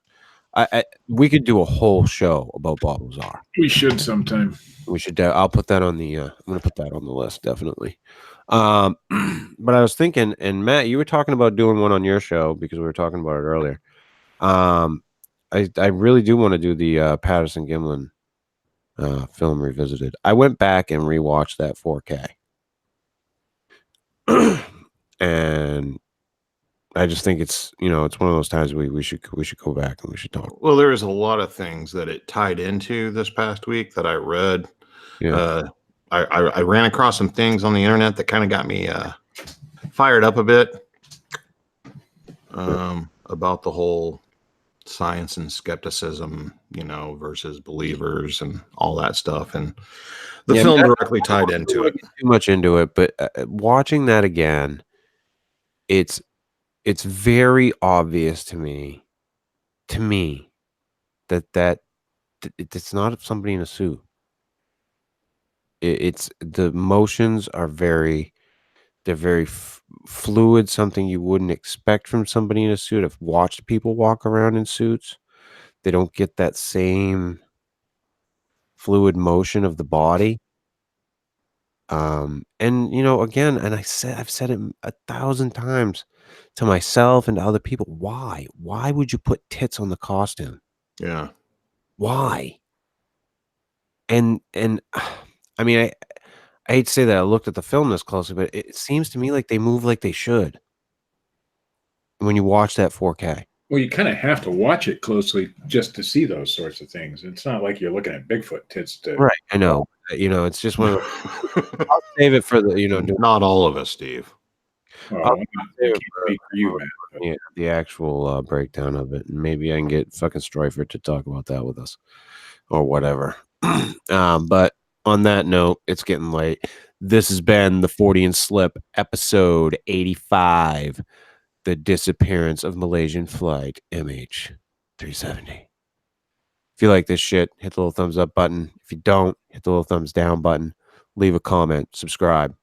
we could do a whole show about Bob Lazar. We should sometime. We should. I'll put that on the. I'm going to put that on the list definitely. But I was thinking, and Matt, you were talking about doing one on your show because we were talking about it earlier. I really do want to do the Patterson Gimlin film revisited. I went back and rewatched that 4K, and I just think it's it's one of those times we should go back and we should talk. Well, there was a lot of things that it tied into this past week that I read. Yeah. I ran across some things on the internet that kind of got me fired up a bit about the whole science and skepticism, versus believers and all that stuff. And the film directly tied into it. Too much into it, but watching that again, it's very obvious to me that it's not somebody in a suit. It's the motions are they're very fluid, something you wouldn't expect from somebody in a suit. I've watched people walk around in suits. They don't get that same fluid motion of the body. And again, and I've said it 1,000 times to myself and to other people. Why would you put tits on the costume? Yeah. Why? And I mean, I hate to say that I looked at the film this closely, but it seems to me like they move like they should when you watch that 4K. Well, you kind of have to watch it closely just to see those sorts of things. It's not like you're looking at Bigfoot tits. Right, I know. It's just one of the, I'll save it for the not all of us, Steve. Well, I can't speak for you, man, but the actual breakdown of it, and maybe I can get fucking Stryfer to talk about that with us or whatever. But on that note, it's getting late. This has been the Fortean Slip, episode 85, the disappearance of Malaysian flight MH370. If you like this shit, hit the little thumbs up button. If you don't, hit the little thumbs down button. Leave a comment. Subscribe.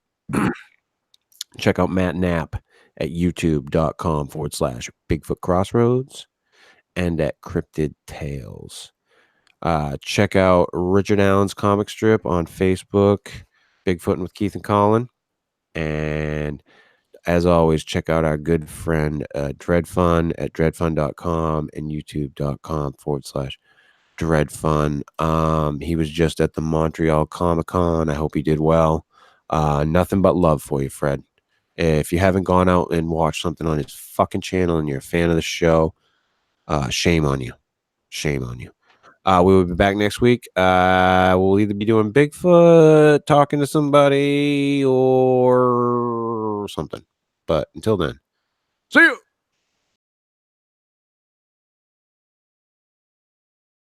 Check out Matt Knapp at youtube.com/bigfootcrossroads and at Cryptid Tales. Check out Richard Allen's comic strip on Facebook, Bigfootin' with Keith and Colin. And as always, check out our good friend Dred Funn at dredfunn.com and youtube.com/Dred Funn. He was just at the Montreal Comic-Con. I hope he did well. Nothing but love for you, Fred. If you haven't gone out and watched something on his fucking channel and you're a fan of the show, shame on you. Shame on you. We will be back next week. We'll either be doing Bigfoot, talking to somebody, or something. But until then, see you.